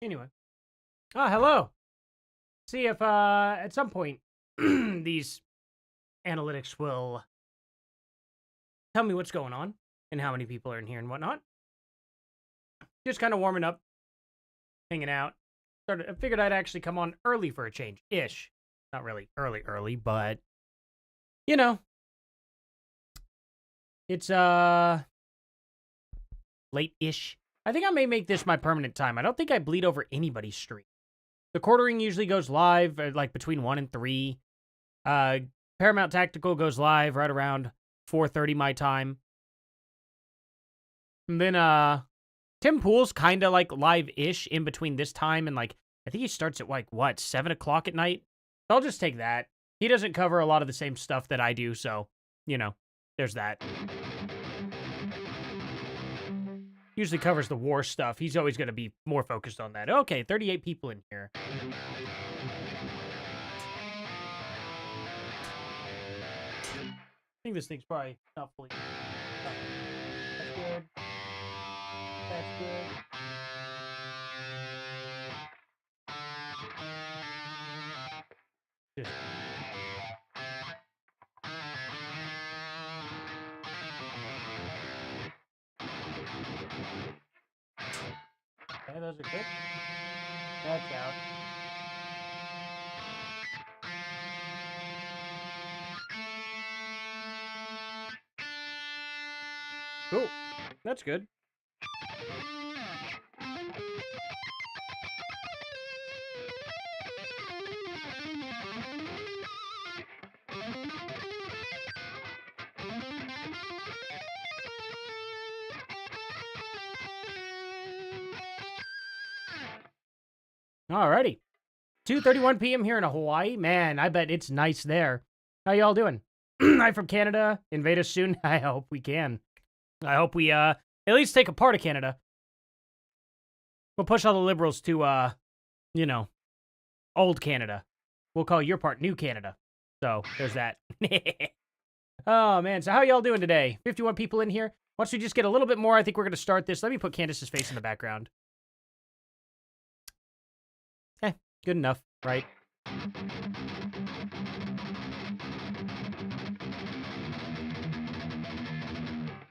Anyway. Oh, hello. See if at some point these analytics will tell me what's going on and how many people are in here and whatnot. Just kind of warming up, hanging out. I figured I'd actually come on early for a change. Ish. Not really early, but you know, it's late-ish. I think I may make this my permanent time. I don't think I bleed over anybody's stream. The quartering usually goes live like between 1 and 3. Paramount Tactical goes live right around 4:30 my time. And then Tim Pool's kind of like live-ish in between this time and like I think he starts at like what 7 o'clock at night. So I'll just take that. He doesn't cover a lot of the same stuff that I do, so there's that. Usually covers the war stuff. He's always going to be more focused on that. Okay, 38 people in here. I think this thing's probably not fully. That's good. That's good. Just... Okay, those are good. That's out. Cool. That's good. Alrighty. 2:31 p.m. here in Hawaii. Man, I bet it's nice there. How y'all doing? I'm from Canada. Invade us soon? I hope we can. I hope we at least take a part of Canada. We'll push all the liberals to old Canada. We'll call your part New Canada. So there's that. Oh man, so how y'all doing today? 51 people in here. Once we just get a little bit more, I think we're gonna start this. Let me put Candace's face in the background. Good enough, right?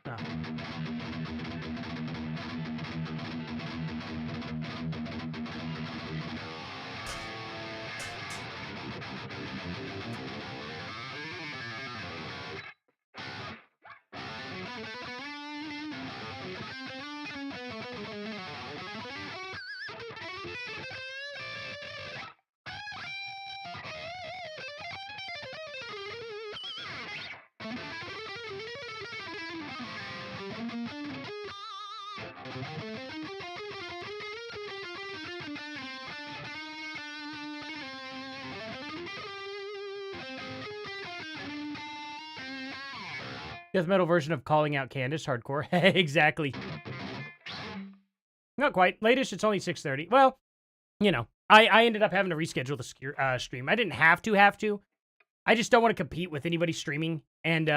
Oh. Death metal version of calling out Candace, hardcore. Exactly. Not quite. Latest, it's only 6:30. Well, I ended up having to reschedule the stream. I didn't have to. I just don't want to compete with anybody streaming. And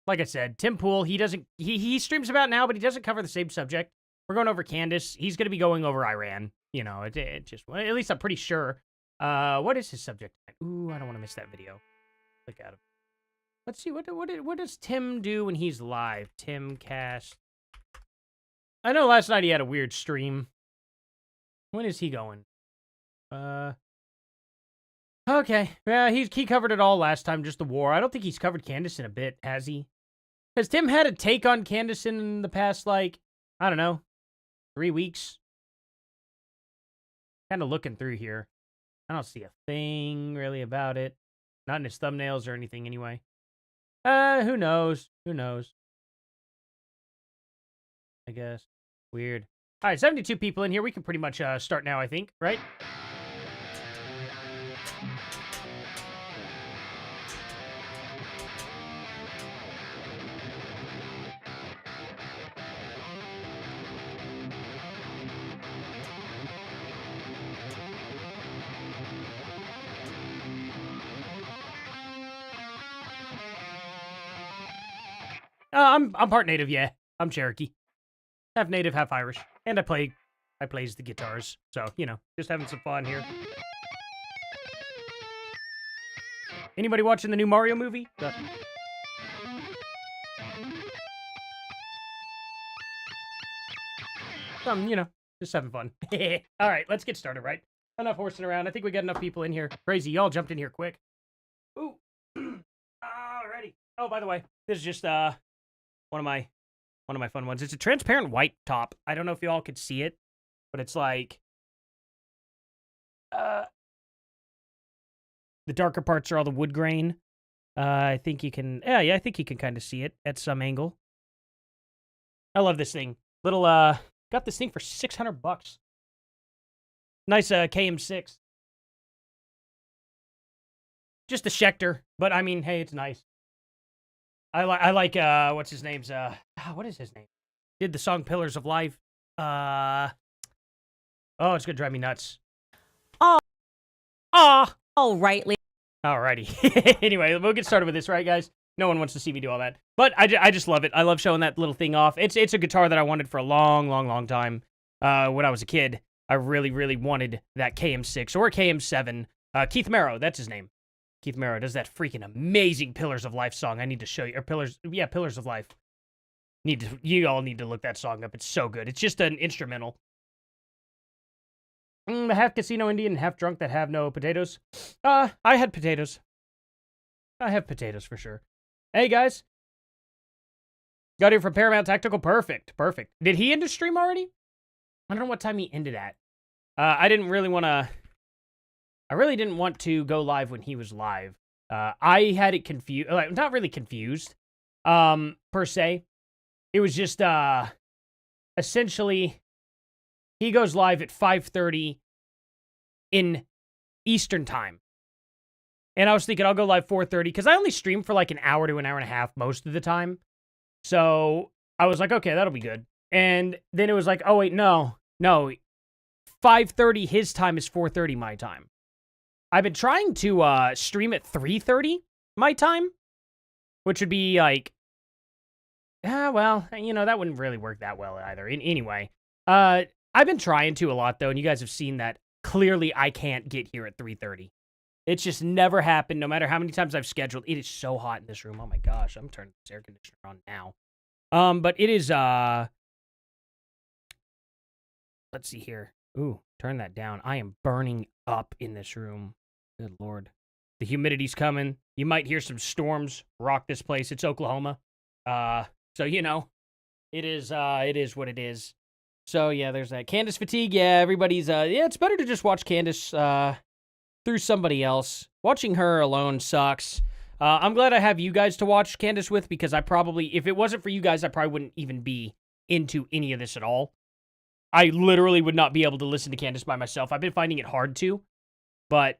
like I said, Tim Pool, he streams about now, but he doesn't cover the same subject. We're going over Candace. He's going to be going over Iran. It just, at least I'm pretty sure. What is his subject? Ooh, I don't want to miss that video. Click out of. Let's see, what does Tim do when he's live? Tim Cast. I know last night he had a weird stream. When is he going? Okay. Yeah, he covered it all last time, just the war. I don't think he's covered Candace in a bit, has he? Has Tim had a take on Candace in the past, like, I don't know, 3 weeks? Kind of looking through here. I don't see a thing really about it. Not in his thumbnails or anything anyway. Who knows? Who knows? I guess. Weird. All right, 72 people in here. We can pretty much start now, I think, right? I'm part native, yeah. I'm Cherokee. Half native, half Irish. And I play I plays the guitars. So, you know, just having some fun here. Anybody watching the new Mario movie? You know, just having fun. All right, let's get started, right? Enough horsing around. I think we got enough people in here. Crazy, y'all jumped in here quick. Ooh. Alrighty. Oh, by the way, this is just one of my fun ones. It's a transparent white top. I don't know if y'all could see it, but it's like the darker parts are all the wood grain. I think you can I think you can kind of see it at some angle. I love this thing. Little got this thing for $600. Nice KM6. Just a Schecter, but I mean, hey, it's nice. I like what's his name's what is his name? Did the song Pillars of Life. Oh, it's gonna drive me nuts. Alrighty. Anyway, we'll get started with this, right, guys? No one wants to see me do all that. But I just love it. I love showing that little thing off. It's a guitar that I wanted for a long time. When I was a kid, I really wanted that KM6 or KM7. Keith Merrow, that's his name. Keith Merrow does that freaking amazing Pillars of Life song. I need to show you. Or Pillars of Life. You all need to look that song up. It's so good. It's just an instrumental. Half casino Indian, half drunk that have no potatoes. I had potatoes. I have potatoes for sure. Hey, guys. Got here from Paramount Tactical. Perfect. Did he end his stream already? I don't know what time he ended at. I really didn't want to go live when he was live. I had it confused. Like, not really confused, per se. It was just, essentially, he goes live at 5:30 in Eastern time. And I was thinking I'll go live 4:30 because I only stream for like an hour to an hour and a half most of the time. So I was like, okay, that'll be good. And then it was like, oh, wait, no. 5:30 his time is 4:30 my time. I've been trying to stream at 3:30 my time, which would be like, well, you know, that wouldn't really work that well either. Anyway, I've been trying to a lot, though, and you guys have seen that clearly I can't get here at 3:30. It's just never happened, no matter how many times I've scheduled. It is so hot in this room. Oh, my gosh. I'm turning this air conditioner on now. But it is, let's see here. Ooh, turn that down. I am burning up in this room. Good Lord. The humidity's coming. You might hear some storms rock this place. It's Oklahoma. So, you know, it is what it is. So, yeah, there's that. Candace fatigue. Yeah, everybody's, it's better to just watch Candace, through somebody else. Watching her alone sucks. I'm glad I have you guys to watch Candace with, because I probably, if it wasn't for you guys, I probably wouldn't even be into any of this at all. I literally would not be able to listen to Candace by myself. I've been finding it hard to, but,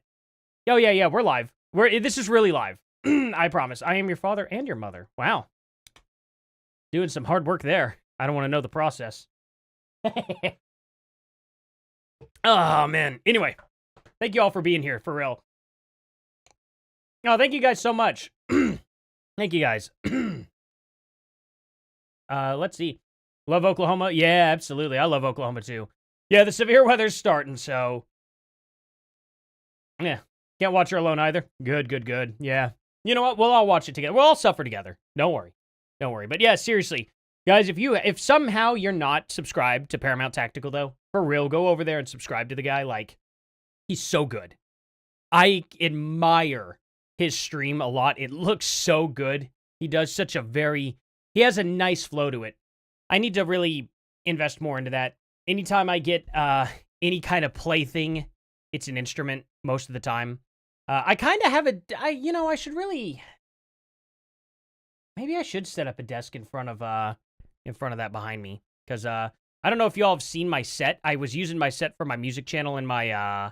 oh yeah, we're live. This is really live. I promise. I am your father and your mother. Wow. Doing some hard work there. I don't want to know the process. Oh, man. Anyway, thank you all for being here, for real. Oh, thank you guys so much. Thank you guys. Let's see. Love Oklahoma? Yeah, absolutely. I love Oklahoma too. Yeah, the severe weather's starting, so yeah. Can't watch her alone either. Good. Yeah. You know what? We'll all watch it together. We'll all suffer together. Don't worry. But yeah, seriously. Guys, if somehow you're not subscribed to Paramount Tactical, though, for real, go over there and subscribe to the guy. Like, he's so good. I admire his stream a lot. It looks so good. He does such he has a nice flow to it. I need to really invest more into that. Anytime I get any kind of plaything, it's an instrument most of the time. I kind of have I should really, maybe I should set up a desk in front of that behind me, because I don't know if y'all have seen my set. I was using my set for my music channel and my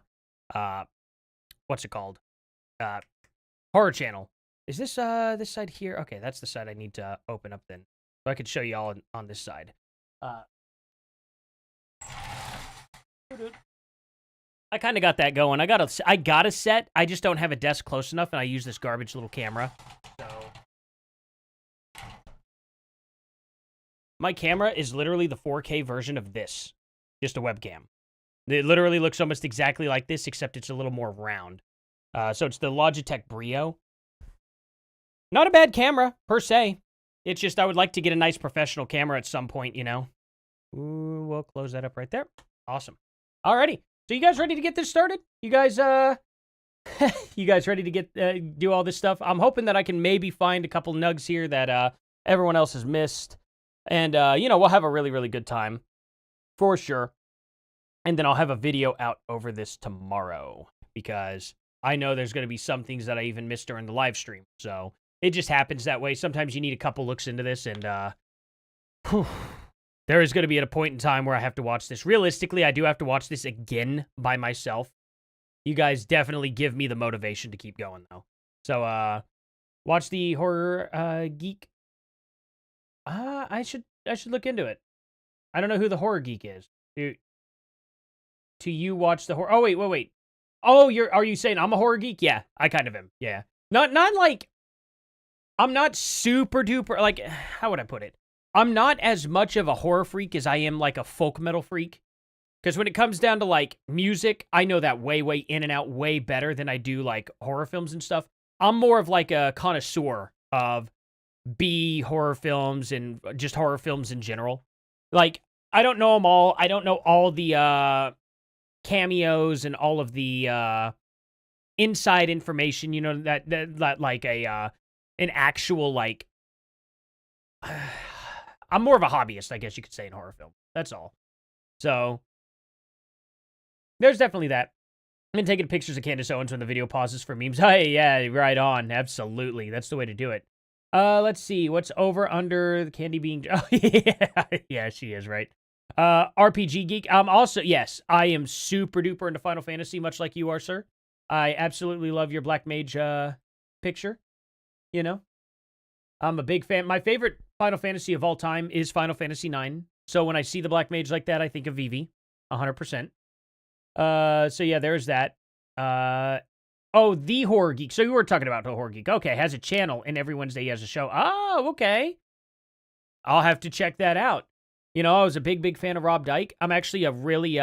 what's it called? Horror channel. Is this this side here? Okay, that's the side I need to open up then, so I could show y'all on this side. I kind of got that going. I got a set. I just don't have a desk close enough, and I use this garbage little camera. So my camera is literally the 4K version of this. just a webcam. It literally looks almost exactly like this, except it's a little more round. So it's the Logitech Brio. Not a bad camera, per se. It's just I would like to get a nice professional camera at some point, you know. Ooh, we'll close that up right there. Awesome. Alrighty. So you guys ready to get this started? You guys, you guys ready to get do all this stuff? I'm hoping that I can maybe find a couple nugs here that everyone else has missed. And, you know, we'll have a really, really good time. For sure. And then I'll have a video out over this tomorrow. Because I know there's going to be some things that I even missed during the live stream. So it just happens that way. Sometimes you need a couple looks into this. And, there is going to be at a point in time where I have to watch this. Realistically, I do have to watch this again by myself. You guys definitely give me the motivation to keep going, though. So, watch the Horror Geek. I should look into it. I don't know who the Horror Geek is. Do you watch the horror? Oh, wait. Oh, are you saying I'm a horror geek? Yeah, I kind of am. Yeah. Not like, I'm not super duper, like, how would I put it? I'm not as much of a horror freak as I am like a folk metal freak. Because when it comes down to like music, I know that way in and out way better than I do like horror films and stuff. I'm more of like a connoisseur of B horror films and just horror films in general. Like, I don't know them all. I don't know all the cameos and all of the inside information, you know, that like an actual like I'm more of a hobbyist, I guess you could say, in horror film. That's all. So there's definitely that. I've been taking pictures of Candace Owens when the video pauses for memes. Hey, yeah, right on. Absolutely. That's the way to do it. Let's see. What's over under the candy being... Oh, yeah. Yeah, she is, right? RPG Geek. Also, yes, I am super duper into Final Fantasy, much like you are, sir. I absolutely love your Black Mage picture. You know? I'm a big fan. My favorite Final Fantasy of all time is Final Fantasy IX. So when I see the Black Mage like that, I think of Vivi. 100%. So yeah, there's that. Oh, the Horror Geek. So you were talking about the Horror Geek. Okay, has a channel, and every Wednesday he has a show. Oh, okay. I'll have to check that out. You know, I was a big fan of Rob Dyke. I'm actually a really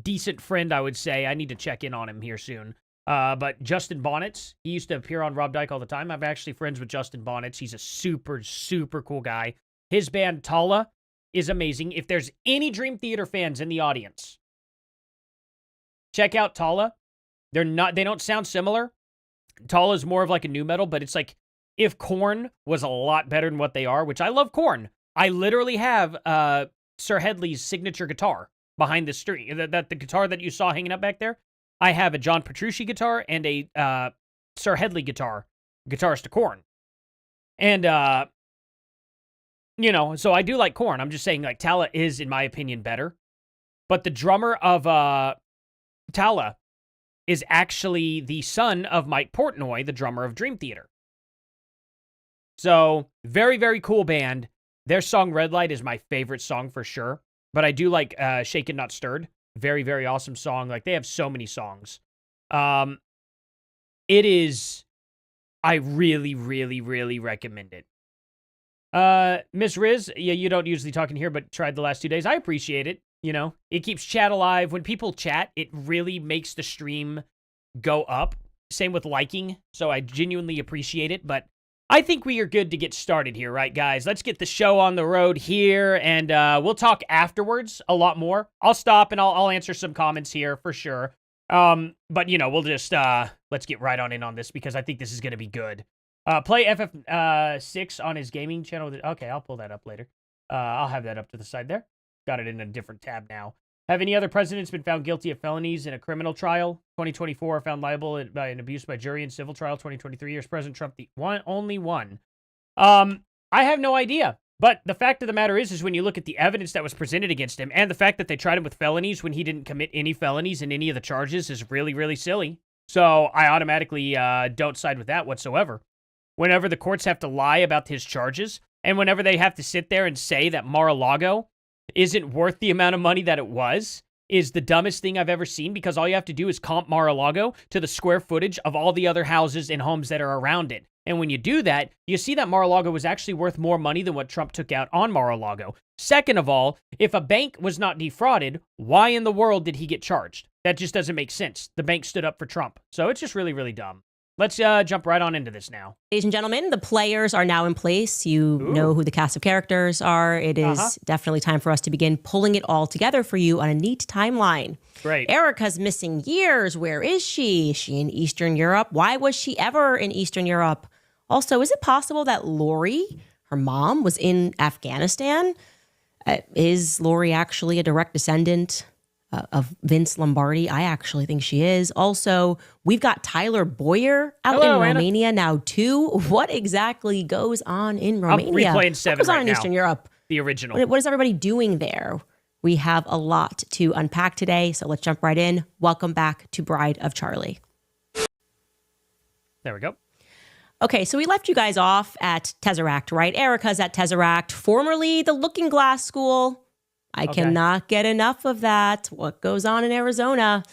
decent friend, I would say. I need to check in on him here soon. But Justin Bonnets, he used to appear on Rob Dyke all the time. I'm actually friends with Justin Bonnets. He's a super cool guy. His band, Tala, is amazing. If there's any Dream Theater fans in the audience, check out Tala. They don't sound similar. Tala is more of like a nu metal, but it's like if Korn was a lot better than what they are, which I love Korn. I literally have Sir Headley's signature guitar behind the stream. The guitar that you saw hanging up back there. I have a John Petrucci guitar and a Sir Headley guitar, guitarist to Korn. And, you know, so I do like Korn. I'm just saying, like, Tala is, in my opinion, better. But the drummer of Tala is actually the son of Mike Portnoy, the drummer of Dream Theater. So, very cool band. Their song Red Light is my favorite song for sure. But I do like Shaken Not Stirred. Very awesome song. Like, they have so many songs. It is... I really recommend it. Miss Riz, yeah, you don't usually talk in here, but tried the last 2 days. I appreciate it. You know, it keeps chat alive. When people chat, it really makes the stream go up. Same with liking. So I genuinely appreciate it. But I think we are good to get started here, right, guys? Let's get the show on the road here, and we'll talk afterwards a lot more. I'll stop and I'll answer some comments here for sure. But, you know, we'll just, let's get right on in on this because I think this is going to be good. Play FF6 on his gaming channel. Okay, I'll pull that up later. I'll have that up to the side there. Got it in a different tab now. Have any other presidents been found guilty of felonies in a criminal trial? 2024 found liable by an abuse by jury in civil trial. 2023 is President Trump the only one. I have no idea. But the fact of the matter is when you look at the evidence that was presented against him and the fact that they tried him with felonies when he didn't commit any felonies in any of the charges is really silly. So I automatically don't side with that whatsoever. Whenever the courts have to lie about his charges and whenever they have to sit there and say that Mar-a-Lago isn't worth the amount of money that it was, is the dumbest thing I've ever seen because all you have to do is comp Mar-a-Lago to the square footage of all the other houses and homes that are around it. And when you do that, you see that Mar-a-Lago was actually worth more money than what Trump took out on Mar-a-Lago. Second of all, if a bank was not defrauded, why in the world did he get charged? That just doesn't make sense. The bank stood up for Trump. So it's just really, really dumb. Let's jump right on into this now. Ladies and gentlemen, the players are now in place. You know who the cast of characters are. It is definitely time for us to begin pulling it all together for you on a neat timeline. Great. Erica's missing years. Where is she? Is she in Eastern Europe? Why was she ever in Eastern Europe? Also, is it possible that Lori, her mom, was in Afghanistan? Is Lori actually a direct descendant of Vince Lombardi? I actually think she is. Also, we've got Tyler Boyer out in Romania now, too. What exactly goes on in Romania? I'm replaying 7 what goes on right in now. Eastern Europe? The original. What is everybody doing there? We have a lot to unpack today, so let's jump right in. Welcome back to Bride of Charlie. There we go. Okay, so we left you guys off at Tesseract, right? Erica's at Tesseract, formerly the Looking Glass School. I cannot get enough of that. What goes on in Arizona?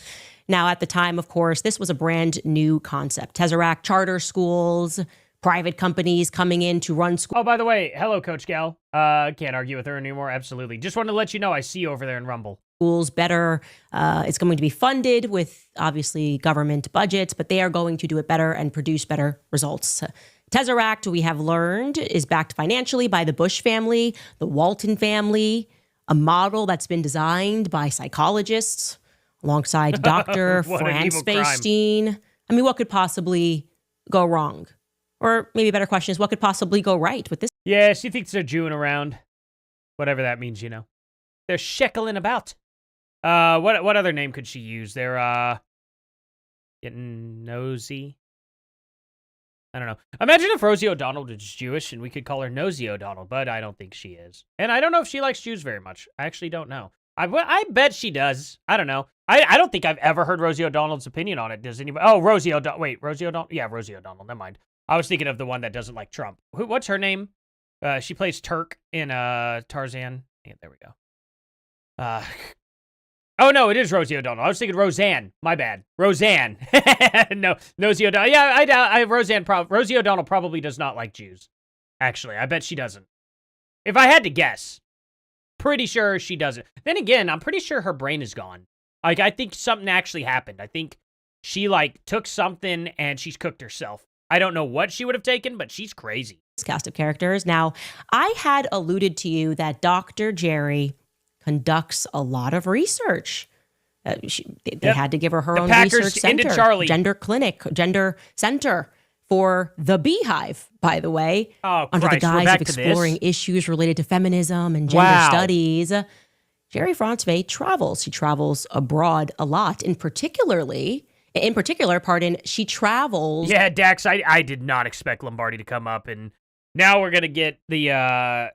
Now, at the time, of course, this was a brand new concept. Tesseract charter schools, private companies coming in to run schools. Oh, by the way, hello, Coach Gal. Can't argue with her anymore. Absolutely. Just wanted to let you know I see you over there in Rumble. Schools better. It's going to be funded with, obviously, government budgets, but they are going to do it better and produce better results. Tesseract, we have learned, is backed financially by the Bush family, the Walton family, a model that's been designed by psychologists alongside Dr. Franz Feinstein. I mean, what could possibly go wrong? Or maybe a better question is, what could possibly go right with this? Yeah, she thinks they're Jewing around. Whatever that means, you know. They're sheckling about. What other name could she use? They're, getting nosy. I don't know. Imagine if Rosie O'Donnell was Jewish and we could call her Nosy O'Donnell, but I don't think she is. And I don't know if she likes Jews very much. I actually don't know. I bet she does. I don't know. I don't think I've ever heard Rosie O'Donnell's opinion on it. Does anybody? Oh, Rosie O'Donnell. Wait, Rosie O'Donnell? Yeah, Rosie O'Donnell. Never mind. I was thinking of the one that doesn't like Trump. What's her name? She plays Turk in Tarzan. Yeah, there we go. Oh, no, it is Rosie O'Donnell. I was thinking Roseanne. My bad. Roseanne. No, Nosy O'Donnell. Yeah, I doubt. Rosie O'Donnell probably does not like Jews. Actually, I bet she doesn't. If I had to guess, pretty sure she doesn't. Then again, I'm pretty sure her brain is gone. Like, I think something actually happened. I think she, took something and she's cooked herself. I don't know what she would have taken, but she's crazy. Cast of characters. Now, I had alluded to you that Dr. Jerry conducts a lot of research. They had to give her own research center, gender clinic, gender center for the Beehive, by the way, under the guise of exploring issues related to feminism and gender studies. Jerry Frantzwey travels. She travels abroad a lot, in particular, she travels. Yeah, Dax, I did not expect Lombardi to come up, and now we're going to get the, I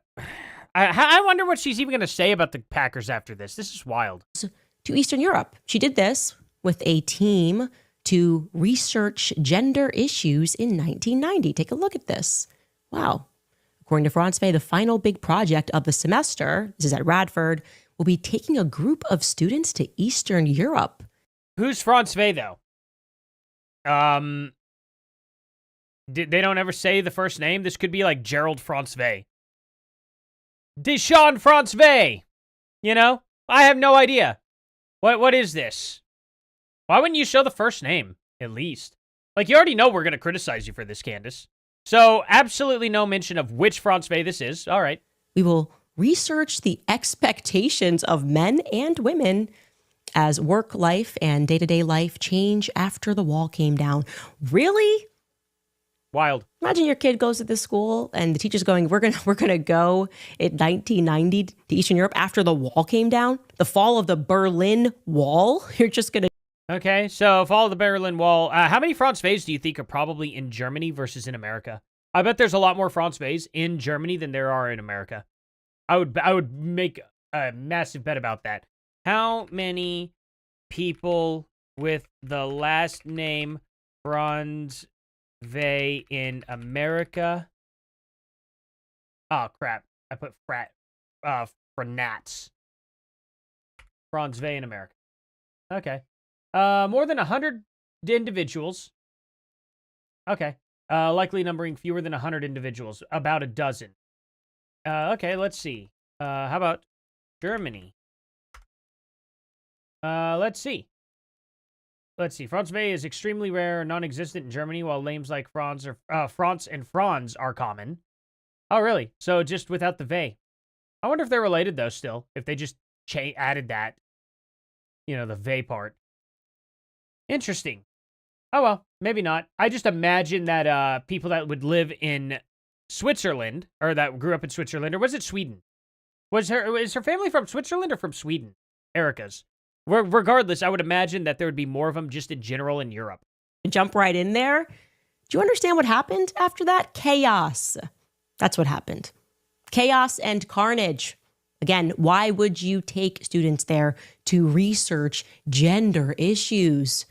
wonder what she's even going to say about the Packers after this. This is wild. To Eastern Europe. She did this with a team to research gender issues in 1990. Take a look at this. Wow. According to Frantzwey, the final big project of the semester, this is at Radford, will be taking a group of students to Eastern Europe. Who's Frantzwey, though? They don't ever say the first name? This could be like Gerald Frantzwey. Deshaun Frantzwey. You know? I have no idea. What is this? Why wouldn't you show the first name, at least? Like, you already know we're going to criticize you for this, Candace. So, absolutely no mention of which Frantzwey this is. All right. We will research the expectations of men and women as work life and day-to-day life change after the wall came down. Really? Wild. Imagine your kid goes to this school and the teacher's going, we're gonna go in 1990 to Eastern Europe after the wall came down, the fall of the Berlin Wall. You're just gonna. Okay, so fall of the Berlin Wall. How many Frantzweys do you think are probably in Germany versus in America? I bet there's a lot more Frantzweys in Germany than there are in America. I would make a massive bet about that. How many people with the last name Franz in America? Oh, crap. I put Franats. Frantzwey in America. Okay. More than 100 individuals. Okay. likely numbering fewer than 100 individuals, about a dozen. Okay, let's see. How about Germany? Let's see. France Bay is extremely rare and non-existent in Germany, while names like France and Franz are common. Oh, really? So just without the Vey. I wonder if they're related, though, still. If they just added that, the Vey part. Interesting. Oh, well, maybe not. I just imagine that people that would live in Switzerland, or that grew up in Switzerland, or was it Sweden? Is her family from Switzerland or from Sweden? Erica's. Regardless, I would imagine that there would be more of them just in general in Europe. Jump right in there. Do you understand what happened after that? Chaos. That's what happened. Chaos and carnage. Again, why would you take students there to research gender issues?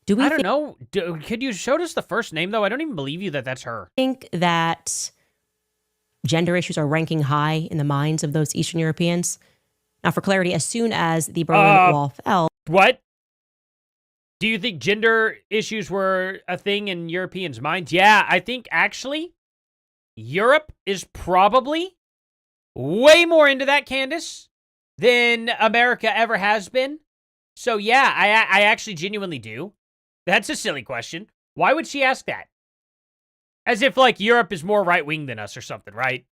I don't know. Could you show us the first name, though? I don't even believe you that that's her. I think that gender issues are ranking high in the minds of those Eastern Europeans. Now, for clarity, as soon as the Berlin Wall fell... What? Do you think gender issues were a thing in Europeans' minds? Yeah, I think, actually, Europe is probably way more into that, Candace, than America ever has been. So, yeah, I actually genuinely do. That's a silly question. Why would she ask that? As if, Europe is more right-wing than us or something, right?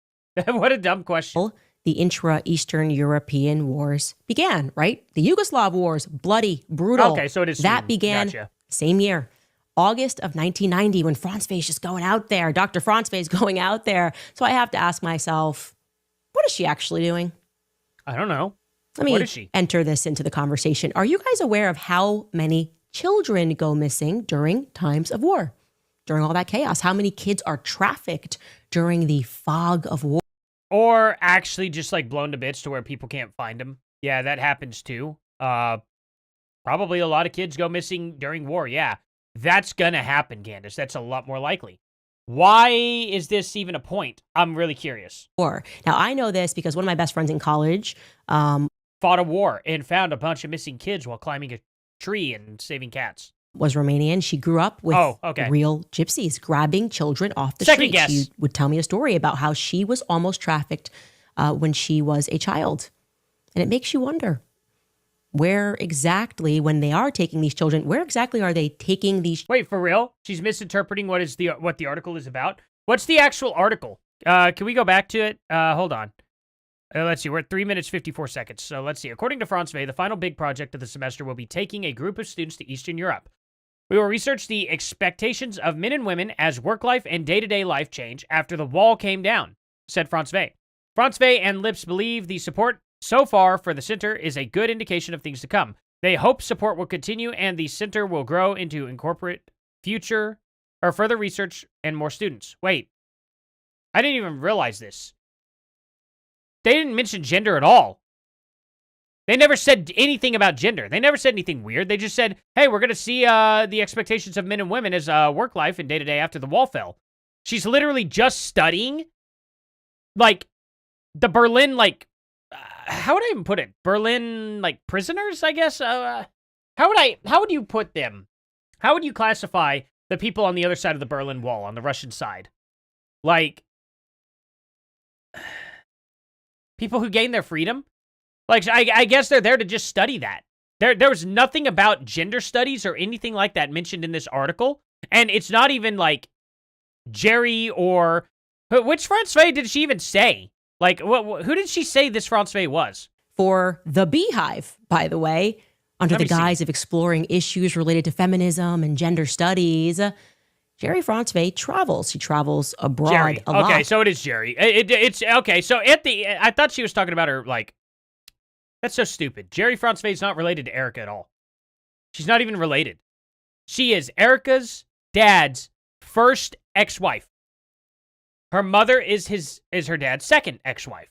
What a dumb question. The intra-Eastern European wars began, right? The Yugoslav wars, bloody, brutal. Okay, so it is that began same year, August of 1990, when Franz Vey is just going out there. Dr. Franz Vey is going out there. So I have to ask myself, what is she actually doing? I don't know. Let me enter this into the conversation. Are you guys aware of how many children go missing during times of war? During all that chaos, how many kids are trafficked during the fog of war? Or actually just blown to bits to where people can't find them. Yeah, that happens too. Probably a lot of kids go missing during war. Yeah, that's gonna happen, Candace. That's a lot more likely. Why is this even a point? I'm really curious. Now, I know this because one of my best friends in college fought a war and found a bunch of missing kids while climbing a tree and saving cats. Was Romanian. She grew up with real gypsies grabbing children off the street. Guess. She would tell me a story about how she was almost trafficked when she was a child. And it makes you wonder, where exactly, when they are taking these children, where exactly are they taking these? Wait, for real? She's misinterpreting what the article is about? What's the actual article? Can we go back to it? Hold on. Let's see, we're at 3 minutes, 54 seconds. So let's see. According to Franz Vey, the final big project of the semester will be taking a group of students to Eastern Europe. We will research the expectations of men and women as work life and day-to-day life change after the wall came down, said Franz Vey. Franz Vey and Lips believe the support so far for the center is a good indication of things to come. They hope support will continue and the center will grow into incorporate further research and more students. Wait, I didn't even realize this. They didn't mention gender at all. They never said anything about gender. They never said anything weird. They just said, hey, we're going to see the expectations of men and women as work life and day-to-day after the wall fell. She's literally just studying, the Berlin, how would I even put it? Berlin, prisoners, I guess? How would you put them? How would you classify the people on the other side of the Berlin Wall, on the Russian side? People who gain their freedom? I guess they're there to just study that. There was nothing about gender studies or anything like that mentioned in this article. And it's not even Jerry or... Which Franz Vey did she even say? Who did she say this Franz Vey was? For the Beehive, by the way, under the guise of exploring issues related to feminism and gender studies, Jerry Franz Vey travels. She travels abroad a lot. Okay, so it is Jerry. It's okay. So I thought she was talking about her, that's so stupid. Jerry Franz Vey is not related to Erica at all. She's not even related. She is Erica's dad's first ex-wife. Her mother is her dad's second ex-wife.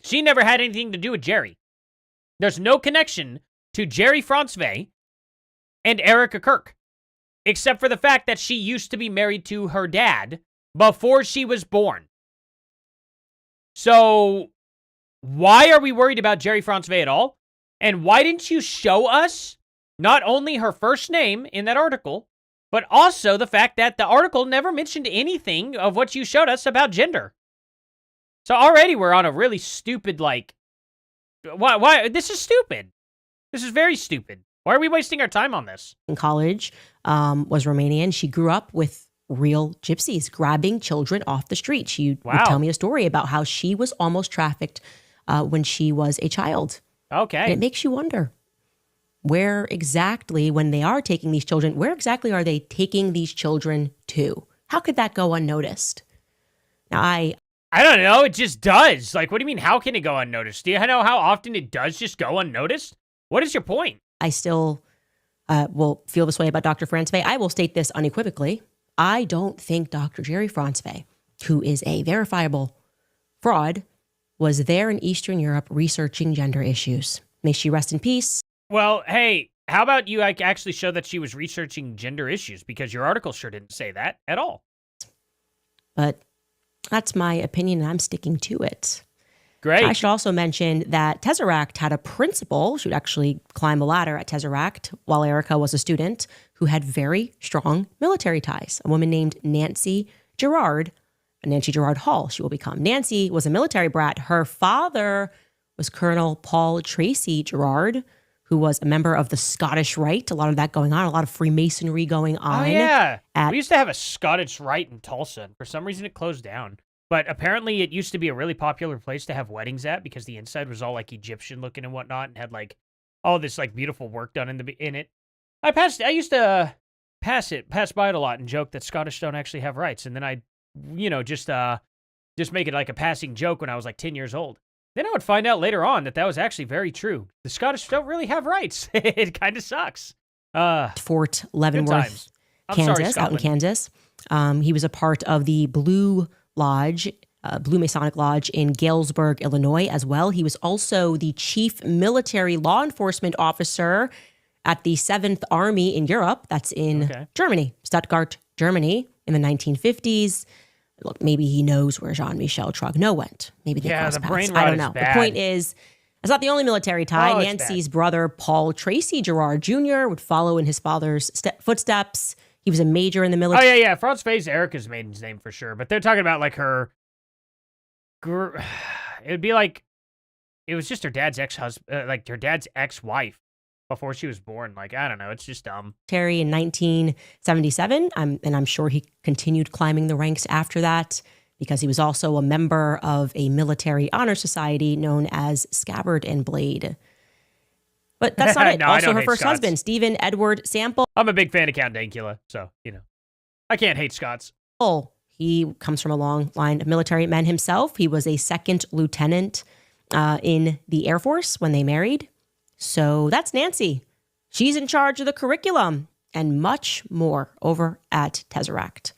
She never had anything to do with Jerry. There's no connection to Jerry Franz Vey and Erica Kirk, except for the fact that she used to be married to her dad before she was born. So, why are we worried about Jerry Franz Vey at all? And why didn't you show us not only her first name in that article, but also the fact that the article never mentioned anything of what you showed us about gender. So already we're on a really stupid, like, why? This is stupid. This is very stupid. Why are we wasting our time on this? In college, was Romanian. She grew up with real gypsies grabbing children off the street. She would tell me a story about how she was almost trafficked when she was a child. Okay. And it makes you wonder, where exactly, when they are taking these children, where exactly are they taking these children to? How could that go unnoticed? Now, I don't know. It just does. Like, what do you mean, how can it go unnoticed? Do you know how often it does just go unnoticed? What is your point? I still will feel this way about Dr. Franzwey. I will state this unequivocally. I don't think Dr. Jerry Franzwey, who is a verifiable fraud, was there in Eastern Europe researching gender issues. May she rest in peace. Well, hey, how about you actually show that she was researching gender issues? Because your article sure didn't say that at all. But that's my opinion, and I'm sticking to it. Great. I should also mention that Tesseract had a principal, she would actually climb a ladder at Tesseract while Erica was a student, who had very strong military ties. A woman named Nancy Gerard Hall, she will become. Nancy was a military brat. Her father was Colonel Paul Tracy Gerard, who was a member of the Scottish Rite. A lot of that going on, a lot of Freemasonry going on. Oh, yeah. We used to have a Scottish Rite in Tulsa, and for some reason it closed down. But apparently it used to be a really popular place to have weddings at because the inside was all like Egyptian looking and whatnot and had like all this like beautiful work done in it. I used to pass by it a lot and joke that Scottish don't actually have rights. And then I, just make it like a passing joke when I was like 10 years old. Then I would find out later on that was actually very true. The Scottish don't really have rights. It kind of sucks. Fort Leavenworth, Kansas, out in Kansas. He was a part of the Blue Masonic Lodge in Galesburg, Illinois as well. He was also the chief military law enforcement officer at the 7th Army in Europe. That's in Germany, Stuttgart, Germany in the 1950s. Look, maybe he knows where Jean-Michel Trogneau went. Maybe they crossed paths. I don't know. The point is, it's not the only military tie. Nancy's brother, Paul Tracy Gerard Jr., would follow in his father's footsteps. He was a major in the military. Oh, yeah. Franzwey's Erica's maiden name for sure. But they're talking about like her... It would be like... It was just her dad's ex-husband, like her dad's ex-wife before she was born. Like, I don't know. It's just dumb. Terry in 1977. And I'm sure he continued climbing the ranks after that because he was also a member of a military honor society known as Scabbard and Blade. But that's not it. No, also, her first husband, Stephen Edward Sample. I'm a big fan of Count Dankula, so, I can't hate Scots. He comes from a long line of military men himself. He was a second lieutenant in the Air Force when they married. So that's Nancy. She's in charge of the curriculum and much more over at Tesseract.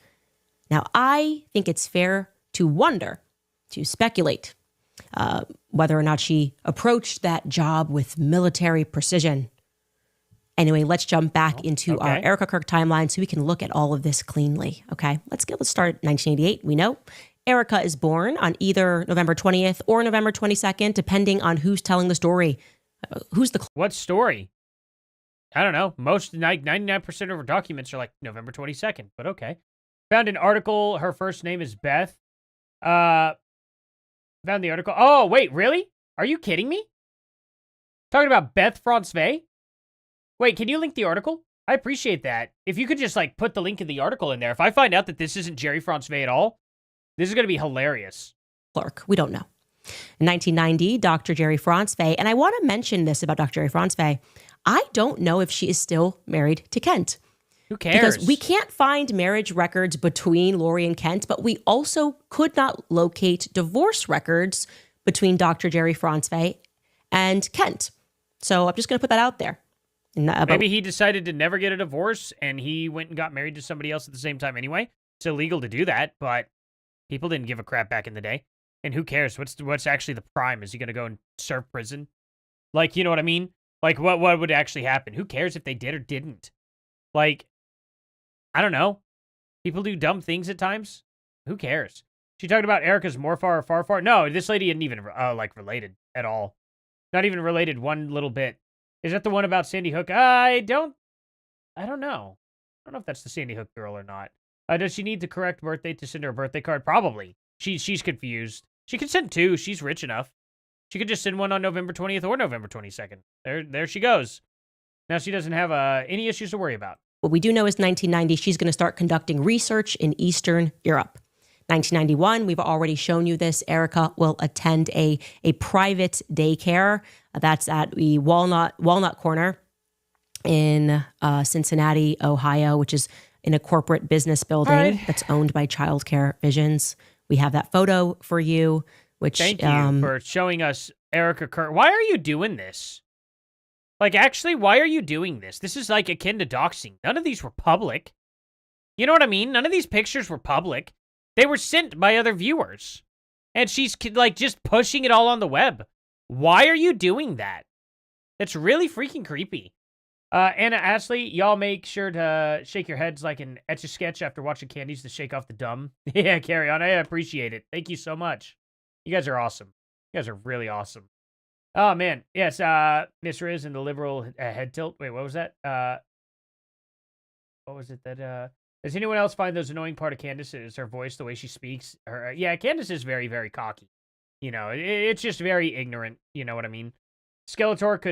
Now, I think it's fair to wonder, to speculate, whether or not she approached that job with military precision. Anyway, let's jump back into our Erica Kirk timeline so we can look at all of this cleanly. Okay, let's start at 1988. We know Erica is born on either November 20th or November 22nd, depending on who's telling the story. What story? I don't know. Most 99% of her documents are like November 22nd, but okay. Found an article. Her first name is Beth. Found the article. Oh, wait, really? Are you kidding me? Talking about Beth Franzwey? Wait, can you link the article? I appreciate that. If you could just like put the link of the article in there. If I find out that this isn't Jerry Franzwey at all, this is going to be hilarious. Clark, we don't know. In 1990, Dr. Jerry Franzwey, and I want to mention this about Dr. Jerry Franzwey, I don't know if she is still married to Kent. Who cares? Because we can't find marriage records between Lori and Kent, but we also could not locate divorce records between Dr. Jerry Franzwey and Kent. So I'm just going to put that out there. Maybe he decided to never get a divorce and he went and got married to somebody else at the same time anyway. It's illegal to do that, but people didn't give a crap back in the day. And who cares? What's actually the crime? Is he going to go and serve prison? Like, you know what I mean? Like, what would actually happen? Who cares if they did or didn't? Like, I don't know. People do dumb things at times. Who cares? She talked about Erica's far. No, this lady isn't even, related at all. Not even related one little bit. Is that the one about Sandy Hook? I don't know. don't know if that's the Sandy Hook girl or not. Does she need the correct birthday to send her a birthday card? Probably. She's confused. She could send 2. She's rich enough. She could just send one on November 20th or November 22nd. There she goes. Now she doesn't have any issues to worry about. What we do know is 1990, she's going to start conducting research in Eastern Europe. 1991, we've already shown you this. Erica will attend a private daycare. That's at the Walnut Corner in Cincinnati, Ohio, which is in a corporate business building that's owned by Child Care Visions. We have that photo for you, which... Thank you for showing us Erica Kerr. Why are you doing this? Like, actually, why are you doing this? This is, like, akin to doxing. None of these were public. You know what I mean? None of these pictures were public. They were sent by other viewers. And she's, like, just pushing it all on the web. Why are you doing that? It's really freaking creepy. Anna Ashley, y'all make sure to shake your heads like an Etch-a-Sketch after watching Candies to shake off the dumb. Yeah, carry on. I appreciate it. Thank you so much. You guys are awesome. You guys are really awesome. Oh, man. Yes, Miss Riz and the liberal head tilt. Wait, what was that? What was it that... Does anyone else find those annoying part of Candace is her voice, the way she speaks? Yeah, Candace is very, very cocky. You know, it's just very ignorant. You know what I mean? Skeletor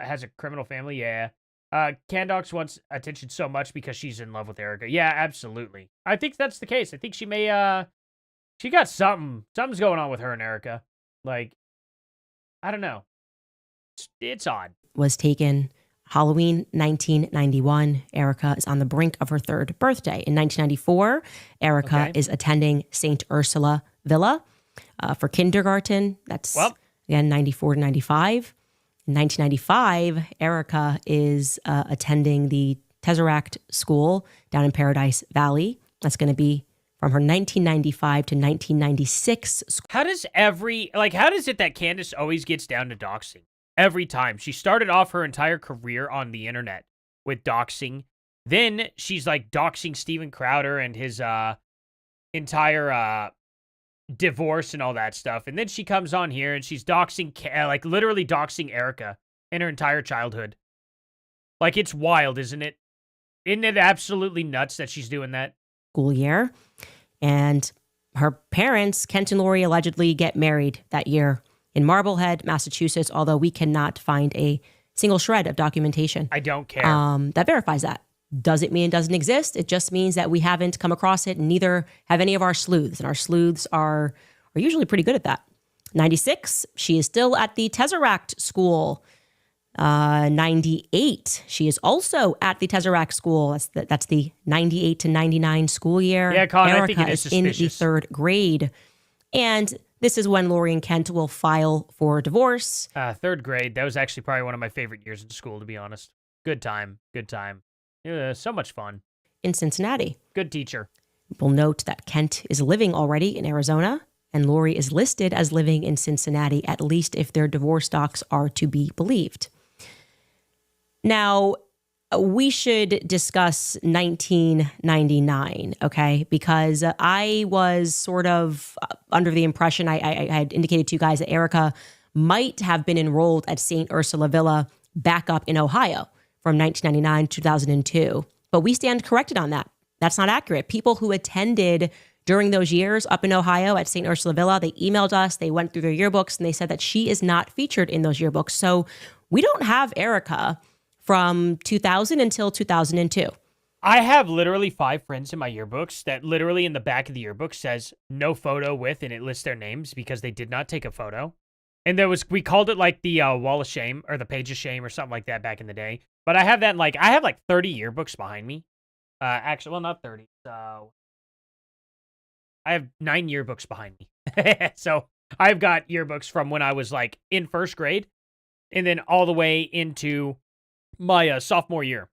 has a criminal family. Yeah. Candox wants attention so much because she's in love with Erica. Yeah, absolutely. I think that's the case. I think she may, she got something's going on with her and Erica. Like, I don't know. It's odd. Was taken Halloween 1991. Erica is on the brink of her 3rd birthday. In 1994, Erica is attending St. Ursula Villa for kindergarten. That's, again, 94 to 95. In 1995, Erica is attending the Tesseract School down in Paradise Valley. That's going to be from her 1995 to 1996 school. How does it that Candace always gets down to doxing? Every time. She started off her entire career on the internet with doxing. Then she's like doxing Steven Crowder and his entire divorce and all that stuff. And then she comes on here and she's doxing, like literally doxing Erica in her entire childhood. Like, it's wild, isn't it? Isn't it absolutely nuts that she's doing that? School year. And her parents, Kent and Lori, allegedly get married that year in Marblehead, Massachusetts, although we cannot find a single shred of documentation. I don't care. That verifies that. Does it mean it doesn't exist? It just means that we haven't come across it, and neither have any of our sleuths. And our sleuths are usually pretty good at that. 96, she is still at the Tesseract School. 98, she is also at the Tesseract School. That's the 98 to 99 school year. Yeah, Colin, Erica I think it is in the 3rd grade. And this is when Lori and Kent will file for divorce. 3rd grade, that was actually probably one of my favorite years in school, to be honest. Good time. Yeah, so much fun. In Cincinnati. Good teacher. We'll note that Kent is living already in Arizona, and Lori is listed as living in Cincinnati, at least if their divorce docs are to be believed. Now, we should discuss 1999, okay? Because I was sort of under the impression, I had indicated to you guys that Erica might have been enrolled at St. Ursula Villa back up in Ohio from 1999 to 2002. But we stand corrected on that. That's not accurate. People who attended during those years up in Ohio at St. Ursula Villa, they emailed us, they went through their yearbooks, and they said that she is not featured in those yearbooks. So we don't have Erica from 2000 until 2002. I have literally 5 friends in my yearbooks that literally in the back of the yearbook says no photo with, and it lists their names because they did not take a photo. And we called it like the wall of shame or the page of shame or something like that back in the day. But I have that I have like 30 yearbooks behind me. Actually, well, not 30. So I have 9 yearbooks behind me. So I've got yearbooks from when I was like in 1st grade and then all the way into my sophomore year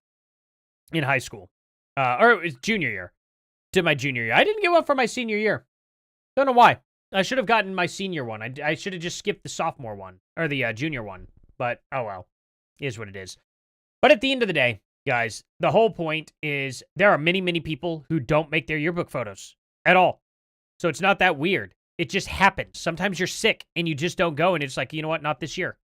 in high school. Or it was junior year. To my junior year. I didn't get one for my senior year. Don't know why. I should have gotten my senior one. I should have just skipped the sophomore one. Or the junior one. But, oh well. Is what it is. But at the end of the day, guys, the whole point is there are many, many people who don't make their yearbook photos at all. So it's not that weird. It just happens. Sometimes you're sick and you just don't go and it's like, you know what? Not this year.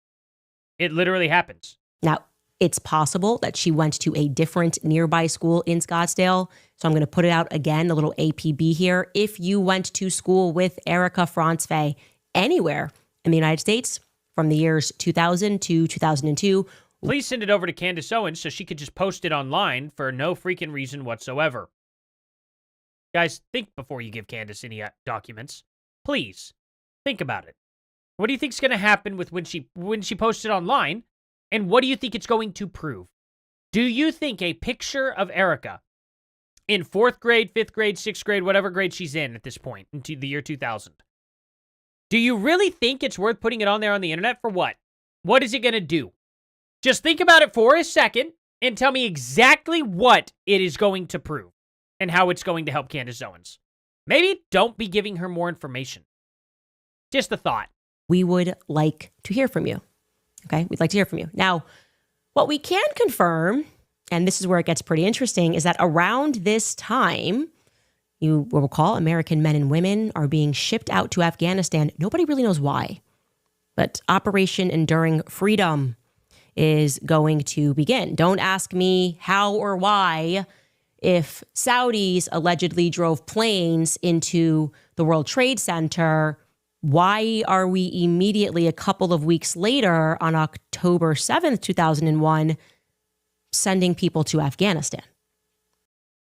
It literally happens. Now, It's possible that she went to a different nearby school in Scottsdale. So I'm going to put it out again, a little APB here. If you went to school with Erica Franzfey anywhere in the United States from the years 2000 to 2002, please send it over to Candace Owens so she could just post it online for no freaking reason whatsoever. Guys, think before you give Candace any documents. Please, think about it. What do you think's going to happen with when she posts it online? And what do you think it's going to prove? Do you think a picture of Erica in 4th grade, 5th grade, 6th grade, whatever grade she's in at this point, into the year 2000, do you really think it's worth putting it on there on the internet for what? What is it going to do? Just think about it for a second and tell me exactly what it is going to prove and how it's going to help Candace Owens. Maybe don't be giving her more information. Just a thought. We would like to hear from you. Okay, we'd like to hear from you. Now, what we can confirm, and this is where it gets pretty interesting, is that around this time, you will recall American men and women are being shipped out to Afghanistan. Nobody really knows why, but Operation Enduring Freedom is going to begin. Don't ask me how or why. If Saudis allegedly drove planes into the World Trade Center, why are we immediately a couple of weeks later on October 7th, 2001, sending people to Afghanistan?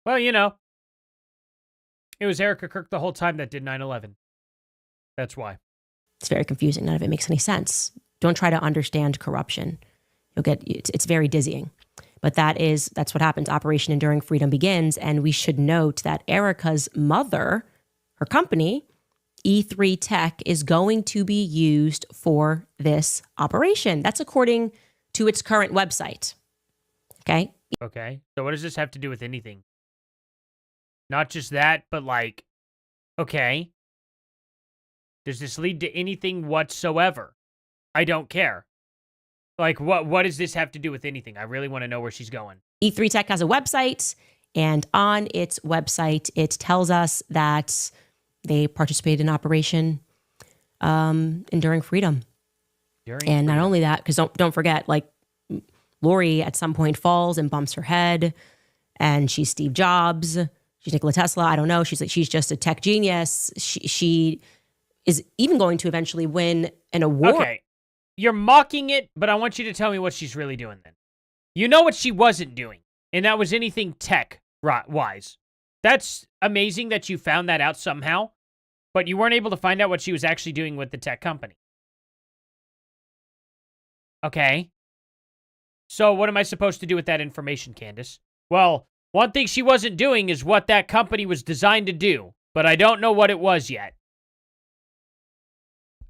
Well, it was Erica Kirk the whole time that did 9/11. That's why. It's very confusing. None of it makes any sense. Don't try to understand corruption. It's very dizzying. But that's what happens. Operation Enduring Freedom begins. And we should note that Erica's mother, her company, E3 Tech, is going to be used for this operation. That's according to its current website. Okay. Okay. So what does this have to do with anything? Not just that, but okay. Does this lead to anything whatsoever? I don't care. What does this have to do with anything? I really want to know where she's going. E3 Tech has a website, and on its website, it tells us that they participated in Operation Enduring Freedom. Not only that, because don't forget, Lori at some point falls and bumps her head, and she's Steve Jobs. She's Nikola Tesla. I don't know. She's just a tech genius. She is even going to eventually win an award. Okay. You're mocking it, but I want you to tell me what she's really doing then. You know what she wasn't doing, and that was anything tech-wise. That's amazing that you found that out somehow, but you weren't able to find out what she was actually doing with the tech company. Okay. So what am I supposed to do with that information, Candace? Well, one thing she wasn't doing is what that company was designed to do, but I don't know what it was yet.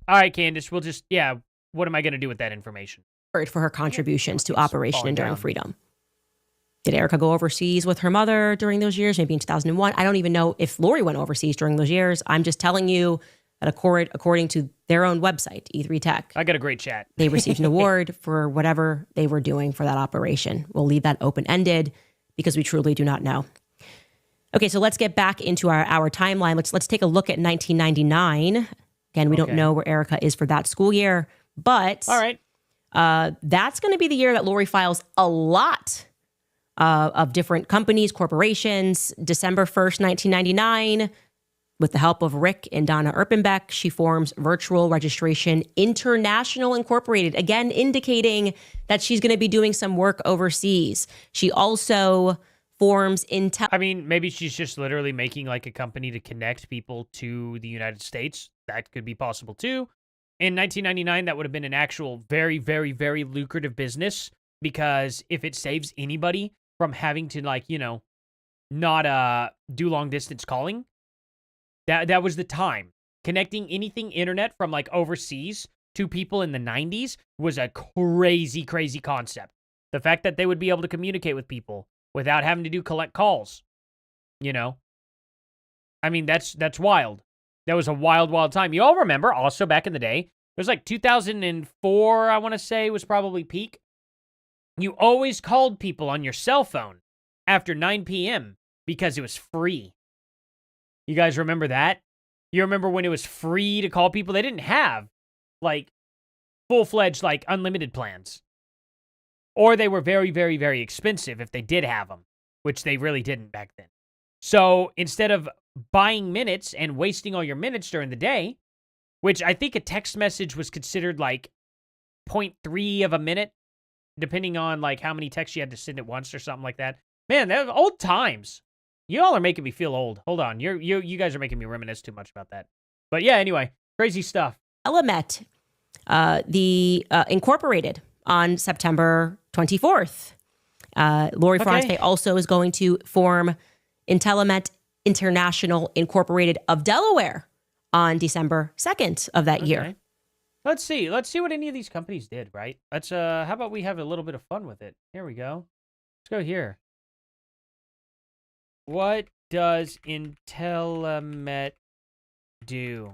All right, Candace, what am I going to do with that information? For her contributions to Operation Enduring Freedom. Did Erica go overseas with her mother during those years? Maybe in 2001? I don't even know if Lori went overseas during those years. I'm just telling you that according to their own website, E3 Tech. I got a great chat. They received an award for whatever they were doing for that operation. We'll leave that open-ended because we truly do not know. Okay, so let's get back into our timeline. Let's take a look at 1999. Again, we don't know where Erica is for that school year, but all right, that's going to be the year that Lori files a lot of different companies, corporations. December 1st, 1999, with the help of Rick and Donna Erpenbeck, she forms Virtual Registration International Incorporated, again indicating that she's going to be doing some work overseas. She also forms Intel. I mean, maybe she's just literally making a company to connect people to the United States. That could be possible too. In 1999, that would have been an actual very, very, very lucrative business, because if it saves anybody from having to not do long distance calling, that was the time. Connecting anything internet from overseas to people in the 90s was a crazy, crazy concept. The fact that they would be able to communicate with people without having to collect calls, I mean, that's wild. That was a wild, wild time. You all remember also back in the day, it was 2004, I want to say, was probably peak. You always called people on your cell phone after 9 p.m. because it was free. You guys remember that? You remember when it was free to call people? They didn't have, full-fledged, unlimited plans. or they were very, very, very expensive if they did have them, which they really didn't back then. So instead of buying minutes and wasting all your minutes during the day, which I think a text message was considered like 0.3 of a minute, depending on like how many texts you had to send at once or something like that. Man, that was old times. Y'all are making me feel old. Hold on. You guys are making me reminisce too much about that. But yeah, anyway, crazy stuff. Telemet, incorporated on September 24th. Lori Franzwey also is going to form Intelemet International Incorporated of Delaware on December 2nd of that year. Let's see what any of these companies did, right? Let's how about we have a little bit of fun with it? Here we go. Let's go here. What does Intelemet do?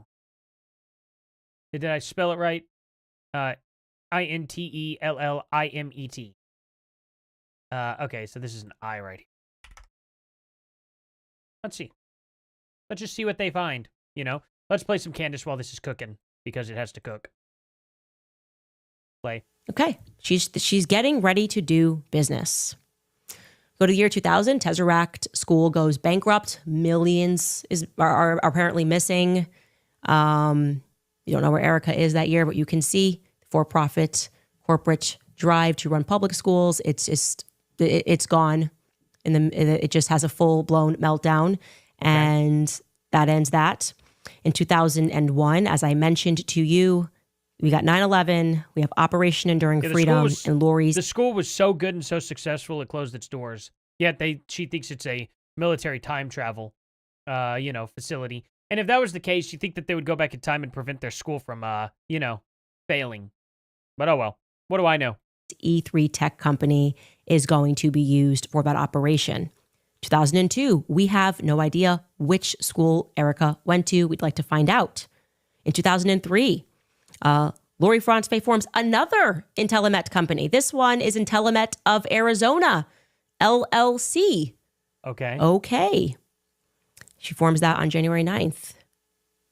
Did I spell it right? Intelllimet. Okay, so this is an I right here. Let's see. Let's just see what they find, you know? Let's play some Candace while this is cooking, because it has to cook. Play. Okay. She's getting ready to do business. Go to the year 2000, Tesseract School goes bankrupt. Millions are apparently missing. You don't know where Erica is that year, but you can see for-profit corporate drive to run public schools. It's gone. It just has a full-blown meltdown, and that ends that. In 2001, as I mentioned to you, we got 9/11. We have Operation Enduring Freedom, and Lori's. The school was so good and so successful, it closed its doors. Yet she thinks it's a military time travel, facility. And if that was the case, you think that they would go back in time and prevent their school from, failing. But oh well. What do I know? E3 tech company is going to be used for that operation. 2002, we have no idea which school Erica went to. We'd like to find out. In 2003, Lori Franzwey forms another Intelemet company. This one is Intelemet of Arizona, LLC. Okay. She forms that on January 9th.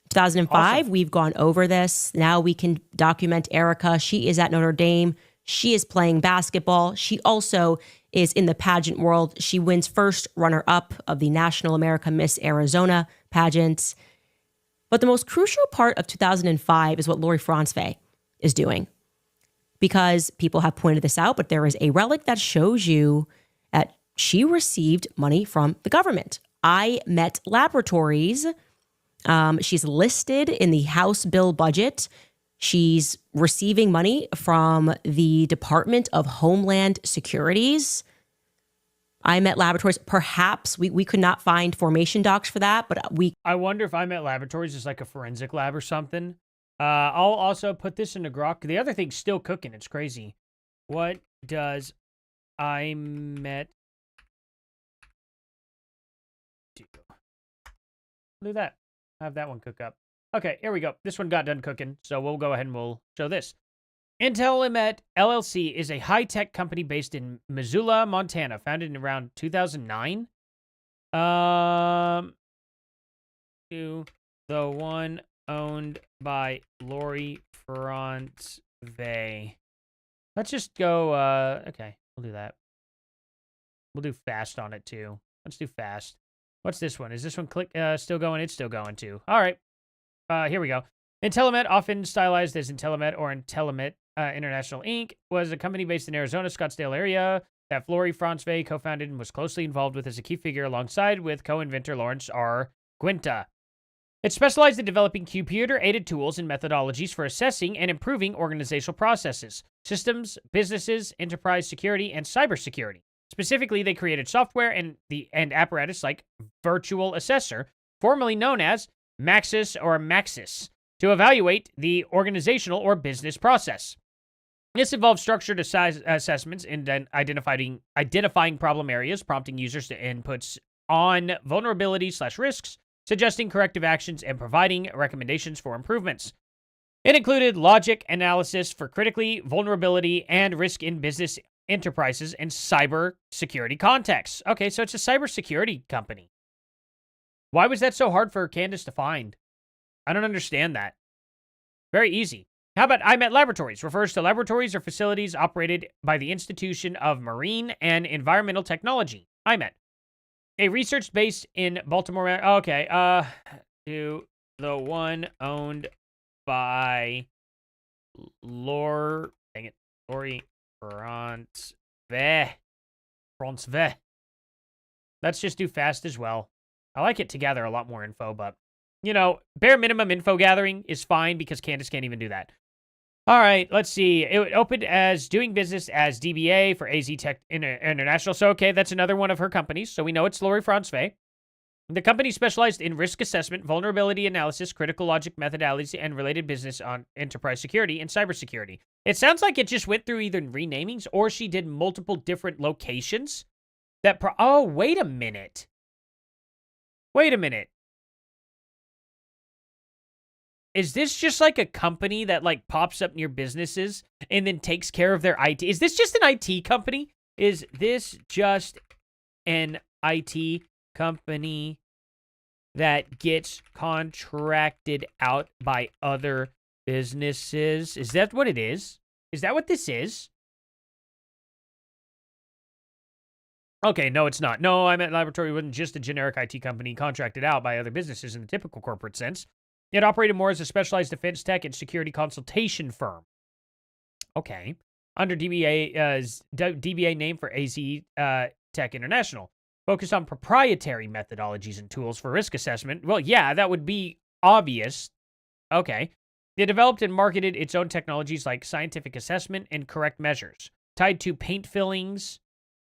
2005, awesome. We've gone over this. Now we can document Erica. She is at Notre Dame. She is playing basketball. She also is in the pageant world. She wins first runner-up of the National America Miss Arizona pageant. But the most crucial part of 2005 is what Lori Franzwey is doing. Because people have pointed this out, but there is a relic that shows you that she received money from the government. iMet Laboratories. She's listed in the House bill budget. She's receiving money from the Department of Homeland Securities. iMet Laboratories, perhaps we could not find formation docs for that, but I wonder if iMet Laboratories is like a forensic lab or something. I'll also put this into Grok. The other thing's still cooking. It's crazy. What does iMet do? Look at that. Have that one cook up. Okay, here we go. This one got done cooking, so we'll go ahead and we'll show this. Intelemet LLC is a high-tech company based in Missoula, Montana, founded in around 2009. The one owned by Lori Franzwey. Let's just go, okay, we'll do that. We'll do fast on it, too. Let's do fast. What's this one? Is this one still going? It's still going, too. All right. Here we go. Intelemet, often stylized as Intelemet or Intelemet International Inc., was a company based in Arizona, Scottsdale area that Lori Franzwey co-founded and was closely involved with as a key figure alongside with co-inventor Lawrence R. Guinta. It specialized in developing computer-aided tools and methodologies for assessing and improving organizational processes, systems, businesses, enterprise security, and cybersecurity. Specifically, they created software and apparatus like Virtual Assessor, formerly known as Maxis or Maxis, to evaluate the organizational or business process. This involves structured assessments and identifying problem areas, prompting users to inputs on vulnerabilities/risks, suggesting corrective actions, and providing recommendations for improvements. It included logic analysis for critically vulnerability and risk in business enterprises and cyber security contexts. Okay, so it's a cybersecurity company. Why was that so hard for Candace to find? I don't understand that. Very easy. How about IMET Laboratories? Refers to laboratories or facilities operated by the Institution of Marine and Environmental Technology. IMET. A research based in Baltimore. Okay. To the one owned by Lori Francve. Let's just do fast as well. I like it to gather a lot more info, but, bare minimum info gathering is fine because Candace can't even do that. All right, let's see. It opened as doing business as DBA for AZ Tech International. So, okay, that's another one of her companies. So we know it's Lori Francve. The company specialized in risk assessment, vulnerability analysis, critical logic methodologies, and related business on enterprise security and cybersecurity. It sounds like it just went through either renamings or she did multiple different locations. Oh, wait a minute. Wait a minute. Is this just like a company that like pops up near businesses and then takes care of their IT? Is this just an IT company? Is this just an IT company that gets contracted out by other businesses? Is that what it is? Is that what this is? Okay, no, it's not. No, IMET Laboratory wasn't just a generic IT company contracted out by other businesses in the typical corporate sense. It operated more as a specialized defense tech and security consultation firm. Okay. Under DBA name for AZ Tech International. Focused on proprietary methodologies and tools for risk assessment. Well, yeah, that would be obvious. Okay. It developed and marketed its own technologies like scientific assessment and correct measures, tied to patent filings,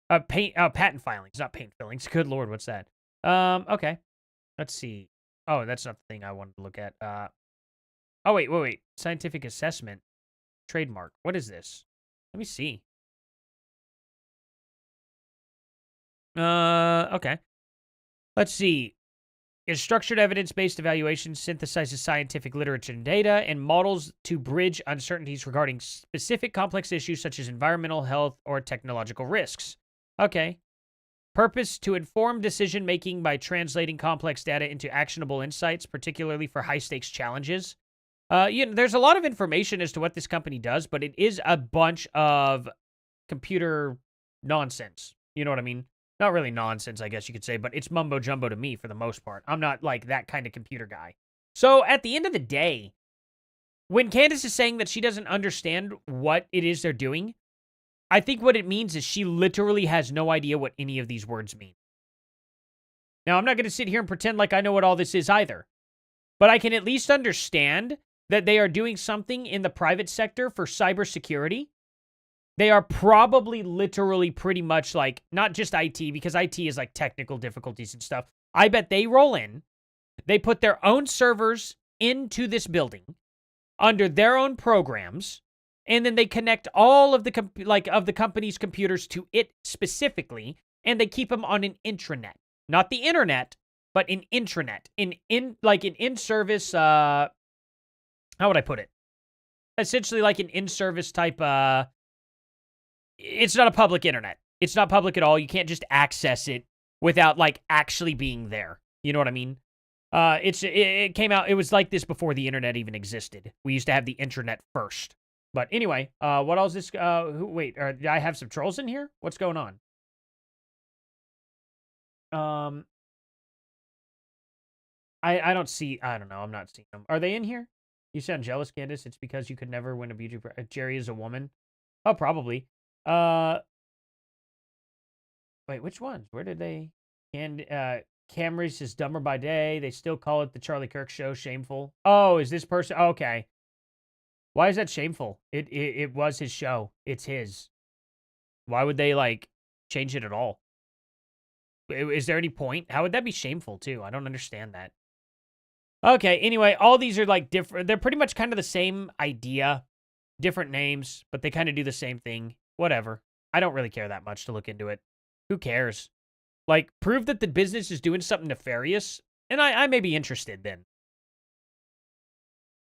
not patent fillings. Good Lord, what's that? Okay. Let's see. Oh, that's not the thing I wanted to look at. Oh, wait. Scientific assessment. Trademark. What is this? Let me see. Okay. Let's see. It's structured evidence-based evaluation, synthesizes scientific literature and data, and models to bridge uncertainties regarding specific complex issues such as environmental, health, or technological risks. Okay. Purpose: to inform decision-making by translating complex data into actionable insights, particularly for high-stakes challenges. There's a lot of information as to what this company does, but it is a bunch of computer nonsense. You know what I mean? Not really nonsense, I guess you could say, but it's mumbo-jumbo to me for the most part. I'm not, like, that kind of computer guy. So, at the end of the day, when Candace is saying that she doesn't understand what it is they're doing, I think what it means is she literally has no idea what any of these words mean. Now, I'm not going to sit here and pretend like I know what all this is either, but I can at least understand that they are doing something in the private sector for cybersecurity. They are probably literally pretty much like, not just IT, because IT is like technical difficulties and stuff. I bet they roll in, they put their own servers into this building under their own programs, and then they connect all of the company's computers to it specifically, and they keep them on an intranet. Not the internet, but an intranet. An in-service, how would I put it? Essentially like an in-service type, it's not a public internet. It's not public at all. You can't just access it without, like, actually being there. You know what I mean? It came out, it was like this before the internet even existed. We used to have the intranet first. But anyway, what else is, wait, did I have some trolls in here? What's going on? I don't see, I don't know, I'm not seeing them. Are they in here? You sound jealous, Candace. It's because you could never win a beauty prize. Jerry is a woman. Oh, probably. Wait, which ones? Where did they? Camrys is dumber by day. They still call it the Charlie Kirk show. Shameful. Oh, is this person? Okay. Why is that shameful? It was his show. It's his. Why would they, like, change it at all? Is there any point? How would that be shameful, too? I don't understand that. Okay, anyway, all these are, like, different. They're pretty much kind of the same idea. Different names, but they kind of do the same thing. Whatever. I don't really care that much to look into it. Who cares? Like, prove that the business is doing something nefarious, and I may be interested then.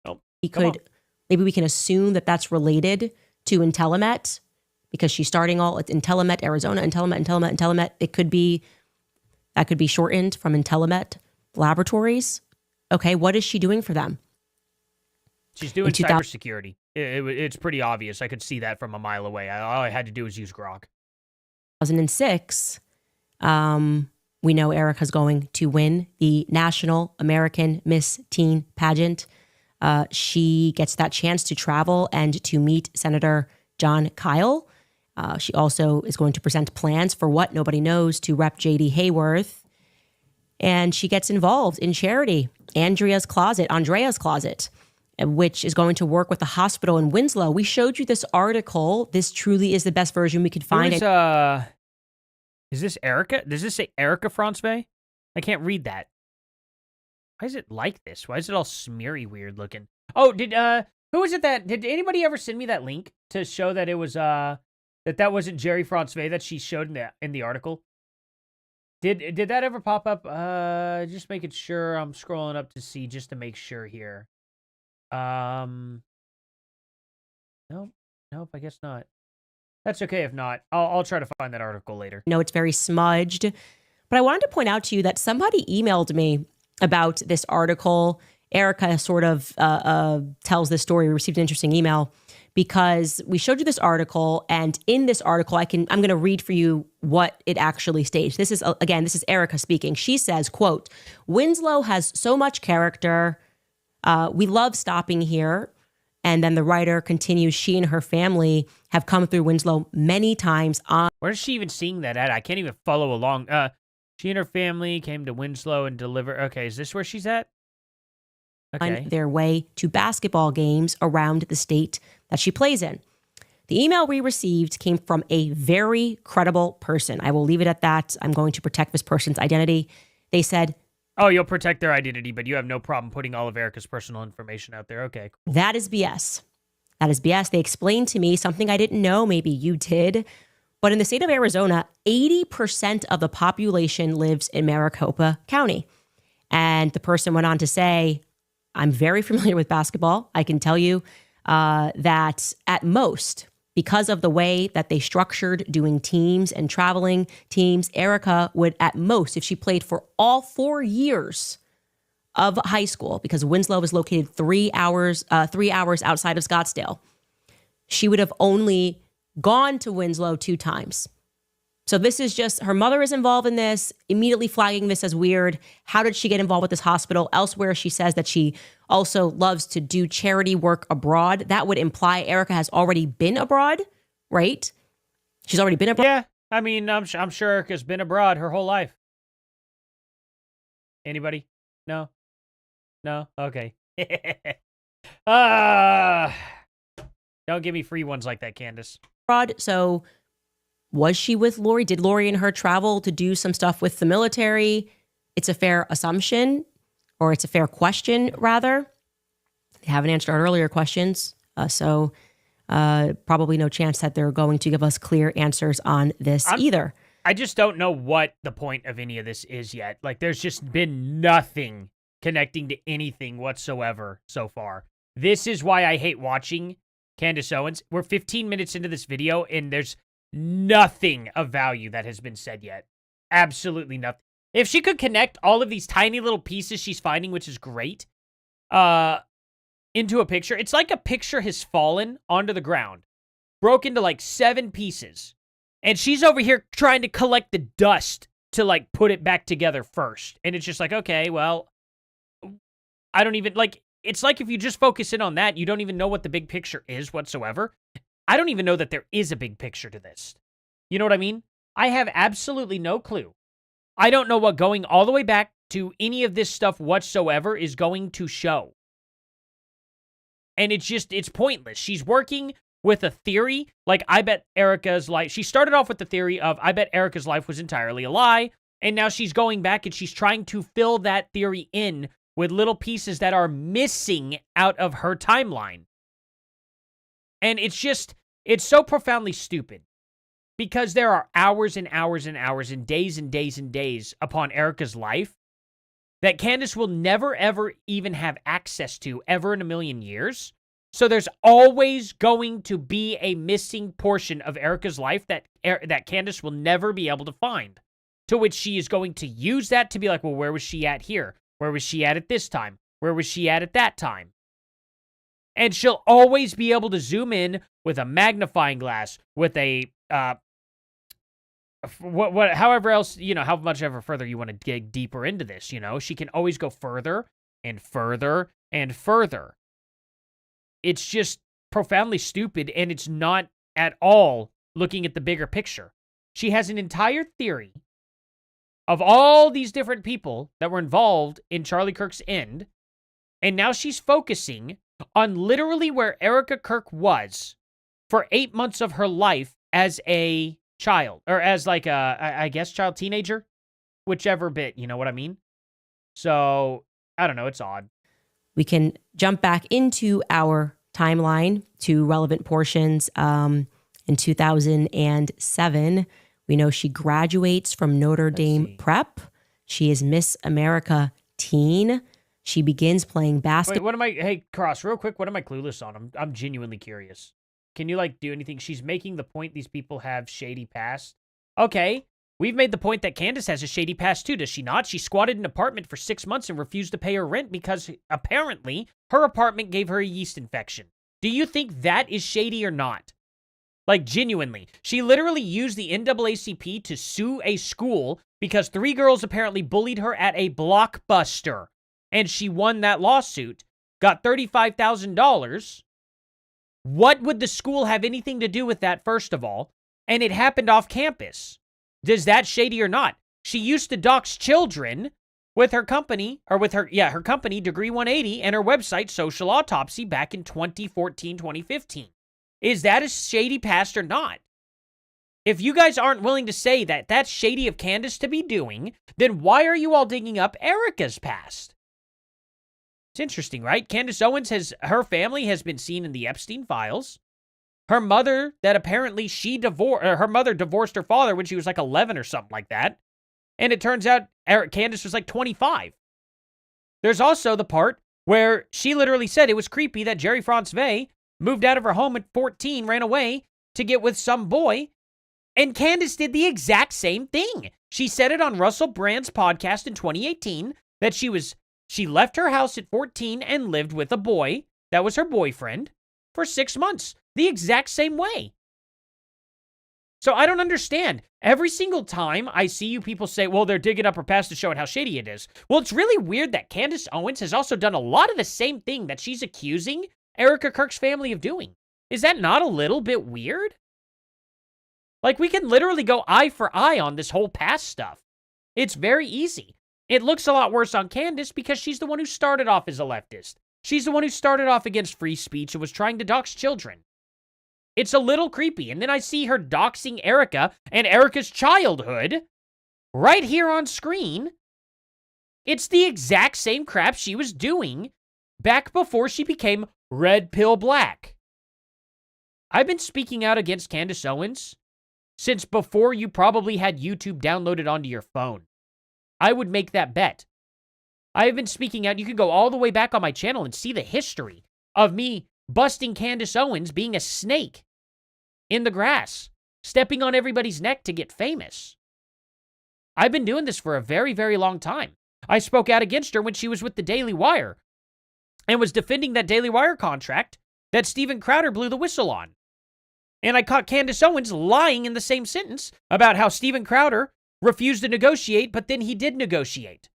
Oh, maybe we can assume that that's related to Intellimet, because she's starting all at Intellimet, Arizona, Intellimet. It could be, that could be shortened from Intellimet Laboratories. Okay, what is she doing for them? She's doing cybersecurity. It's pretty obvious. I could see that from a mile away. All I had to do was use Grok. 2006, we know Erica's going to win the National American Miss Teen pageant. She gets that chance to travel and to meet Senator John Kyle. She also is going to present plans for what nobody knows to Rep. J.D. Hayworth. And she gets involved in charity, Andrea's Closet, which is going to work with the hospital in Winslow. We showed you this article. This truly is the best version we could find. Is this Erica? Does this say Erica Francevay? I can't read that. Why is it like this? Why is it all smeary weird looking? Oh, who was it did anybody ever send me that link to show that it was, that wasn't Jerry Francevay that she showed in the article? Did that ever pop up? Just making sure I'm scrolling up to see, just to make sure here. Nope, I guess not. That's okay if not. I'll try to find that article later. No, it's very smudged. But I wanted to point out to you that somebody emailed me about this article. Erica sort of tells this story. We received an interesting email because we showed you this article, and in this article, I'm going to read for you what it actually states. This is Erica speaking. She says, quote, "Winslow has so much character. We love stopping here." And then the writer continues, she and her family have come through Winslow many times on... Where is she even seeing that at? I can't even follow along. She and her family came to Winslow and delivered... Okay, is this where she's at? Okay. On their way to basketball games around the state that she plays in. The email we received came from a very credible person. I will leave it at that. I'm going to protect this person's identity. They said... Oh, you'll protect their identity, but you have no problem putting all of Erica's personal information out there. Okay, cool. That is BS. That is BS. They explained to me something I didn't know. Maybe you did. But in the state of Arizona, 80% of the population lives in Maricopa County. And the person went on to say, I'm very familiar with basketball. I can tell you that at most, because of the way that they structured doing teams and traveling teams, Erica would at most, if she played for all 4 years of high school, because Winslow is located 3 hours outside of Scottsdale, she would have only gone to Winslow 2 times. So this is just, her mother is involved in this, immediately flagging this as weird. How did she get involved with this hospital? Elsewhere, she says that she also loves to do charity work abroad. That would imply Erica has already been abroad, right? She's already been abroad. Yeah, I mean, I'm sure Erica's been abroad her whole life. Anybody? No? No? Okay. Don't give me free ones like that, Candace. So... was she with Lori? Did Lori and her travel to do some stuff with the military? It's a fair assumption, or it's a fair question, rather. They haven't answered our earlier questions, so probably no chance that they're going to give us clear answers on this either. I just don't know what the point of any of this is yet. Like, there's just been nothing connecting to anything whatsoever so far. This is why I hate watching Candace Owens. We're 15 minutes into this video, and there's nothing of value that has been said yet. Absolutely nothing. If she could connect all of these tiny little pieces she's finding, which is great, into a picture. It's like a picture has fallen onto the ground, broke into like 7 pieces, and she's over here trying to collect the dust to like put it back together first. And it's just like, okay, well, I don't even, like, it's like if you just focus in on that, you don't even know what the big picture is whatsoever. I don't even know that there is a big picture to this. You know what I mean? I have absolutely no clue. I don't know what going all the way back to any of this stuff whatsoever is going to show. And it's pointless. She's working with a theory, like I bet Erica's life, she started off with the theory of, I bet Erica's life was entirely a lie, and now she's going back and she's trying to fill that theory in with little pieces that are missing out of her timeline. And it's so profoundly stupid because there are hours and hours and hours and days and days and days upon Erica's life that Candace will never, ever even have access to ever in a million years. So there's always going to be a missing portion of Erica's life that Candace will never be able to find, to which she is going to use that to be like, well, where was she at here? Where was she at this time? Where was she at that time? And she'll always be able to zoom in with a magnifying glass, with a, however else, how much ever further you want to dig deeper into this, she can always go further and further and further. It's just profoundly stupid, and it's not at all looking at the bigger picture. She has an entire theory of all these different people that were involved in Charlie Kirk's end, and now she's focusing on literally where Erica Kirk was for 8 months of her life as a child, or as like a, I guess, child, teenager, whichever bit, you know what I mean? So, I don't know, it's odd. We can jump back into our timeline to relevant portions. In 2007, we know she graduates from Notre Dame Prep. She is Miss America Teen. She begins playing basketball. Wait, what am I? Hey, Cross, real quick, what am I clueless on? I'm genuinely curious. Can you, do anything? She's making the point these people have shady past. Okay, we've made the point that Candace has a shady past too, does she not? She squatted an apartment for 6 months and refused to pay her rent because, apparently, her apartment gave her a yeast infection. Do you think that is shady or not? Genuinely. She literally used the NAACP to sue a school because 3 girls apparently bullied her at a Blockbuster. And she won that lawsuit, got $35,000. What would the school have anything to do with that, first of all? And it happened off campus. Does that shady or not? She used to dox children with her company, or with her company, Degree 180, and her website, Social Autopsy, back in 2014, 2015. Is that a shady past or not? If you guys aren't willing to say that that's shady of Candace to be doing, then why are you all digging up Erica's past? It's interesting, right? Candace Owens her family has been seen in the Epstein files. Her mother, that apparently her mother divorced her father when she was 11 or something like that. And it turns out Candace was 25. There's also the part where she literally said it was creepy that Jerry Franz Vey moved out of her home at 14, ran away to get with some boy. And Candace did the exact same thing. She said it on Russell Brand's podcast in 2018 that she left her house at 14 and lived with a boy that was her boyfriend for 6 months. The exact same way. So I don't understand. Every single time I see you people say, well, they're digging up her past to show it how shady it is. Well, it's really weird that Candace Owens has also done a lot of the same thing that she's accusing Erica Kirk's family of doing. Is that not a little bit weird? We can literally go eye for eye on this whole past stuff. It's very easy. It looks a lot worse on Candace because she's the one who started off as a leftist. She's the one who started off against free speech and was trying to dox children. It's a little creepy. And then I see her doxing Erica and Erica's childhood right here on screen. It's the exact same crap she was doing back before she became Red Pill Black. I've been speaking out against Candace Owens since before you probably had YouTube downloaded onto your phone. I would make that bet. I have been speaking out. You can go all the way back on my channel and see the history of me busting Candace Owens being a snake in the grass, stepping on everybody's neck to get famous. I've been doing this for a very, very long time. I spoke out against her when she was with the Daily Wire and was defending that Daily Wire contract that Steven Crowder blew the whistle on. And I caught Candace Owens lying in the same sentence about how Steven Crowder refused to negotiate, but then he did negotiate.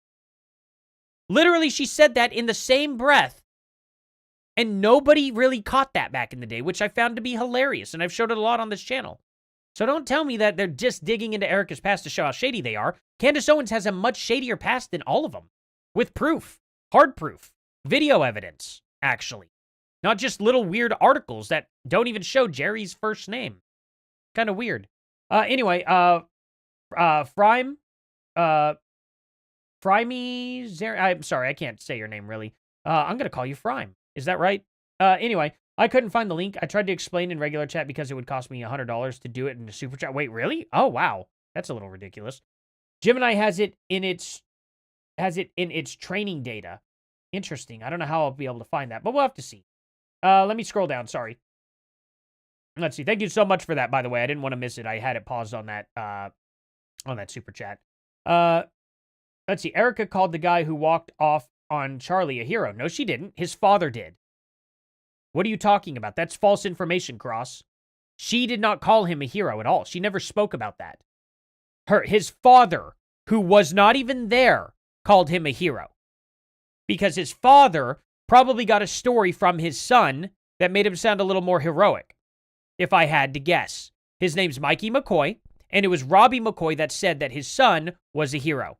Literally, she said that in the same breath. And nobody really caught that back in the day, which I found to be hilarious. And I've showed it a lot on this channel. So don't tell me that they're just digging into Erica's past to show how shady they are. Candace Owens has a much shadier past than all of them. With proof. Hard proof. Video evidence, actually. Not just little weird articles that don't even show Jerry's first name. Kind of weird. Anyway, Frime, I'm sorry, I can't say your name really. I'm going to call you Frime. Is that right? Anyway, I couldn't find the link. I tried to explain in regular chat because it would cost me $100 to do it in a super chat. Wait, really? Oh, wow. That's a little ridiculous. Gemini has it in its training data. Interesting. I don't know how I'll be able to find that, but we'll have to see. Let me scroll down. Sorry. Let's see. Thank you so much for that, by the way. I didn't want to miss it. I had it paused on that super chat. Let's see. Erica called the guy who walked off on Charlie a hero. No, she didn't. His father did. What are you talking about? That's false information, Cross. She did not call him a hero at all. She never spoke about that. His father, who was not even there, called him a hero. Because his father probably got a story from his son that made him sound a little more heroic, if I had to guess. His name's Mikey McCoy, and it was Robbie McCoy that said that his son was a hero.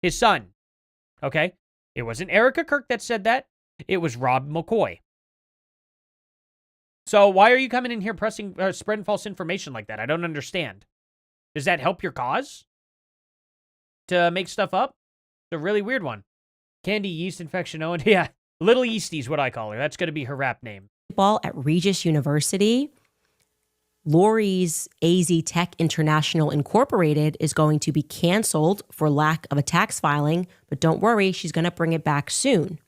His son. Okay? It wasn't Erica Kirk that said that. It was Rob McCoy. So why are you coming in here spreading false information like that? I don't understand. Does that help your cause? To make stuff up? It's a really weird one. Candy Yeast Infection Owen. Yeah, Little Yeasty's what I call her. That's going to be her rap name. At Regis University, Lori's AZ Tech International Incorporated is going to be canceled for lack of a tax filing, but don't worry, she's going to bring it back soon.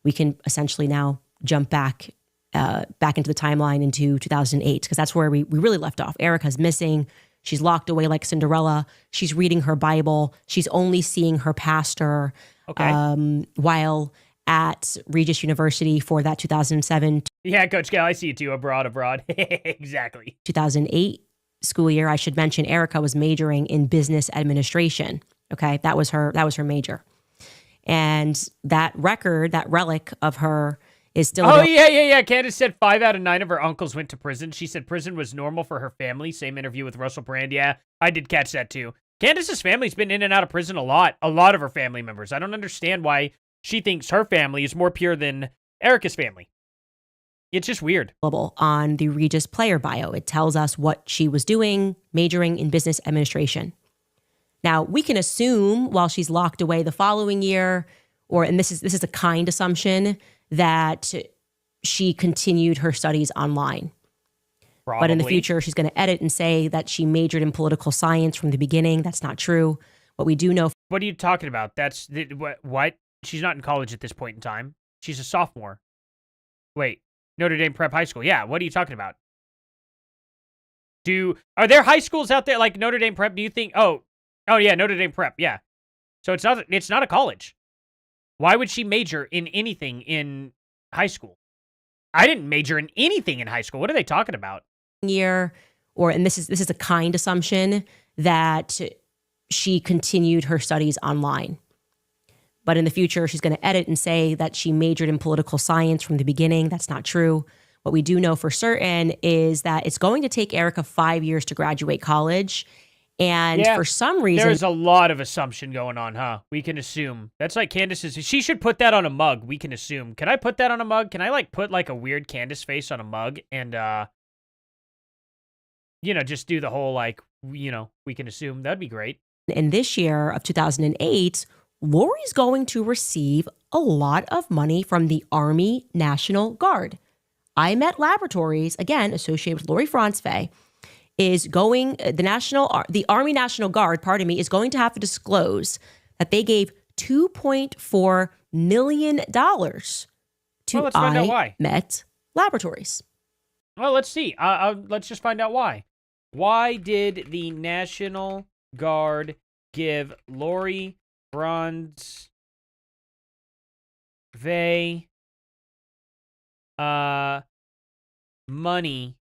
We can essentially now jump back into the timeline into 2008, because that's where we really left off. Erica's missing. She's locked away like Cinderella. She's reading her Bible. She's only seeing her pastor while at Regis University for that 2007. Yeah, Coach Gal, I see you too. Abroad. Exactly. 2008 school year. I should mention Erica was majoring in business administration. Okay, that was her major, and that relic of her is still. Oh yeah. Candace said 5 out of 9 of her uncles went to prison. She said prison was normal for her family. Same interview with Russell Brand. Yeah, I did catch that too. Candace's family's been in and out of prison a lot. A lot of her family members. I don't understand why she thinks her family is more pure than Erica's family. It's just weird. On the Regis player bio, it tells us what she was doing, majoring in business administration. Now, we can assume while she's locked away the following year, and this is a kind assumption, that she continued her studies online. Probably. But in the future, she's going to edit and say that she majored in political science from the beginning. That's not true. What we do know. What are you talking about? That's what? She's not in college at this point in time. She's a sophomore. Wait, Notre Dame Prep High School. Yeah, what are you talking about? Are there high schools out there like Notre Dame Prep? Do you think? Oh yeah, Notre Dame Prep. Yeah. So it's not a college. Why would she major in anything in high school? I didn't major in anything in high school. What are they talking about? And this is a kind assumption that she continued her studies online. But in the future, she's going to edit and say that she majored in political science from the beginning. That's not true. What we do know for certain is that it's going to take Erica 5 years to graduate college. And for some reason, there's a lot of assumption going on, huh? We can assume. That's like Candace's. She should put that on a mug. We can assume. Can I put that on a mug? Can I put a weird Candace face on a mug and, just do the whole we can assume? That'd be great. In this year of 2008, Lori's going to receive a lot of money from the Army National Guard. IMET Laboratories, again, associated with Lori Franzfey, the Army National Guard, is going to have to disclose that they gave $2.4 million to IMET Laboratories. Well, let's see. Let's just find out why. Why did the National Guard give Lori Franzfey money?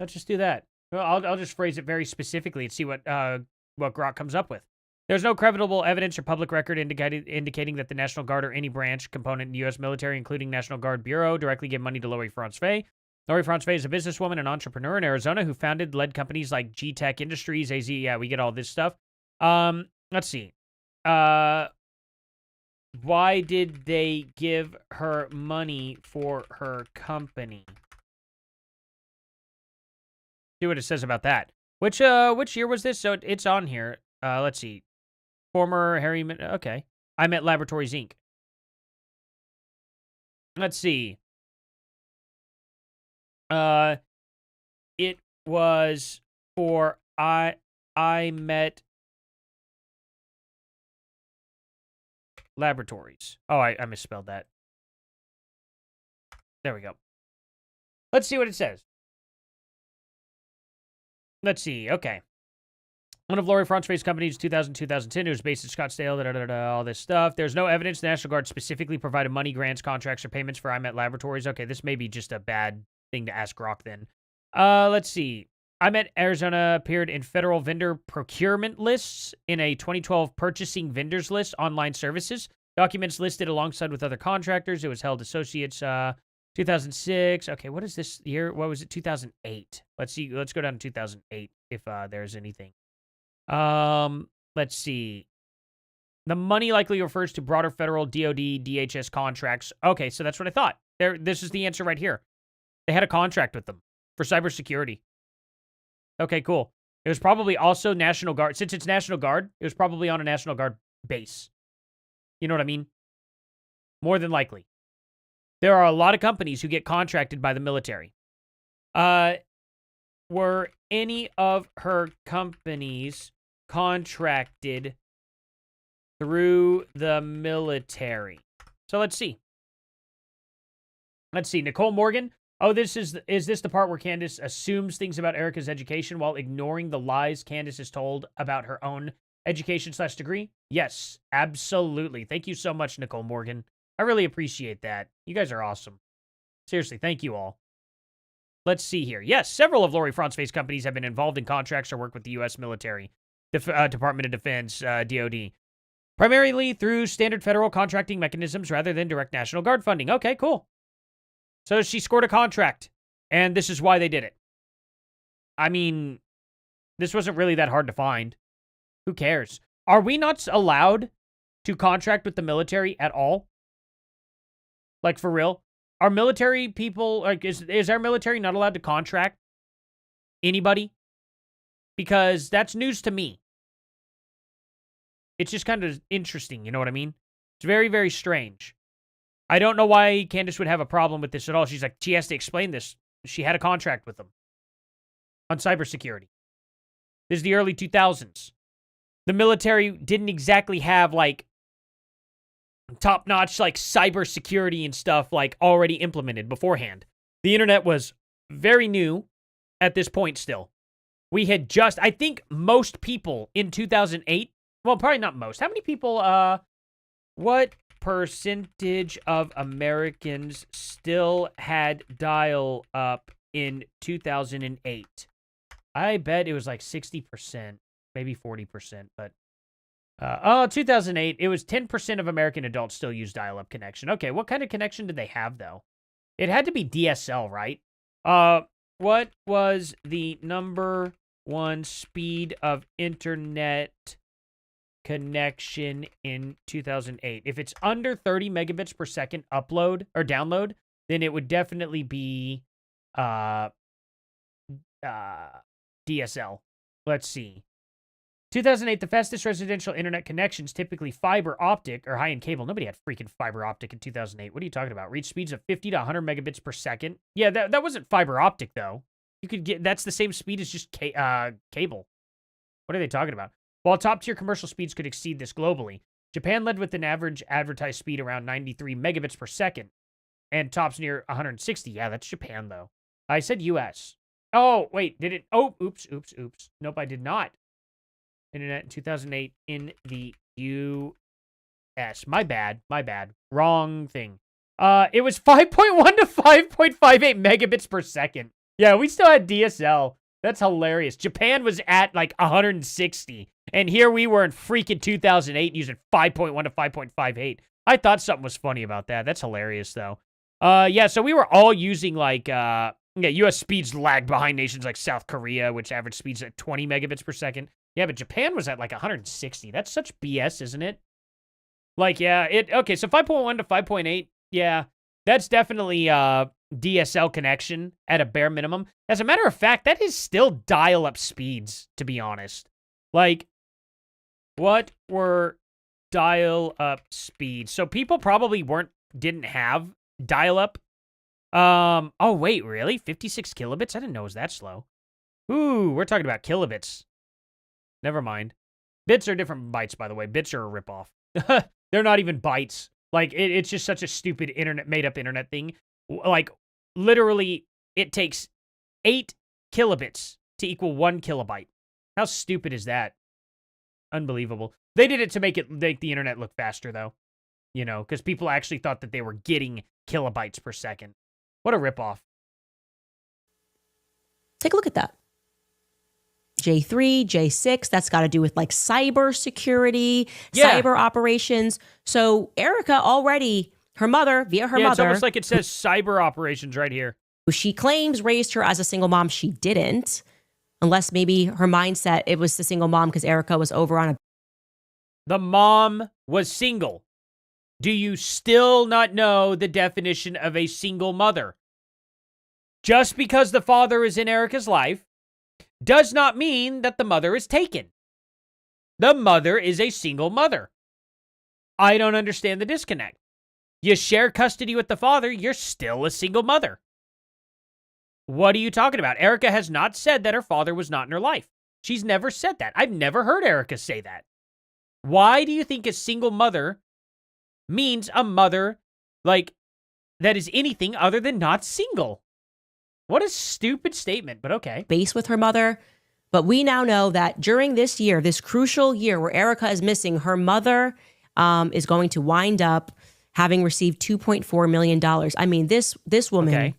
Let's just do that. Well, I'll just phrase it very specifically and see what Grok comes up with. There's no credible evidence or public record indicating that the National Guard or any branch component in the U.S. military, including National Guard Bureau, directly give money to Lori Franzfey. Lori Franzfey is a businesswoman and entrepreneur in Arizona who led companies like G-Tech Industries, AZ. Yeah, we get all this stuff. Let's see. Why did they give her money for her company? See what it says about that. Which year was this? So it's on here. Let's see. Former Harry. Okay, IMET Laboratories Inc. Let's see. It was for IMET Laboratories. Oh, I misspelled that. There we go. Let's see what it says. Let's see. Okay. One of Lori Front's companies, 2010, it was based in Scottsdale, all this stuff. There's no evidence the National Guard specifically provided money, grants, contracts, or payments for IMET laboratories. Okay, this may be just a bad thing to ask Grok then. Let's see. IMET Arizona appeared in federal vendor procurement lists in a 2012 purchasing vendors list online services. Documents listed alongside with other contractors. It was held associates 2006. Okay, what is this year? What was it? 2008. Let's see. Let's go down to 2008 if there's anything. Let's see. The money likely refers to broader federal DoD, DHS contracts. Okay, so that's what I thought. This is the answer right here. They had a contract with them for cybersecurity. Okay, cool. It was probably also National Guard. Since it's National Guard, it was probably on a National Guard base. You know what I mean? More than likely. There are a lot of companies who get contracted by the military. Were any of her companies contracted through the military? So let's see. Nicole Morgan. Oh, is this the part where Candace assumes things about Erica's education while ignoring the lies Candace is told about her own education/degree? Yes, absolutely. Thank you so much, Nicole Morgan. I really appreciate that. You guys are awesome. Seriously, thank you all. Let's see here. Yes, several of Lori Front's companies have been involved in contracts or work with the U.S. military, Department of Defense, DoD, primarily through standard federal contracting mechanisms rather than direct National Guard funding. Okay, cool. So she scored a contract, and this is why they did it. I mean, this wasn't really that hard to find. Who cares? Are we not allowed to contract with the military at all? Like, for real? Are military people, like, is our military not allowed to contract anybody? Because that's news to me. It's just kind of interesting, you know what I mean? It's very, very strange. I don't know why Candace would have a problem with this at all. She's like, she has to explain this. She had a contract with them on cybersecurity. This is the early 2000s. The military didn't exactly have, like, top-notch, like, cybersecurity and stuff, like, already implemented beforehand. The internet was very new at this point still. We had just, I think most people in 2008, well, probably not most. How many people, what percentage of Americans still had dial-up in 2008? I bet it was like 60%, maybe 40%, but 2008, it was 10% of American adults still use dial-up connection. Okay, what kind of connection did they have, though? It had to be DSL, right? What was the number one speed of internet connection in 2008? If it's under 30 megabits per second upload or download, then it would definitely be DSL. Let's see. 2008, the fastest residential internet connections, typically fiber optic or high-end cable. Nobody had freaking fiber optic in 2008. What are you talking about? Reach speeds of 50 to 100 megabits per second. Yeah, that wasn't fiber optic, though. You could get, that's the same speed as just cable. What are they talking about? While top-tier commercial speeds could exceed this globally, Japan led with an average advertised speed around 93 megabits per second, and tops near 160. Yeah, that's Japan, though. I said U.S. Oh, wait, did it? Oh, oops. Nope, I did not. Internet in 2008 in the U.S. My bad. Wrong thing. It was 5.1 to 5.58 megabits per second. Yeah, we still had DSL. That's hilarious. Japan was at like 160, and here we were in freaking 2008 using 5.1 to 5.58. I thought something was funny about that. That's hilarious, though. Yeah, so we were all using like, U.S. speeds lagged behind nations like South Korea, which average speeds at 20 megabits per second. Yeah, but Japan was at like 160. That's such BS, isn't it? Like, yeah, okay, so 5.1 to 5.8, yeah, that's definitely DSL connection at a bare minimum. As a matter of fact, that is still dial-up speeds, to be honest. Like, what were dial-up speeds? So people probably didn't have dial-up. Oh, wait, really? 56 kilobits? I didn't know it was that slow. Ooh, we're talking about kilobits. Never mind. Bits are different from bytes, by the way. Bits are a ripoff. They're not even bytes. Like, it's just such a stupid made-up internet thing. Like, literally, it takes 8 kilobits to equal 1 kilobyte. How stupid is that? Unbelievable. They did it to make the internet look faster, though. You know, because people actually thought that they were getting kilobytes per second. What a ripoff. Take a look at that. J3, J6, that's got to do with like cyber security, cyber operations. So Erica already, her mother, via her mother. It's almost like it says cyber operations right here. Who she claims raised her as a single mom. She didn't. Unless maybe her mindset, it was the single mom because Erica was over on a... The mom was single. Do you still not know the definition of a single mother? Just because the father is in Erica's life does not mean that the mother is taken. The mother is a single mother. I don't understand the disconnect. You share custody with the father, you're still a single mother. What are you talking about? Erica has not said that her father was not in her life. She's never said that. I've never heard Erica say that. Why do you think a single mother means a mother, like, that is anything other than not single? What a stupid statement, but okay. Base with her mother. But we now know that during this year, this crucial year where Erica is missing, her mother is going to wind up having received $2.4 million. I mean, this woman,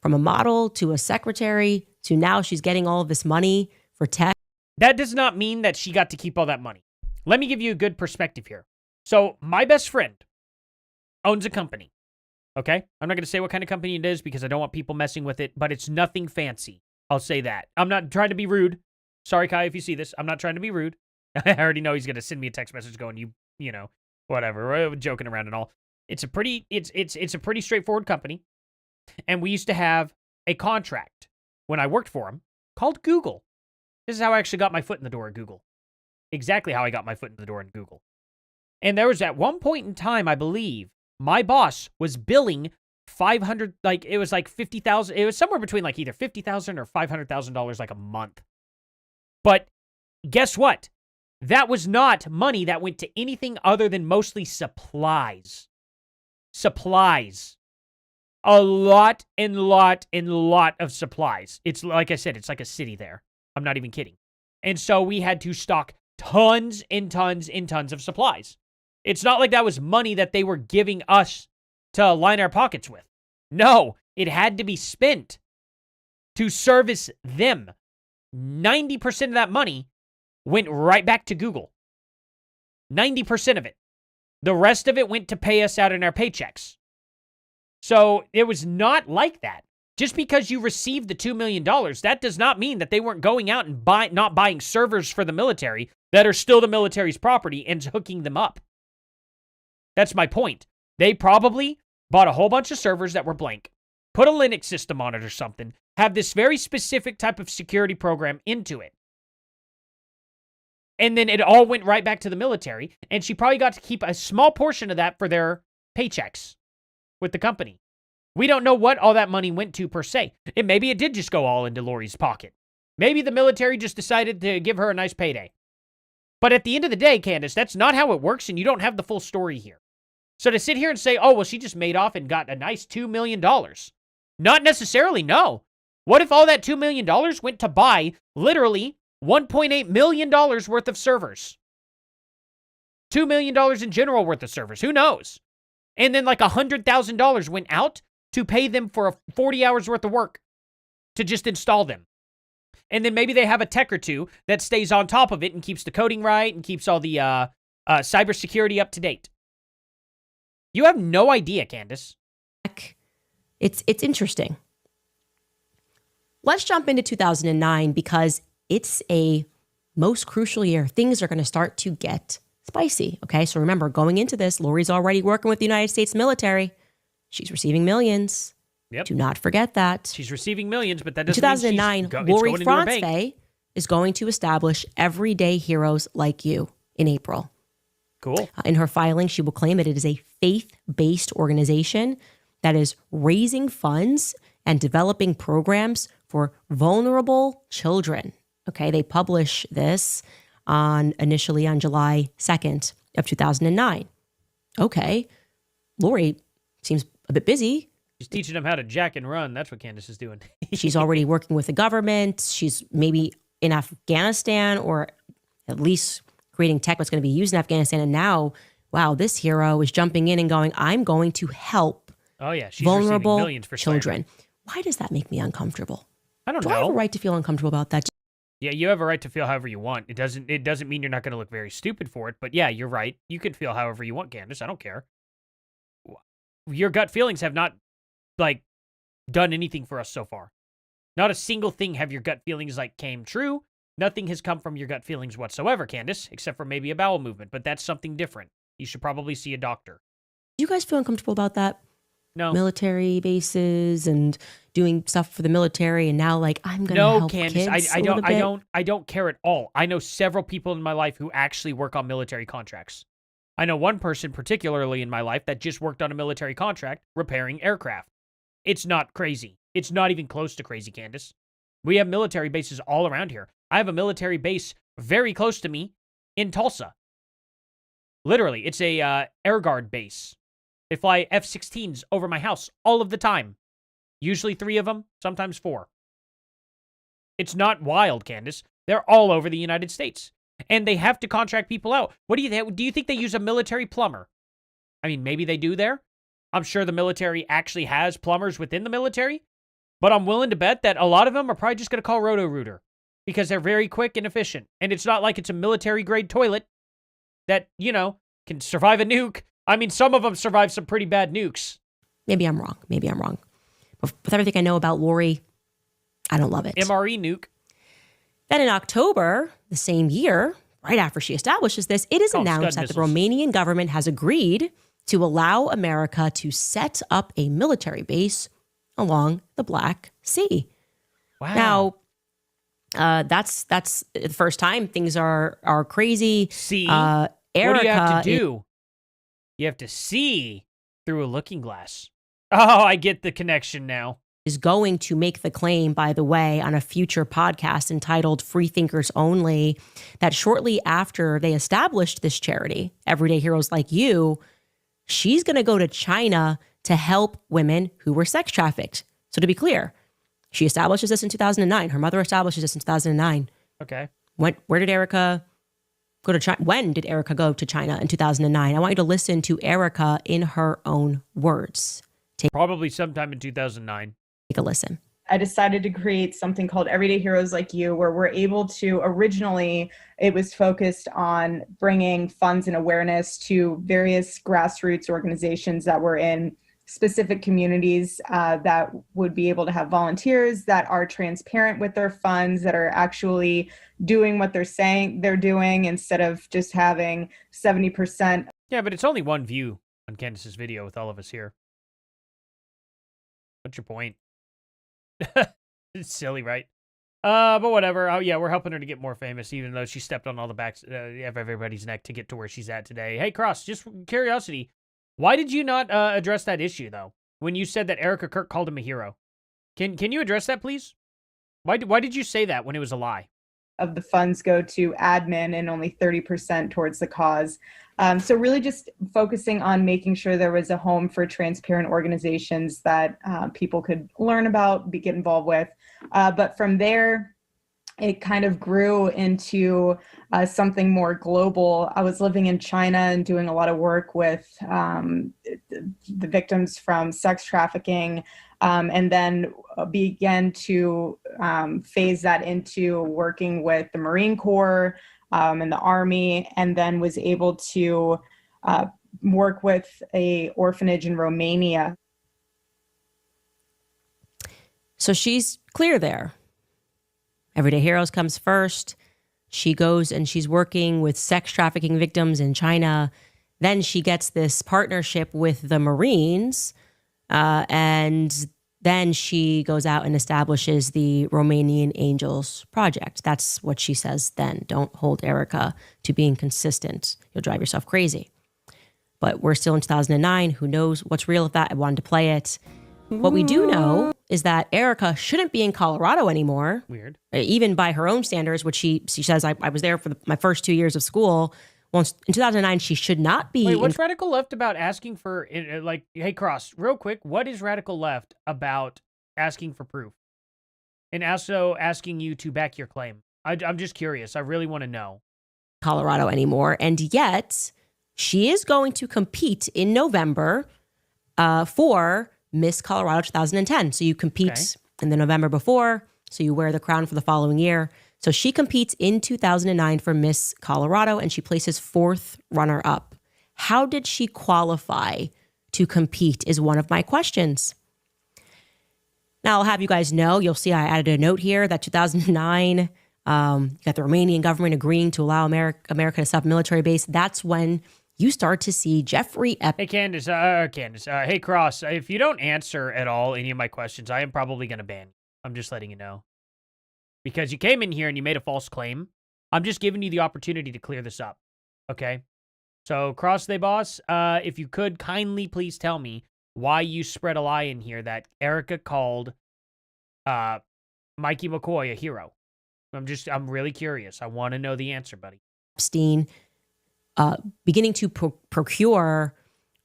from a model to a secretary to now she's getting all of this money for tech. That does not mean that she got to keep all that money. Let me give you a good perspective here. So my best friend owns a company. Okay? I'm not going to say what kind of company it is because I don't want people messing with it, but it's nothing fancy. I'll say that. I'm not trying to be rude. Sorry, Kai, if you see this. I'm not trying to be rude. I already know he's going to send me a text message going, you know, whatever. We're joking around and all. It's a pretty straightforward company. And we used to have a contract when I worked for him called Google. This is how I actually got my foot in the door at Google. Exactly how I got my foot in the door in Google. And there was at one point in time, I believe, my boss was billing $500, like it was like $50,000. It was somewhere between like either $50,000 or $500,000 like a month. But guess what? That was not money that went to anything other than mostly supplies. Supplies. A lot of supplies. It's like I said, it's like a city there. I'm not even kidding. And so we had to stock tons and tons and tons of supplies. It's not like that was money that they were giving us to line our pockets with. No, it had to be spent to service them. 90% of that money went right back to Google. 90% of it. The rest of it went to pay us out in our paychecks. So it was not like that. Just because you received the $2 million, that does not mean that they weren't going out and not buying servers for the military that are still the military's property and hooking them up. That's my point. They probably bought a whole bunch of servers that were blank, put a Linux system on it or something, have this very specific type of security program into it. And then it all went right back to the military, and she probably got to keep a small portion of that for their paychecks with the company. We don't know what all that money went to per se. Maybe it did just go all into Lori's pocket. Maybe the military just decided to give her a nice payday. But at the end of the day, Candace, that's not how it works, and you don't have the full story here. So to sit here and say, oh, well, she just made off and got a nice $2 million. Not necessarily, no. What if all that $2 million went to buy literally $1.8 million worth of servers? $2 million in general worth of servers. Who knows? And then like $100,000 went out to pay them for 40 hours worth of work to just install them. And then maybe they have a tech or two that stays on top of it and keeps the coding right and keeps all the cybersecurity up to date. You have no idea, Candace. It's interesting. Let's jump into 2009 because it's a most crucial year. Things are going to start to get spicy. Okay, so remember, going into this, Lori's already working with the United States military. She's receiving millions. Yep. Do not forget that. She's receiving millions, but that doesn't 2009, Lori France is going to establish Everyday Heroes Like You in April. Cool. In her filing, she will claim that it is a faith-based organization that is raising funds and developing programs for vulnerable children. Okay, they publish this initially on July 2nd of 2009. Okay, Lori seems a bit busy. She's teaching them how to jack and run. That's what Candace is doing. She's already working with the government. She's maybe in Afghanistan, or at least creating tech that's going to be used in Afghanistan. And now, wow, this hero is jumping in and going, I'm going to help she's vulnerable millions for children. Why does that make me uncomfortable? I don't know. Do I have a right to feel uncomfortable about that? Yeah, you have a right to feel however you want. It doesn't mean you're not going to look very stupid for it. But yeah, you're right. You can feel however you want, Candace. I don't care. Your gut feelings have not, done anything for us so far. Not a single thing have your gut feelings, came true. Nothing has come from your gut feelings whatsoever, Candace, except for maybe a bowel movement. But that's something different. You should probably see a doctor. Do you guys feel uncomfortable about that? No. Military bases and doing stuff for the military, and now I'm going to help Candace, kids I don't care at all. I know several people in my life who actually work on military contracts. I know one person particularly in my life that just worked on a military contract repairing aircraft. It's not crazy. It's not even close to crazy, Candace. We have military bases all around here. I have a military base very close to me in Tulsa. Literally, it's a Air Guard base. They fly F-16s over my house all of the time. Usually 3 of them, sometimes 4. It's not wild, Candace. They're all over the United States. And they have to contract people out. Do you think they use a military plumber? I mean, maybe they do there. I'm sure the military actually has plumbers within the military. But I'm willing to bet that a lot of them are probably just going to call Roto-Rooter. Because they're very quick and efficient. And it's not like it's a military-grade toilet that, can survive a nuke. I mean, some of them survive some pretty bad nukes. Maybe I'm wrong. But with everything I know about Lori, I don't love it. MRE nuke. Then in October, the same year, right after she establishes this, it is announced that the Romanian government has agreed to allow America to set up a military base along the Black Sea. Wow. Now, that's the first time things are crazy. See? Erica, what do you have to do? You have to see through a looking glass. Oh, I get the connection now. Is going to make the claim, by the way, on a future podcast entitled Free Thinkers Only, that shortly after they established this charity, Everyday Heroes Like You, she's going to go to China to help women who were sex trafficked. So to be clear, she establishes this in 2009. Her mother establishes this in 2009. Okay. Where did Erica go to China? When did Erica go to China in 2009? I want you to listen to Erica in her own words. Probably sometime in 2009. Take a listen. I decided to create something called Everyday Heroes Like You, where we're able to, originally, it was focused on bringing funds and awareness to various grassroots organizations that were in specific communities that would be able to have volunteers that are transparent with their funds, that are actually doing what they're saying they're doing, instead of just having 70%. Yeah, but it's only one view on Candace's video with all of us here. What's your point? It's silly, right? But whatever. Oh, yeah, we're helping her to get more famous, even though she stepped on all the backs of everybody's neck to get to where she's at today. Hey, Cross, just curiosity. Why did you not address that issue, though, when you said that Erica Kirk called him a hero? Can you address that, please? Why did you say that when it was a lie? Of the funds go to admin and only 30% towards the cause. So really just focusing on making sure there was a home for transparent organizations that people could learn about, get involved with. But from there, it kind of grew into something more global. I was living in China and doing a lot of work with the victims from sex trafficking, and then began to phase that into working with the Marine Corps and the Army, and then was able to work with a orphanage in Romania. So she's clear there. Everyday Heroes comes first. She goes and she's working with sex trafficking victims in China. Then she gets this partnership with the Marines, and then she goes out and establishes the Romanian Angels Project. That's what she says then. Don't hold Erica to being consistent. You'll drive yourself crazy. But we're still in 2009. Who knows what's real with that? I wanted to play it. What we do know is that Erica shouldn't be in Colorado anymore. Weird. Even by her own standards, which she says, I was there for my first 2 years of school. Well, in 2009, she should not be. Wait, what's Radical Left about asking for, hey, Cross, real quick, what is Radical Left about asking for proof? And also asking you to back your claim? I'm just curious. I really want to know. Colorado anymore. And yet she is going to compete in November for Miss Colorado 2010. So you compete in the November before, so you wear the crown for the following year. So she competes in 2009 for Miss Colorado, and she places 4th runner-up. How did she qualify to compete is one of my questions. Now, I'll have you guys know, you'll see I added a note here that 2009, you got the Romanian government agreeing to allow America to set up a military base. That's when you start to see Jeffrey Hey, Candace. Hey, Cross, if you don't answer at all any of my questions, I am probably going to ban you. I'm just letting you know. Because you came in here and you made a false claim. I'm just giving you the opportunity to clear this up. Okay? So, Cross Day Boss, if you could kindly please tell me why you spread a lie in here that Erica called Mikey McCoy a hero. I'm really curious. I want to know the answer, buddy. Epstein beginning to procure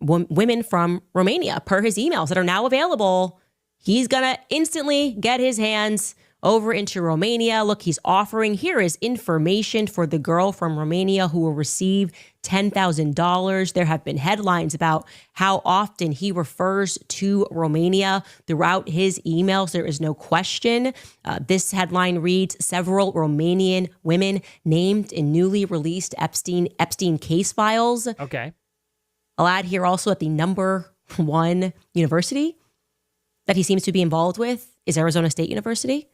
women from Romania per his emails that are now available. He's going to instantly get his hands over into Romania. Look, he's offering, here is information for the girl from Romania who will receive $10,000. There have been headlines about how often he refers to Romania throughout his emails. There is no question. This headline reads, several Romanian women named in newly released Epstein case files. Okay. I'll add here also that the #1 university that he seems to be involved with is Arizona State University,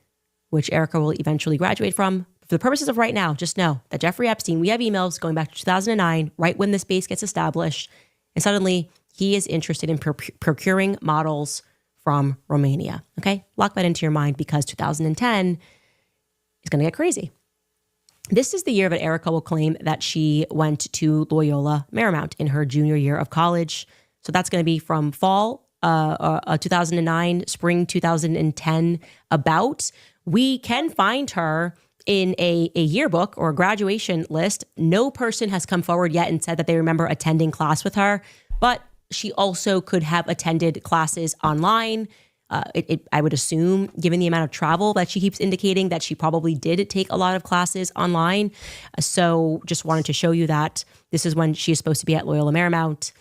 which Erica will eventually graduate from. For the purposes of right now, just know that Jeffrey Epstein, we have emails going back to 2009, right when this base gets established, and suddenly he is interested in procuring models from Romania. Okay? Lock that into your mind because 2010 is going to get crazy. This is the year that Erica will claim that she went to Loyola Marymount in her junior year of college. So that's going to be from fall 2009, spring 2010 about. We can find her in a yearbook or a graduation list. No person has come forward yet and said that they remember attending class with her, but she also could have attended classes online. I would assume, given the amount of travel that she keeps indicating, that she probably did take a lot of classes online. So just wanted to show you that this is when she is supposed to be at Loyola Marymount.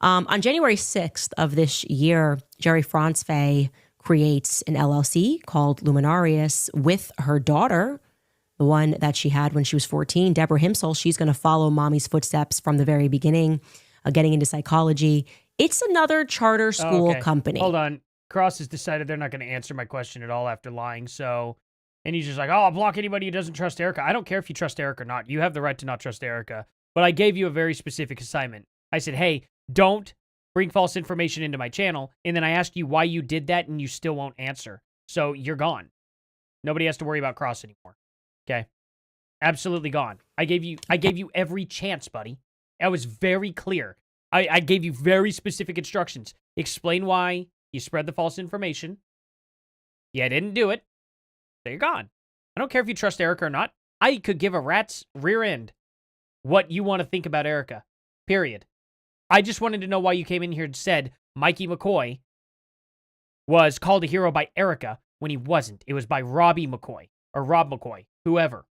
On January 6th of this year, Jerry Franzfey creates an LLC called Luminarius with her daughter, the one that she had when she was 14, Deborah Himsel. She's going to follow mommy's footsteps from the very beginning, getting into psychology. It's another charter school company. Hold on. Cross has decided they're not going to answer my question at all after lying. So, and he's just like, oh, I'll block anybody who doesn't trust Erica. I don't care if you trust Erica or not. You have the right to not trust Erica. But I gave you a very specific assignment. I said, hey, don't bring false information into my channel. And then I asked you why you did that and you still won't answer. So you're gone. Nobody has to worry about Cross anymore. Okay? Absolutely gone. I gave you every chance, buddy. I was very clear. I gave you very specific instructions. Explain why you spread the false information. You didn't do it. So you're gone. I don't care if you trust Erica or not. I could give a rat's rear end what you want to think about Erica. Period. I just wanted to know why you came in here and said Mikey McCoy was called a hero by Erica when he wasn't. It was by Robbie McCoy or Rob McCoy, whoever.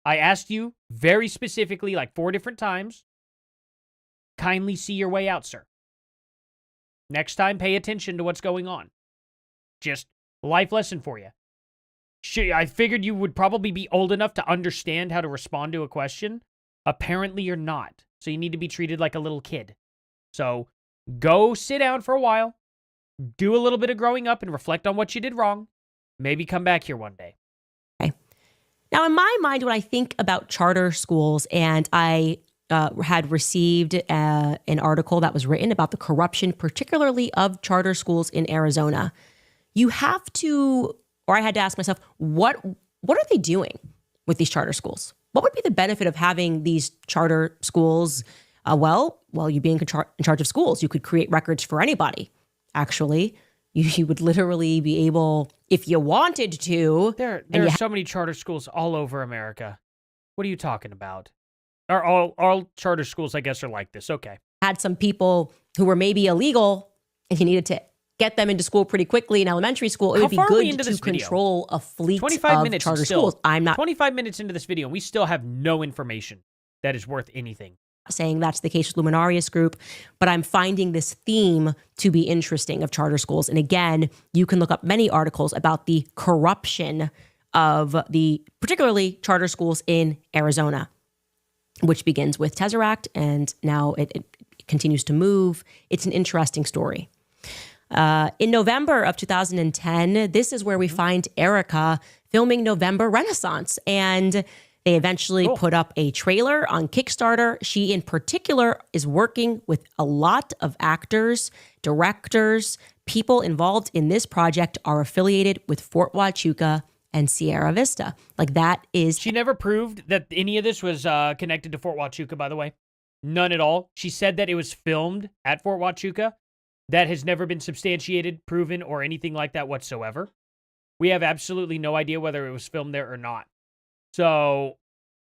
I asked you very specifically, like 4 different times, kindly see your way out, sir. Next time, pay attention to what's going on. Just life lesson for you. I figured you would probably be old enough to understand how to respond to a question. Apparently, you're not. So you need to be treated like a little kid. So go sit down for a while, do a little bit of growing up and reflect on what you did wrong. Maybe come back here one day. Okay. Now, in my mind, when I think about charter schools, and I had received an article that was written about the corruption, particularly of charter schools in Arizona, you have to, or I had to ask myself, what are they doing with these charter schools? What would be the benefit of having these charter schools? Well, you being in charge of schools, you could create records for anybody. Actually, you would literally be able, if you wanted to. There are so many charter schools all over America. What are you talking about? All charter schools, I guess, are like this. Okay. Had some people who were maybe illegal, and you needed to get them into school pretty quickly in elementary school, it would be good to control a fleet of charter schools. I'm not 25 minutes into this video, and we still have no information that is worth anything. Saying that's the case with Luminarius Group, but I'm finding this theme to be interesting of charter schools. And again, you can look up many articles about the corruption of the particularly charter schools in Arizona, which begins with Tesseract, and now it continues to move. It's an interesting story. In November of 2010, this is where we find Erica filming November Renaissance, and they eventually put up a trailer on Kickstarter. She, in particular, is working with a lot of actors, directors, people involved in this project are affiliated with Fort Huachuca and Sierra Vista. Like, that is... She never proved that any of this was connected to Fort Huachuca, by the way. None at all. She said that it was filmed at Fort Huachuca. That has never been substantiated, proven, or anything like that whatsoever. We have absolutely no idea whether it was filmed there or not. So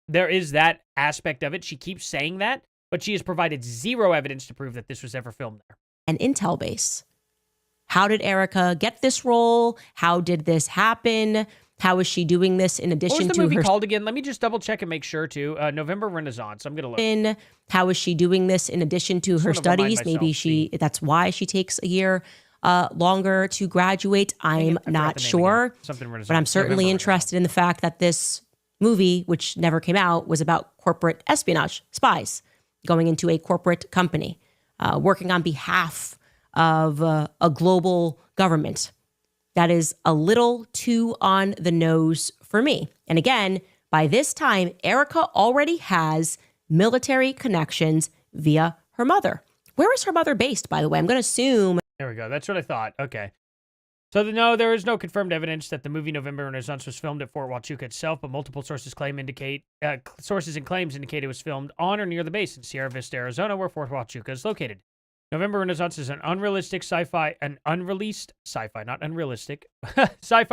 there is that aspect of it. She keeps saying that, but she has provided zero evidence to prove that this was ever filmed there. An intel base. How did Erica get this role? How did this happen? How is she doing this in addition to her... What was the movie called again? Let me just double check and make sure, too. November Renaissance. I'm going to look. How is she doing this in addition to her studies? Maybe that's why she takes a year longer to graduate. I'm not sure. But I'm certainly interested in the fact that this movie, which never came out, was about corporate espionage, spies going into a corporate company, working on behalf of a global government. That is a little too on the nose for me. And again, by this time, Erica already has military connections via her mother. Where is her mother based, by the way? I'm going to assume... There we go. That's what I thought. Okay. So, no, there is no confirmed evidence that the movie November Renaissance was filmed at Fort Huachuca itself, but multiple sources and claims indicate it was filmed on or near the base in Sierra Vista, Arizona, where Fort Huachuca is located. November Renaissance is an unreleased sci-fi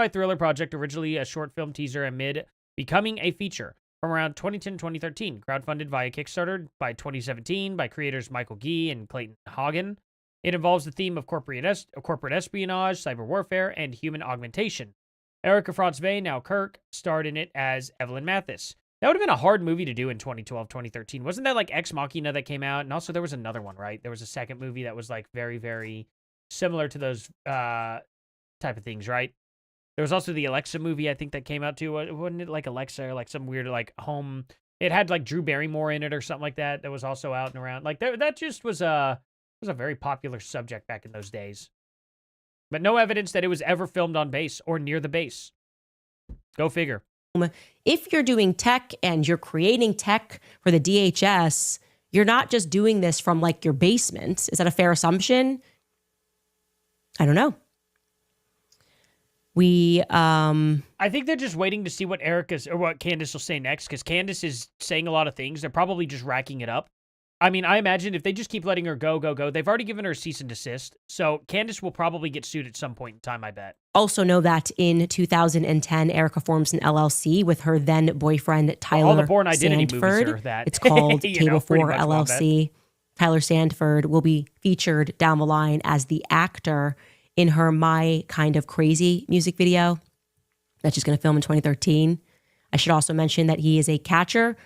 thriller project, originally a short film teaser amid becoming a feature from around 2010-2013, crowdfunded via Kickstarter by 2017 by creators Michael Gee and Clayton Hagen. It involves the theme of corporate espionage, cyber warfare, and human augmentation. Erica Franzway, now Kirk, starred in it as Evelyn Mathis. That would have been a hard movie to do in 2012, 2013. Wasn't that like Ex Machina that came out? And also there was another one, right? There was a second movie that was like very, very similar to those type of things, right? There was also the Alexa movie, I think, that came out too. Wasn't it like Alexa or like some weird like home... It had like Drew Barrymore in it or something like that. That was also out and around. Like that just was a very popular subject back in those days. But no evidence that it was ever filmed on base or near the base. Go figure. If you're doing tech and you're creating tech for the DHS, you're not just doing this from like your basement. Is that a fair assumption? I don't know. I think they're just waiting to see what what Candace will say next, because Candace is saying a lot of things. They're probably just racking it up. I mean, I imagine if they just keep letting her go, they've already given her a cease and desist. So Candace will probably get sued at some point in time, I bet. Also know that in 2010, Erica forms an LLC with her then boyfriend, Tyler all the Born Identity Sandford. Movies are that. It's called Table 4 LLC. Tyler Sandford will be featured down the line as the actor in her My Kind of Crazy music video that she's going to film in 2013. I should also mention that he is a catcher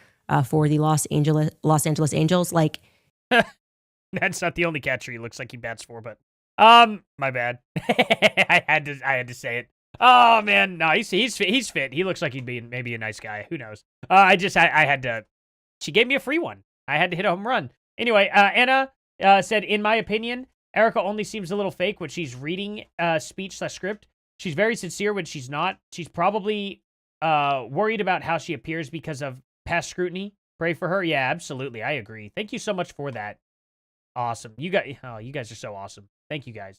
for the Los Angeles Angels. Like, that's not the only catcher he looks like he bats for, but my bad. I had to say it. Oh man, no, he's fit. He looks like he'd be maybe a nice guy. Who knows? I had to. She gave me a free one. I had to hit a home run. Anyway, Anna said, in my opinion, Erica only seems a little fake when she's reading speech/script. She's very sincere when she's not. She's probably worried about how she appears because of past scrutiny. Pray for her. Yeah, absolutely. I agree. Thank you so much for that. Awesome. You guys are so awesome. Thank you guys.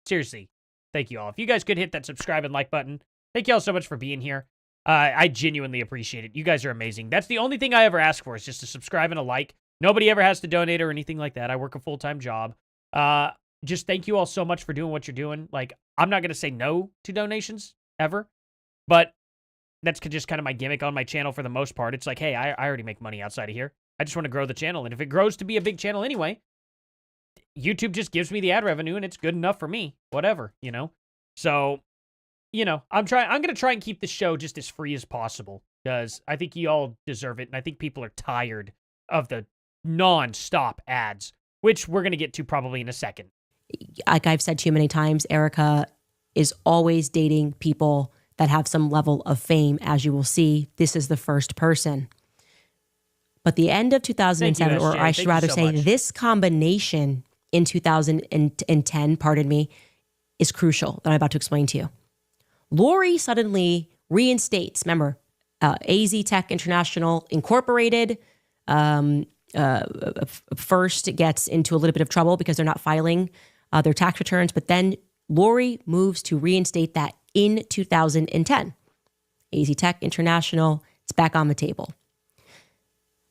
Seriously. Thank you all. If you guys could hit that subscribe and like button. Thank you all so much for being here. I genuinely appreciate it. You guys are amazing. That's the only thing I ever ask for, is just a subscribe and a like. Nobody ever has to donate or anything like that. I work a full-time job. Just thank you all so much for doing what you're doing. Like, I'm not going to say no to donations ever, but that's just kind of my gimmick on my channel for the most part. It's like, hey, I already make money outside of here. I just want to grow the channel. And if it grows to be a big channel anyway, YouTube just gives me the ad revenue and it's good enough for me. Whatever, you know? So, you know, I'm going to try and keep the show just as free as possible because I think you all deserve it. And I think people are tired of the non-stop ads, which we're going to get to probably in a second. Like I've said to you many times, Erica is always dating people that have some level of fame. As you will see, this is the first person. But the end of 2007, or I should rather say this combination in 2010, pardon me, is crucial that I'm about to explain to you. Lori suddenly reinstates, remember, AZ Tech International Incorporated first gets into a little bit of trouble because they're not filing their tax returns, but then Lori moves to reinstate that in 2010. AZ Tech International, it's back on the table.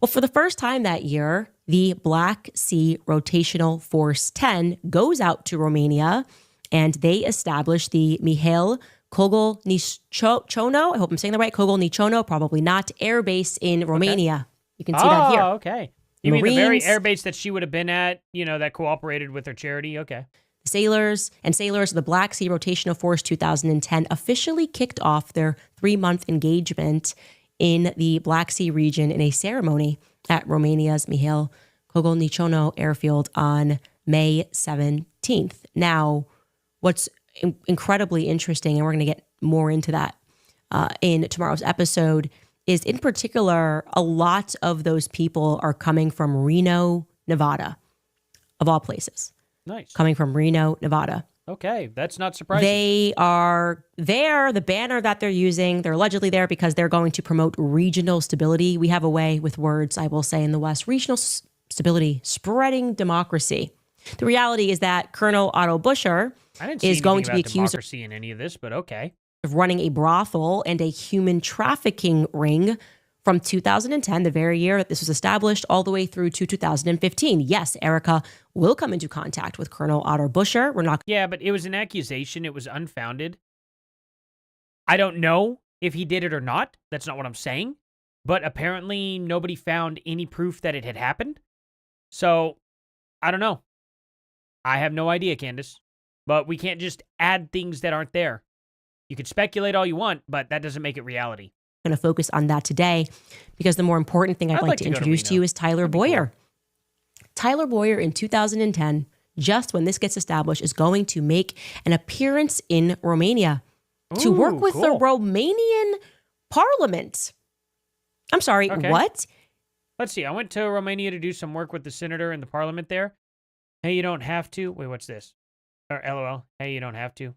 Well, for the first time that year, the Black Sea Rotational Force 10 goes out to Romania, and they establish the Mihail Kogolniceanu, I hope I'm saying that right, Kogolniceanu, probably not, air base in Romania. Okay. You can see that here. Oh, okay. You mean the very air base that she would have been at, you know, that cooperated with her charity? Okay. Sailors of the Black Sea Rotational Force 2010 officially kicked off their 3-month engagement in the Black Sea region in a ceremony at Romania's Mihail Kogolniceanu airfield on May 17th. Now, what's incredibly interesting, and we're going to get more into that in tomorrow's episode, is in particular, a lot of those people are coming from Reno, Nevada, of all places. Nice. Coming from Reno, Nevada. Okay, that's not surprising. They are there, the banner that they're using, they're allegedly there because they're going to promote regional stability. We have a way with words, I will say, in the West. Regional stability, spreading democracy. The reality is that Colonel Otto Buscher is going to be accused of in any of this, but okay. Of running a brothel and a human trafficking ring from 2010, the very year that this was established, all the way through to 2015. Yes, Erica will come into contact with Colonel Otto Buscher. We're not. Yeah, but it was an accusation. It was unfounded. I don't know if he did it or not. That's not what I'm saying. But apparently nobody found any proof that it had happened. So, I don't know. I have no idea, Candace. But we can't just add things that aren't there. You can speculate all you want, but that doesn't make it reality. Going to focus on that today because the more important thing I'd like to introduce to you is Tyler Boyer. Cool. Tyler Boyer in 2010, just when this gets established, is going to make an appearance in Romania to work with the Romanian parliament. I'm sorry, what? Let's see. I went to Romania to do some work with the senator in the parliament there. Hey, you don't have to. Wait, what's this? Or LOL. Hey, you don't have to.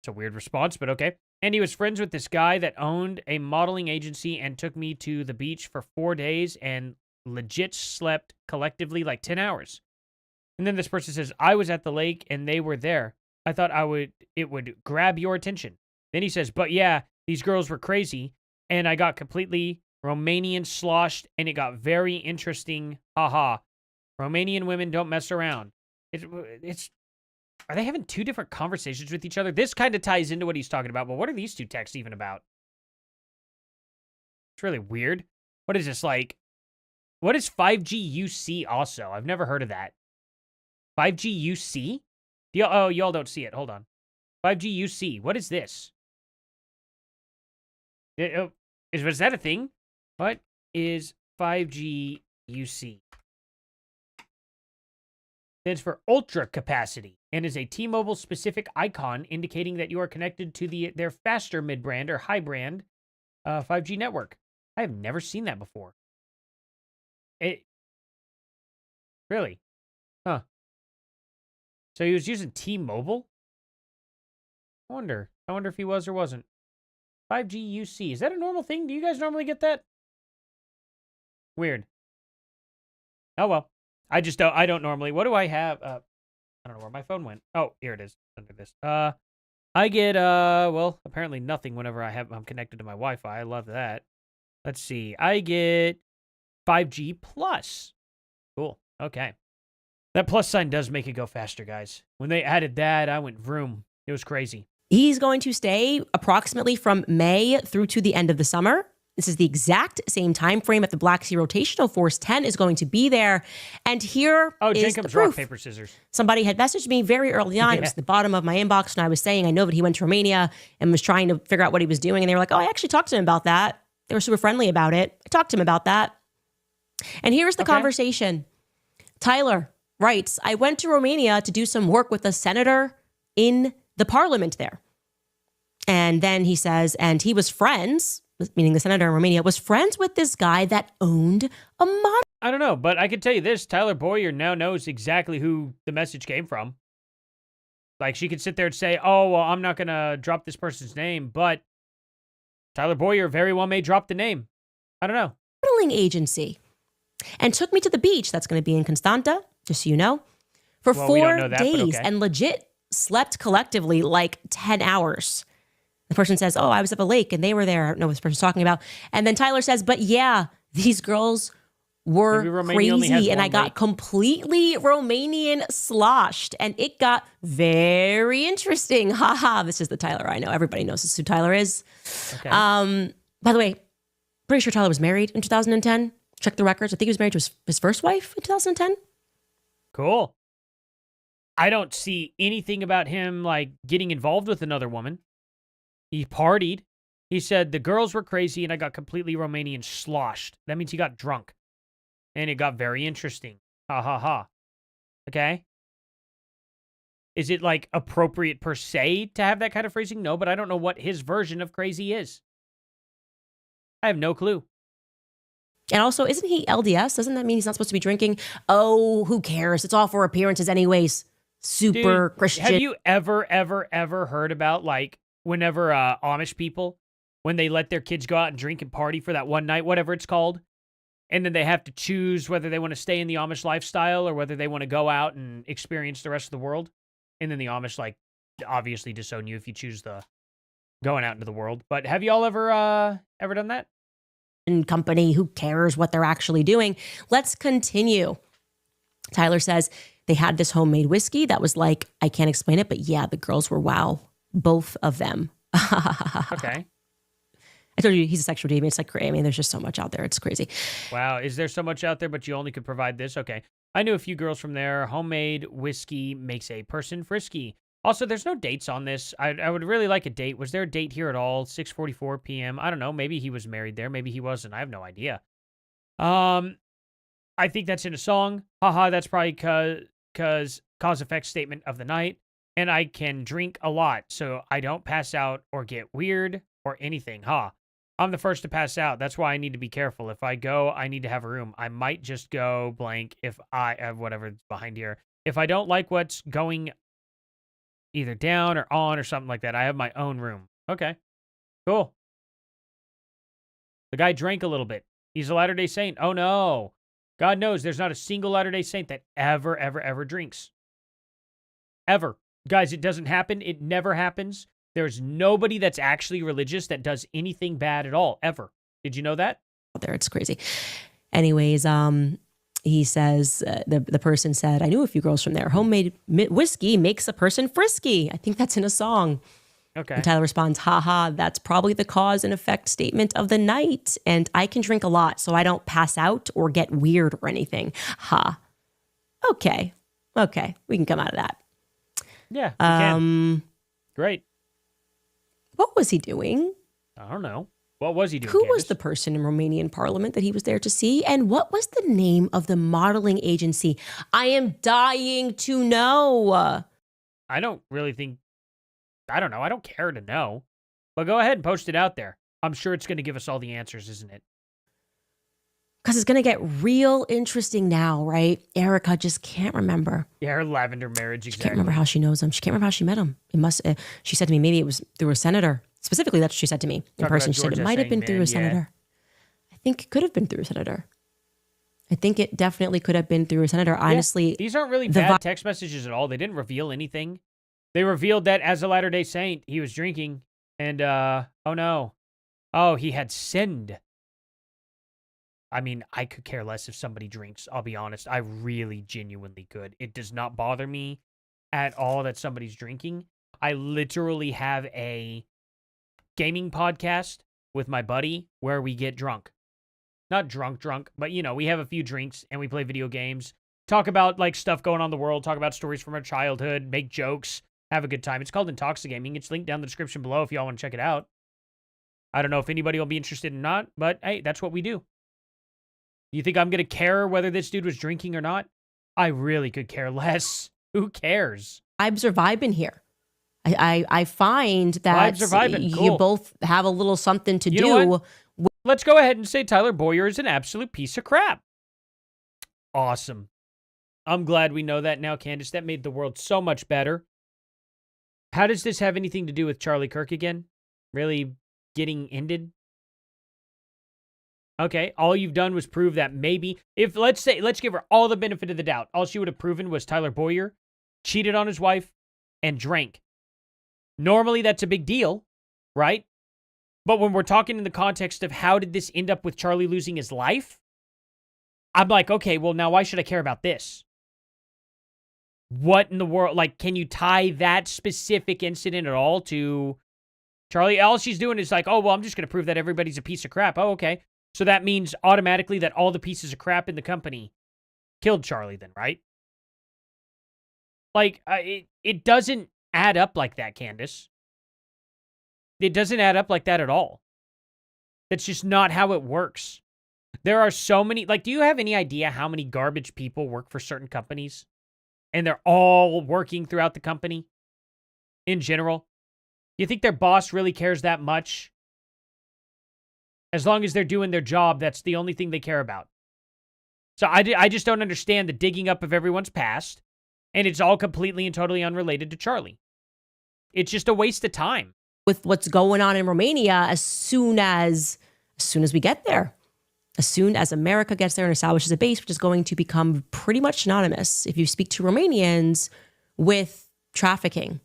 It's a weird response, but okay. And he was friends with this guy that owned a modeling agency and took me to the beach for 4 days and legit slept collectively like 10 hours. And then this person says, I was at the lake and they were there. I thought it would grab your attention. Then he says, but yeah, these girls were crazy and I got completely Romanian sloshed and it got very interesting. Haha. Romanian women don't mess around. Are they having two different conversations with each other? This kind of ties into what he's talking about, but what are these two texts even about? It's really weird. What is this, like? What is 5G UC also? I've never heard of that. 5G UC? Y'all don't see it. Hold on. 5G UC. What is this? Was that a thing? What is 5G UC? Stands for ultra capacity and is a T-Mobile specific icon indicating that you are connected to their faster mid-brand or high-brand 5G network. I have never seen that before. Really? Huh. So he was using T-Mobile? I wonder if he was or wasn't. 5G UC. Is that a normal thing? Do you guys normally get that? Weird. Oh, well. I don't normally. What do I have? I don't know where my phone went. Oh, here it is under this. I get, well, apparently nothing whenever I'm connected to my Wi-Fi. I love that. Let's see. I get 5G Plus. Cool. Okay. That plus sign does make it go faster, guys. When they added that, I went vroom. It was crazy. He's going to stay approximately from May through to the end of the summer. This is the exact same time frame that the Black Sea Rotational Force 10 is going to be there. And here is Jacob's the proof. rock, paper, scissors. Somebody had messaged me very early on. It was at the bottom of my inbox, and I was saying, I know that he went to Romania and was trying to figure out what he was doing. And they were like, oh, I actually talked to him about that. They were super friendly about it. I talked to him about that. And here's the conversation. Tyler writes, I went to Romania to do some work with a senator in the parliament there. And then he says, and he was friends, meaning the senator in Romania, was friends with this guy that owned a model. I don't know, but I can tell you this. Tyler Boyer now knows exactly who the message came from. Like, she could sit there and say, oh, well, I'm not going to drop this person's name, but Tyler Boyer very well may drop the name. I don't know. Modeling agency. And took me to the beach. That's going to be in Constanta, just so you know, for 4 days and legit slept collectively like 10 hours. The person says, oh, I was at a lake and they were there. I don't know what this person's talking about. And then Tyler says, but yeah, these girls were crazy and I got completely Romanian sloshed and it got very interesting. Haha, this is the Tyler I know. Everybody knows this is who Tyler is. Okay. By the way, pretty sure Tyler was married in 2010. Check the records. I think he was married to his first wife in 2010. Cool. I don't see anything about him like getting involved with another woman. He partied. He said the girls were crazy and I got completely Romanian sloshed. That means he got drunk. And it got very interesting. Ha ha ha. Okay? Is it like appropriate per se to have that kind of phrasing? No, but I don't know what his version of crazy is. I have no clue. And also, isn't he LDS? Doesn't that mean he's not supposed to be drinking? Oh, who cares? It's all for appearances anyways. Super Christian. Have you ever heard about like whenever Amish people, when they let their kids go out and drink and party for that one night, whatever it's called, and then they have to choose whether they want to stay in the Amish lifestyle or whether they want to go out and experience the rest of the world? And then the Amish, like, obviously disown you if you choose the going out into the world. But have you all ever done that? Company, who cares what they're actually doing? Let's continue. Tyler says they had this homemade whiskey that was like, I can't explain it, but yeah, the girls were wow. Both of them. Okay. I told you he's a sexual deviant. It's like, I mean, there's just so much out there. It's crazy. Wow. Is there so much out there, but you only could provide this? Okay. I knew a few girls from there. Homemade whiskey makes a person frisky. Also, there's no dates on this. I would really like a date. Was there a date here at all? 6:44 p.m. I don't know. Maybe he was married there. Maybe he wasn't. I have no idea. I think that's in a song. Haha, that's probably because cause-effect statement of the night. And I can drink a lot, so I don't pass out or get weird or anything. I'm the first to pass out. That's why I need to be careful. If I go, I need to have a room. I might just go blank if I have whatever's behind here. If I don't like what's going either down or on or something like that, I have my own room. Okay, cool. The guy drank a little bit. He's a Latter-day Saint. Oh, no. God knows there's not a single Latter-day Saint that ever drinks. Ever. Guys, it doesn't happen. It never happens. There's nobody that's actually religious that does anything bad at all, ever. Did you know that? There, it's crazy. Anyways, he says, the person said, I knew a few girls from there. Homemade whiskey makes a person frisky. I think that's in a song. Okay. And Tyler responds, haha, that's probably the cause and effect statement of the night. And I can drink a lot, so I don't pass out or get weird or anything. Ha. Okay. We can come out of that. Yeah, we can. Great. What was he doing? I don't know. What was he doing, Who Candace? was the person in Romanian parliament that he was there to see? And what was the name of the modeling agency? I am dying to know. I don't really think... I don't know. I don't care to know. But go ahead and post it out there. I'm sure it's going to give us all the answers, isn't it? Because it's going to get real interesting now, right? Erica just can't remember. Yeah, her lavender marriage, exactly. She can't remember how she knows him. She can't remember how she met him. It must. She said to me, maybe it was through a senator. Specifically, that's what she said to me in person. She said it might have been through a senator. I think it could have been through a senator. I think it definitely could have been through a senator. Honestly, these aren't really bad text messages at all. They didn't reveal anything. They revealed that as a Latter-day Saint, he was drinking, and oh no, he had sinned. I mean, I could care less if somebody drinks. I'll be honest. I really, genuinely could. It does not bother me at all that somebody's drinking. I literally have a gaming podcast with my buddy where we get drunk. Not drunk, but, you know, we have a few drinks and we play video games, talk about, like, stuff going on in the world, talk about stories from our childhood, make jokes, have a good time. It's called Intoxigaming. It's linked down in the description below if y'all want to check it out. I don't know if anybody will be interested or not, but, hey, that's what we do. You think I'm going to care whether this dude was drinking or not? I really could care less. Who cares? Vibes are vibing here. I find that vibes are vibing. Cool. You both have a little something to you do. Let's go ahead and say Tyler Boyer is an absolute piece of crap. Awesome. I'm glad we know that now, Candace. That made the world so much better. How does this have anything to do with Charlie Kirk again? Really getting ended? Okay, all you've done was prove that maybe, if, let's give her all the benefit of the doubt. All she would have proven was Tyler Boyer cheated on his wife and drank. Normally, that's a big deal, right? But when we're talking in the context of how did this end up with Charlie losing his life, I'm like, okay, well, now why should I care about this? What in the world? Like, can you tie that specific incident at all to Charlie? All she's doing is like, oh, well, I'm just going to prove that everybody's a piece of crap. Oh, okay. So that means automatically that all the pieces of crap in the company killed Charlie then, right? Like, it doesn't add up like that, Candace. It doesn't add up like that at all. That's just not how it works. There are so many, like, do you have any idea how many garbage people work for certain companies? And they're all working throughout the company in general? You think their boss really cares that much? As long as they're doing their job, that's the only thing they care about. So I just don't understand the digging up of everyone's past, and it's all completely and totally unrelated to Charlie. It's just a waste of time. With what's going on in Romania, as soon as we get there, as soon as America gets there and establishes a base, which is going to become pretty much synonymous, if you speak to Romanians, with trafficking.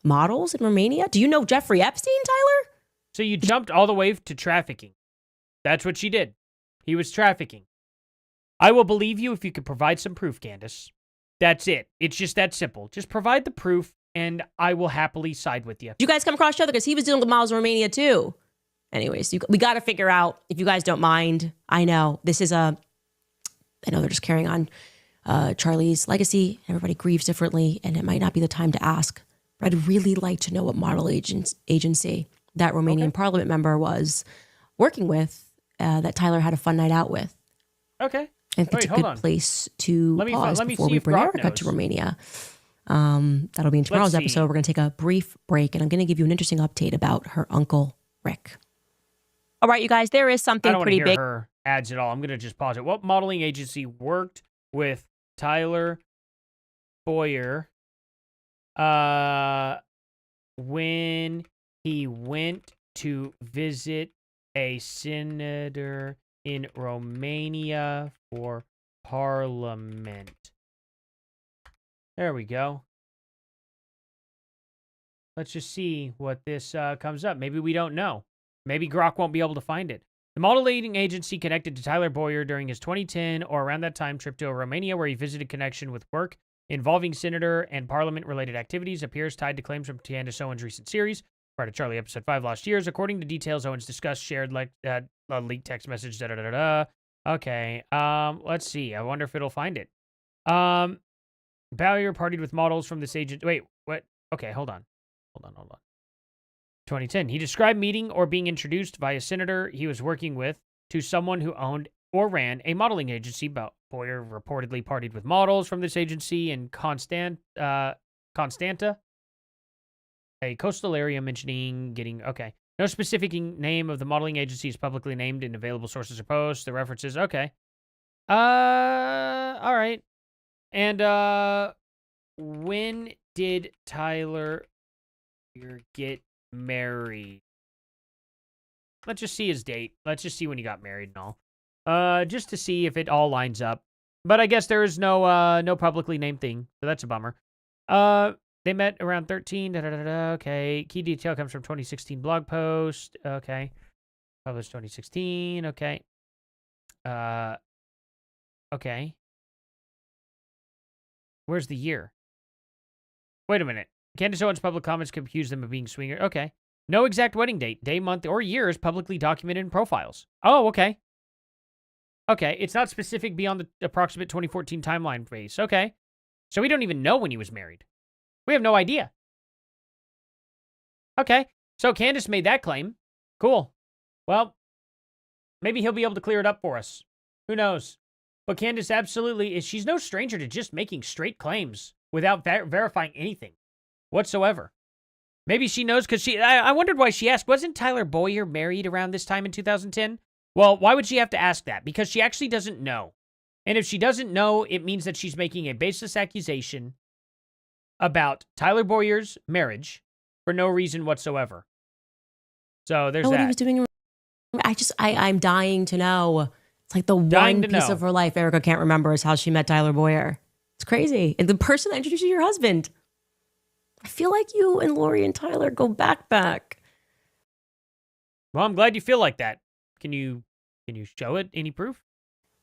Models in Romania? Do you know Jeffrey Epstein, Tyler? So you jumped all the way to trafficking. That's what she did. He was trafficking. I will believe you if you can provide some proof, Candace. That's it. It's just that simple. Just provide the proof, and I will happily side with you. Did you guys come across each other? Because he was dealing with models in Romania, too. Anyways, we got to figure out, if you guys don't mind, I know they're just carrying on Charlie's legacy. Everybody grieves differently, and it might not be the time to ask. But I'd really like to know what model agency that Romanian parliament member was working with, that Tyler had a fun night out with. Okay. I think it's a good place to pause before we bring Erica to Romania. That'll be in tomorrow's episode. We're going to take a brief break, and I'm going to give you an interesting update about her uncle, Rick. All right, you guys, there is something pretty big. I don't want to hear her ads at all. I'm going to just pause it. What modeling agency worked with Tyler Boyer when he went to visit a senator in Romania for parliament? There we go. Let's just see what this comes up. Maybe we don't know. Maybe Grok won't be able to find it. The modeling agency connected to Tyler Boyer during his 2010 or around that time trip to Romania, where he visited connection with work involving senator and parliament-related activities, appears tied to claims from Candace Owens' recent series, prior to Charlie episode 5 last year. According to details Owens discussed, shared like that leaked text message. Okay. Let's see. I wonder if it'll find it. Boyer partied with models from this agent. Wait, what? Okay, hold on. 2010. He described meeting or being introduced by a senator he was working with to someone who owned or ran a modeling agency. Boyer reportedly partied with models from this agency in Constanta, a coastal area, mentioning getting... Okay. No specific name of the modeling agency is publicly named in available sources or posts. The references... Okay. All right. And, when did Tyler get married? Let's just see his date. Let's just see when he got married and all. Just to see if it all lines up. But I guess there is no publicly named thing, so that's a bummer. They met around 13. Okay. Key detail comes from 2016 blog post. Okay. Published 2016. Okay. Okay. Where's the year? Wait a minute. Candace Owens' public comments could accuse them of being swinger. Okay. No exact wedding date, day, month, or year is publicly documented in profiles. Oh, okay. Okay, it's not specific beyond the approximate 2014 timeline phase. Okay. So we don't even know when he was married. We have no idea. Okay, so Candace made that claim. Cool. Well, maybe he'll be able to clear it up for us. Who knows? But Candace absolutely is. She's no stranger to just making straight claims without verifying anything whatsoever. Maybe she knows because I wondered why she asked, wasn't Tyler Boyer married around this time in 2010? Well, why would she have to ask that? Because she actually doesn't know. And if she doesn't know, it means that she's making a baseless accusation about Tyler Boyer's marriage for no reason whatsoever. So there's that. What he was doing. I'm dying to know. It's like the one piece of her life Erica can't remember is how she met Tyler Boyer. It's crazy. And the person that introduced you to your husband. I feel like you and Lori and Tyler go back. Well, I'm glad you feel like that. Can you show it? Any proof?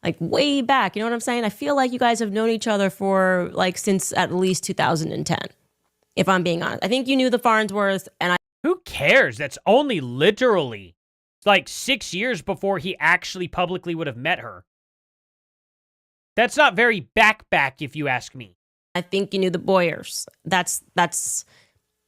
Like way back. You know what I'm saying? I feel like you guys have known each other for like since at least 2010. If I'm being honest. I think you knew the Farnsworth and Who cares? That's only literally like 6 years before he actually publicly would have met her. That's not very back, if you ask me. I think you knew the Boyers. That's.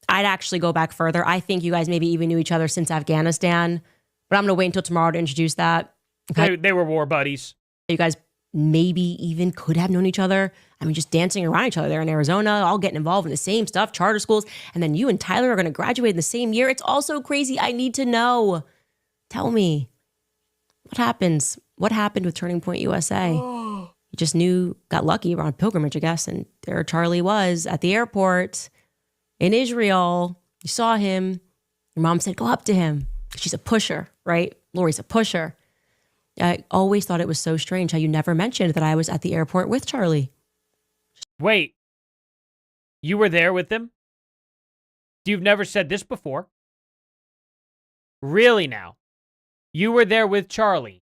I'd actually go back further. I think you guys maybe even knew each other since Afghanistan. But I'm going to wait until tomorrow to introduce that. Okay? They were war buddies. You guys maybe even could have known each other. I mean, just dancing around each other there in Arizona, all getting involved in the same stuff, charter schools. And then you and Tyler are going to graduate in the same year. It's all so crazy. I need to know. Tell me. What happens? What happened with Turning Point USA? You just knew, got lucky, on pilgrimage, I guess. And there Charlie was at the airport in Israel. You saw him. Your mom said, go up to him. She's a pusher, right? Lori's a pusher. I always thought it was so strange how you never mentioned that I was at the airport with Charlie. Wait. You were there with them? You've never said this before. Really now? You were there with Charlie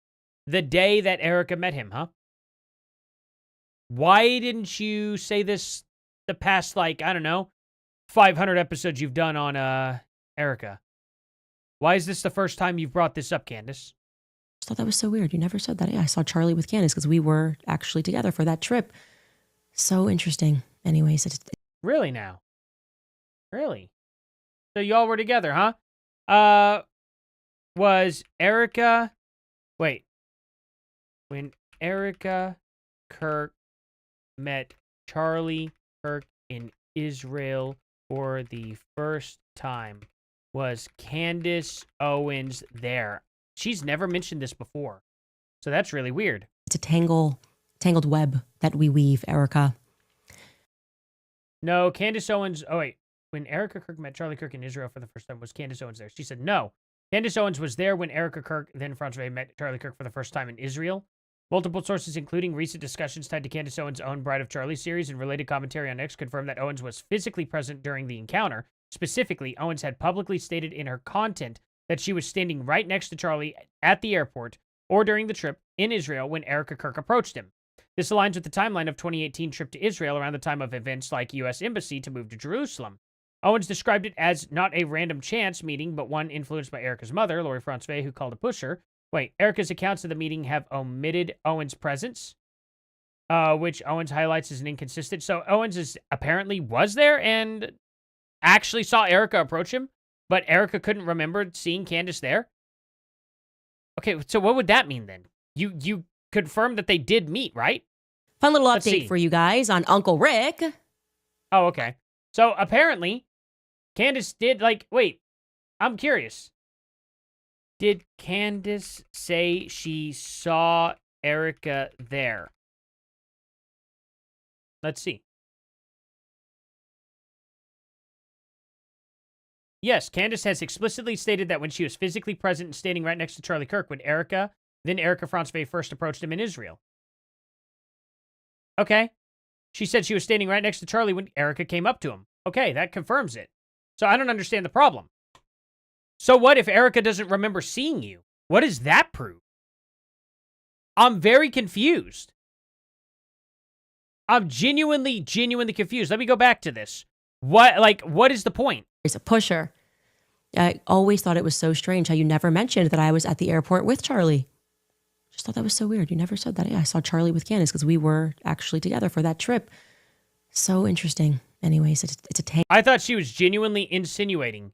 the day that Erica met him, huh? Why didn't you say this the past, 500 episodes you've done on Erica? Why is this the first time you've brought this up, Candace? I thought that was so weird. You never said that. I saw Charlie with Candace because we were actually together for that trip. So interesting. Anyways. Really now? Really? So y'all were together, huh? Was Erica... Wait. When Erica Kirk met Charlie Kirk in Israel for the first time, was Candace Owens there? She's never mentioned this before. So that's really weird. It's a tangled web that we weave, Erica. No, Candace Owens... Oh, wait. When Erica Kirk met Charlie Kirk in Israel for the first time, was Candace Owens there? She said no. Candace Owens was there when Erica Kirk, then Francois, met Charlie Kirk for the first time in Israel. Multiple sources, including recent discussions tied to Candace Owens' own Bride of Charlie series and related commentary on X, confirmed that Owens was physically present during the encounter. Specifically, Owens had publicly stated in her content that she was standing right next to Charlie at the airport or during the trip in Israel when Erica Kirk approached him. This aligns with the timeline of 2018 trip to Israel around the time of events like U.S. Embassy to move to Jerusalem. Owens described it as not a random chance meeting, but one influenced by Erica's mother, Lori Francois, who called a pusher. Wait, Erica's accounts of the meeting have omitted Owens' presence, which Owens highlights as an inconsistent. So Owens apparently was there and actually saw Erica approach him, but Erica couldn't remember seeing Candace there? Okay, so what would that mean then? You confirmed that they did meet, right? Fun little update for you guys on Uncle Rick. Oh, okay. So apparently, Candace did, wait, I'm curious. Did Candace say she saw Erica there? Let's see. Yes, Candace has explicitly stated that when she was physically present and standing right next to Charlie Kirk when Erica Francois first approached him in Israel. Okay. She said she was standing right next to Charlie when Erica came up to him. Okay, that confirms it. So I don't understand the problem. So what if Erica doesn't remember seeing you? What does that prove? I'm very confused. I'm genuinely confused. Let me go back to this. What is the point? He's a pusher. I always thought it was so strange how you never mentioned that I was at the airport with Charlie. Just thought that was so weird. You never said that. Yeah, I saw Charlie with Candace because we were actually together for that trip. So interesting. Anyways, it's a tank. I thought she was genuinely insinuating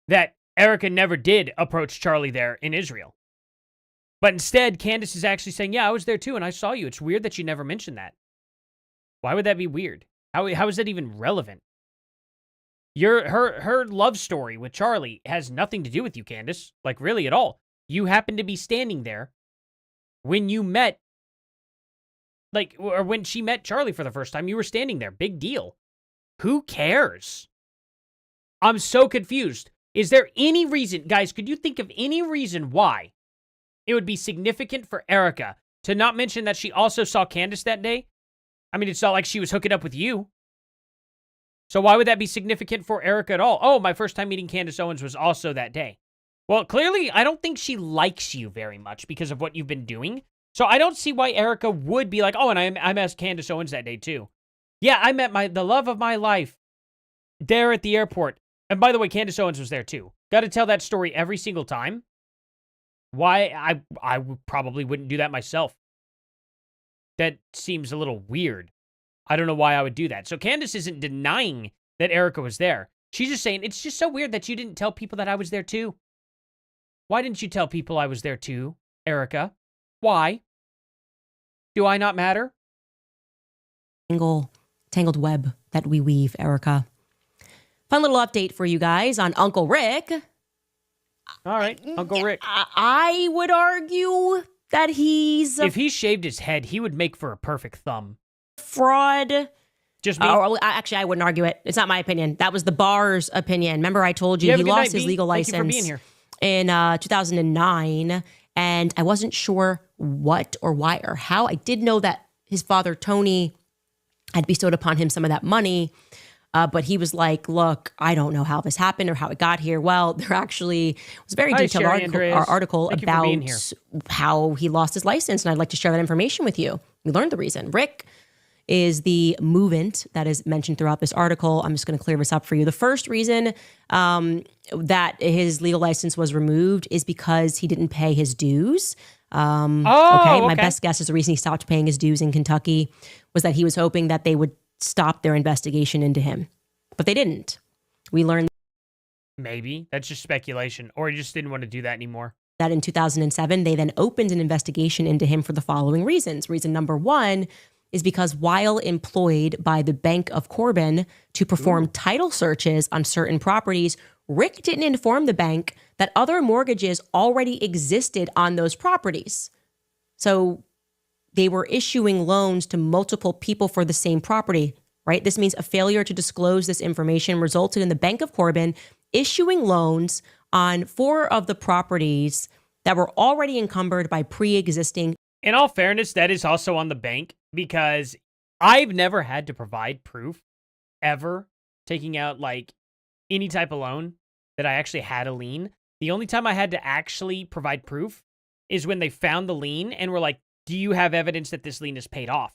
that Erica never did approach Charlie there in Israel. But instead, Candace is actually saying, yeah, I was there too, and I saw you. It's weird that you never mentioned that. Why would that be weird? How is that even relevant? Her love story with Charlie has nothing to do with you, Candace. Like, really at all. You happened to be standing there when you met, like, or when she met Charlie for the first time. You were standing there. Big deal. Who cares? I'm so confused. Is there any reason, guys, could you think of any reason why it would be significant for Erica to not mention that she also saw Candace that day? I mean, it's not like she was hooking up with you. So why would that be significant for Erica at all? Oh, my first time meeting Candace Owens was also that day. Well, clearly, I don't think she likes you very much because of what you've been doing. So I don't see why Erica would be like, oh, and I met Candace Owens that day too. Yeah, I met the love of my life there at the airport. And by the way, Candace Owens was there too. Got to tell that story every single time. Why? I probably wouldn't do that myself. That seems a little weird. I don't know why I would do that. So Candace isn't denying that Erica was there. She's just saying, it's just so weird that you didn't tell people that I was there too. Why didn't you tell people I was there too, Erica? Why? Do I not matter? Tangled web that we weave, Erica. Fun little update for you guys on Uncle Rick. All right, Uncle Rick. I would argue that he's... If he shaved his head, he would make for a perfect thumb. Fraud. Just me? Actually, I wouldn't argue it. It's not my opinion. That was the bar's opinion. Remember I told you he lost his legal license Thank you for being here. In 2009, and I wasn't sure what or why or how. I did know that his father, Tony, had bestowed upon him some of that money, but he was like, look, I don't know how this happened or how it got here. Well, there actually was a very detailed article about how he lost his license, and I'd like to share that information with you. We learned the reason. Rick is the movant that is mentioned throughout this article. I'm just going to clear this up for you. The first reason that his legal license was removed is because he didn't pay his dues. Okay. My best guess is the reason he stopped paying his dues in Kentucky was that he was hoping that they would stop their investigation into him. But they didn't. We learned... Maybe. That's just speculation. Or he just didn't want to do that anymore. That in 2007, they then opened an investigation into him for the following reasons. Reason number one is because while employed by the Bank of Corbin to perform title searches on certain properties, Rick didn't inform the bank that other mortgages already existed on those properties. So they were issuing loans to multiple people for the same property, right? This means a failure to disclose this information resulted in the Bank of Corbin issuing loans on 4 of the properties that were already encumbered by pre-existing. In all fairness, that is also on the bank because I've never had to provide proof ever taking out like any type of loan that I actually had a lien. The only time I had to actually provide proof is when they found the lien and were like, do you have evidence that this lien is paid off?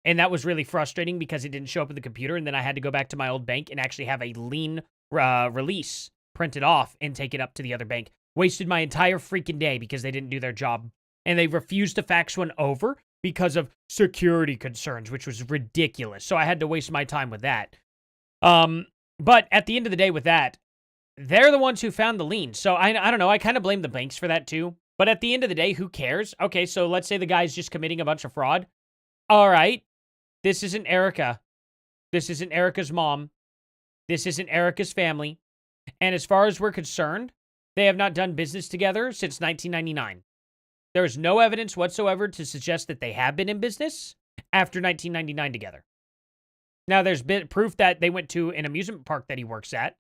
And that was really frustrating because it didn't show up in the computer. And then I had to go back to my old bank and actually have a lien release printed off and take it up to the other bank. Wasted my entire freaking day because they didn't do their job. And they refused to fax one over because of security concerns, which was ridiculous. So I had to waste my time with that. But at the end of the day with that, they're the ones who found the lien. So I don't know. I kind of blame the banks for that too. But at the end of the day, who cares? Okay, so let's say the guy's just committing a bunch of fraud. All right. This isn't Erica. This isn't Erica's mom. This isn't Erica's family. And as far as we're concerned, they have not done business together since 1999. There is no evidence whatsoever to suggest that they have been in business after 1999 together. Now, there's been proof that they went to an amusement park that he works at,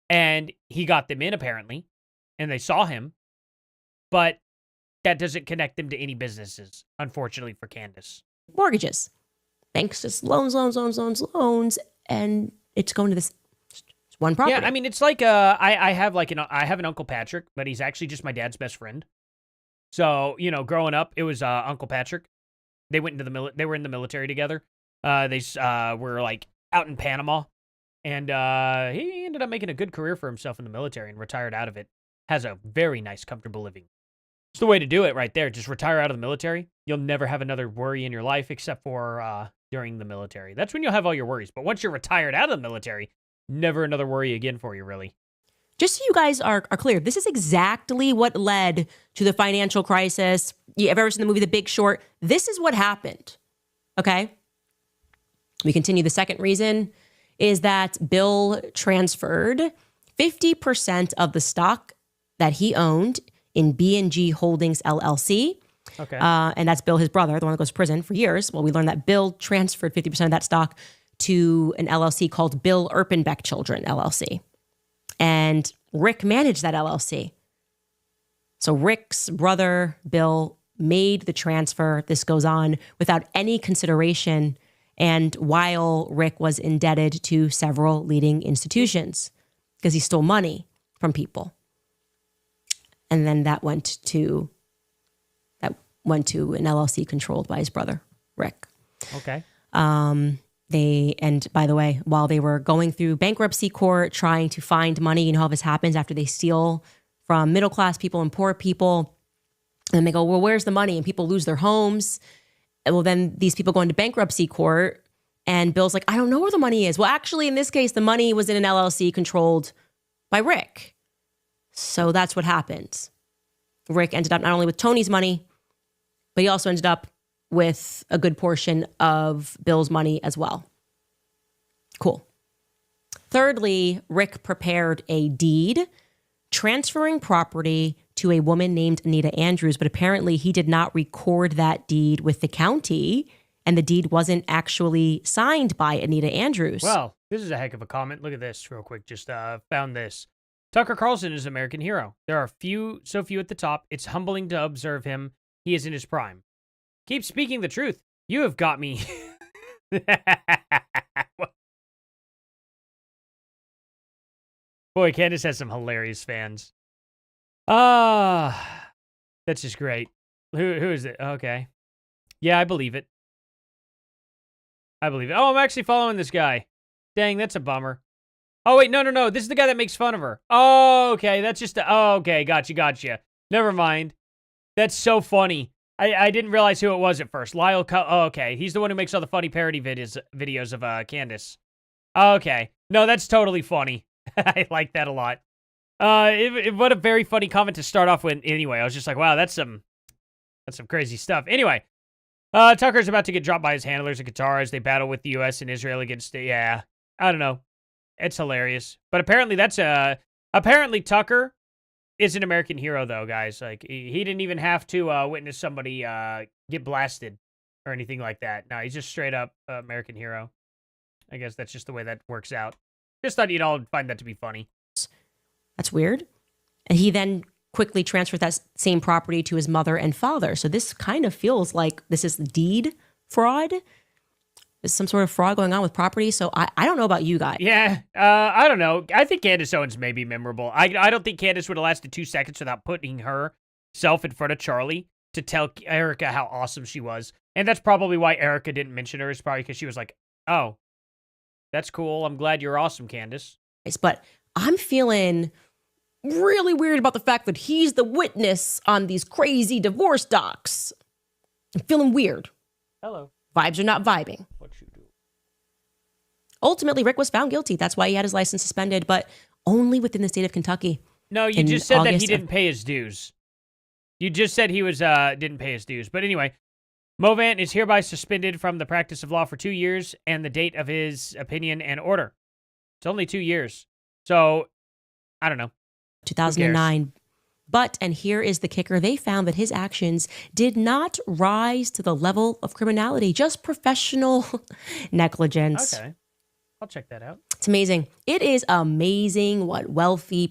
and he got them in, apparently, and they saw him, but that doesn't connect them to any businesses, unfortunately for Candace. Mortgages. Banks just loans, and it's going to this one property. Yeah, I mean, it's like I have an Uncle Patrick, but he's actually just my dad's best friend. So, you know, growing up, it was Uncle Patrick. They went into they were in the military together. They were like out in Panama And he ended up making a good career for himself in the military and retired out of it. Has a very nice, comfortable living. It's the way to do it right there. Just retire out of the military. You'll never have another worry in your life except for during the military. That's when you'll have all your worries. But once you're retired out of the military, never another worry again for you, really. Just so you guys are clear, this is exactly what led to the financial crisis. You ever seen the movie The Big Short? This is what happened. Okay? We continue. The second reason is that Bill transferred 50% of the stock that he owned in B&G Holdings LLC. Okay. And that's Bill, his brother, the one that goes to prison for years. Well, we learned that Bill transferred 50% of that stock to an LLC called Bill Erpenbeck Children LLC. And Rick managed that LLC. So Rick's brother, Bill, made the transfer. This goes on without any consideration. And while Rick was indebted to several leading institutions because he stole money from people. And then that went to an LLC controlled by his brother, Rick. Okay. And by the way, while they were going through bankruptcy court, trying to find money, you know how this happens after they steal from middle-class people and poor people. And they go, well, where's the money? And people lose their homes. And well, then these people go into bankruptcy court and Bill's like, I don't know where the money is. Well, actually, in this case, the money was in an LLC controlled by Rick. So that's what happened. Rick ended up not only with Tony's money, but he also ended up with a good portion of Bill's money as well. Cool. Thirdly, Rick prepared a deed transferring property to a woman named Anita Andrews, but apparently he did not record that deed with the county, and the deed wasn't actually signed by Anita Andrews. Well, this is a heck of a comment. Look at this real quick. Just found this. Tucker Carlson is an American hero. There are so few at the top. It's humbling to observe him. He is in his prime. Keep speaking the truth. You have got me. Boy, Candace has some hilarious fans. That's just great. Who is it? Okay. Yeah, I believe it. Oh, I'm actually following this guy. Dang, that's a bummer. Oh, wait, no. This is the guy that makes fun of her. Oh, okay. That's just okay. Gotcha. Never mind. That's so funny. I didn't realize who it was at first. Lyle oh, okay. He's the one who makes all the funny parody videos of Candace. Okay. No, that's totally funny. I like that a lot. What a very funny comment to start off with. Anyway, I was just like, wow, that's some crazy stuff. Anyway, Tucker's about to get dropped by his handlers in Qatar as they battle with the U.S. and Israel against I don't know. It's hilarious. But apparently apparently Tucker is an American hero, though, guys. Like, he didn't even have to witness somebody get blasted or anything like that. No, he's just straight up American hero. I guess that's just the way that works out. Just thought you'd all find that to be funny. That's weird. And he then quickly transferred that same property to his mother and father. So this kind of feels like this is deed fraud. There's some sort of fraud going on with property. So I don't know about you guys. Yeah, I don't know. I think Candace Owens may be memorable. I don't think Candace would have lasted 2 seconds without putting herself in front of Charlie to tell Erica how awesome she was. And that's probably why Erica didn't mention her. It's probably because she was like, oh, that's cool. I'm glad you're awesome, Candace. But I'm feeling really weird about the fact that he's the witness on these crazy divorce docs. I'm feeling weird. Hello. Vibes are not vibing. What you do? Ultimately, Rick was found guilty. That's why he had his license suspended, but only within the state of Kentucky. No, you just said that he didn't pay his dues. You just said he was didn't pay his dues. But anyway, Movant is hereby suspended from the practice of law for 2 years and the date of his opinion and order. It's only 2 years. So, I don't know. 2009. But, and here is the kicker, they found that his actions did not rise to the level of criminality, just professional negligence. Okay. I'll check that out. It's amazing. It is amazing what wealthy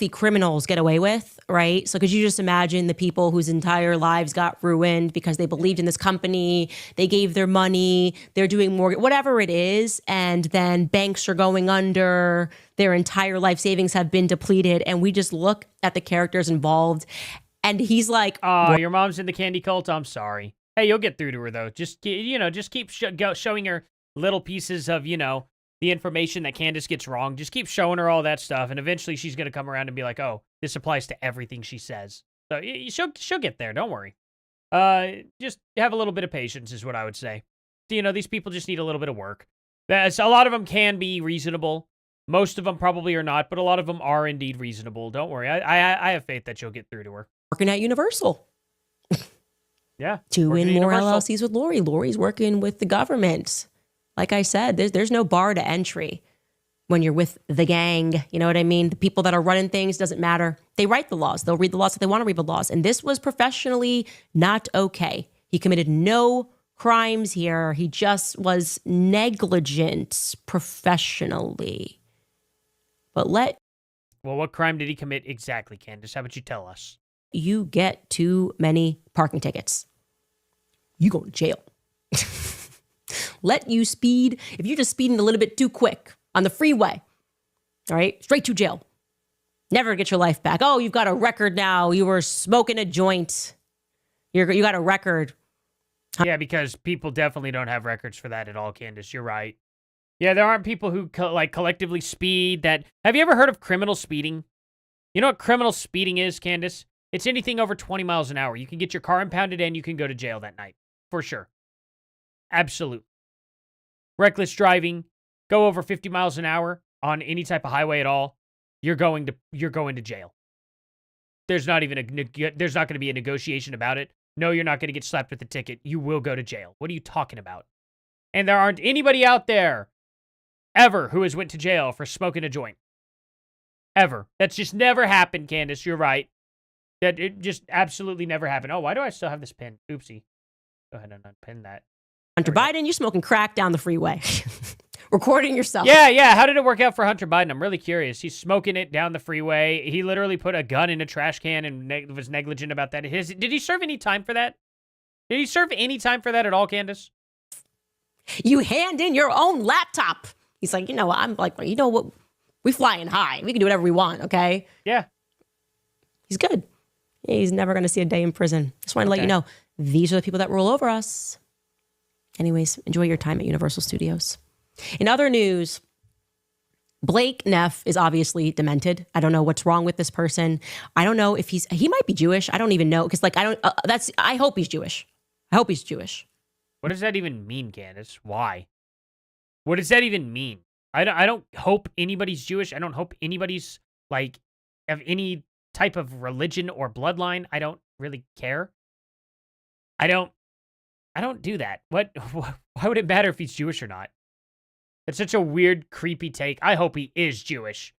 criminals get away with, right? So could you just imagine the people whose entire lives got ruined because they believed in this company, they gave their money, they're doing mortgage, whatever it is, and then banks are going under, their entire life savings have been depleted, and we just look at the characters involved, and he's like, "Oh, your mom's in the candy cult? I'm sorry. Hey, you'll get through to her, though. Just keep showing her little pieces of, the information that Candace gets wrong. Just keep showing her all that stuff, and eventually she's going to come around and be like, oh, this applies to everything she says. So she'll get there. Don't worry. Just have a little bit of patience is what I would say. These people just need a little bit of work. A lot of them can be reasonable. Most of them probably are not, but a lot of them are indeed reasonable. Don't worry. I have faith that you'll get through to her. Working at Universal. Yeah. 2 and more LLCs with Lori. Lori's working with the government. Like I said, there's no bar to entry when you're with the gang. You know what I mean? The people that are running things, doesn't matter. They write the laws. They'll read the laws if they want to read the laws. And this was professionally not okay. He committed no crimes here. He just was negligent professionally. But well, what crime did he commit exactly, Candace? How about you tell us? You get too many parking tickets, you go to jail. Let you speed. If you're just speeding a little bit too quick on the freeway, all right, straight to jail. Never get your life back. Oh, you've got a record now. You were smoking a joint. You got a record. Yeah, because people definitely don't have records for that at all, Candace. You're right. Yeah, there aren't people who collectively speed that. Have you ever heard of criminal speeding? You know what criminal speeding is, Candace? It's anything over 20 miles an hour. You can get your car impounded and you can go to jail that night. For sure. Absolutely. Reckless driving, go over 50 miles an hour on any type of highway at all, you're going to jail. There's not going to be a negotiation about it. No, you're not going to get slapped with a ticket. You will go to jail. What are you talking about? And there aren't anybody out there ever who has went to jail for smoking a joint. Ever. That's just never happened, Candace. You're right. That it just absolutely never happened. Oh, why do I still have this pin? Oopsie. Go ahead and unpin that. Hunter Biden, you're smoking crack down the freeway. Recording yourself. Yeah. How did it work out for Hunter Biden? I'm really curious. He's smoking it down the freeway. He literally put a gun in a trash can and was negligent about that. Did he serve any time for that? Did he serve any time for that at all, Candace? You hand in your own laptop. He's like, I'm like, you know what? We flying high. We can do whatever we want, okay? Yeah. He's good. He's never going to see a day in prison. Just want to let you know, these are the people that rule over us. Anyways, enjoy your time at Universal Studios. In other news, Blake Neff is obviously demented. I don't know what's wrong with this person. I don't know if he might be Jewish. I don't even know. Because I hope he's Jewish. I hope he's Jewish. What does that even mean, Candace? Why? What does that even mean? I don't hope anybody's Jewish. I don't hope anybody's of any type of religion or bloodline. I don't really care. I don't do that. Why would it matter if he's Jewish or not? It's such a weird, creepy take. I hope he is Jewish.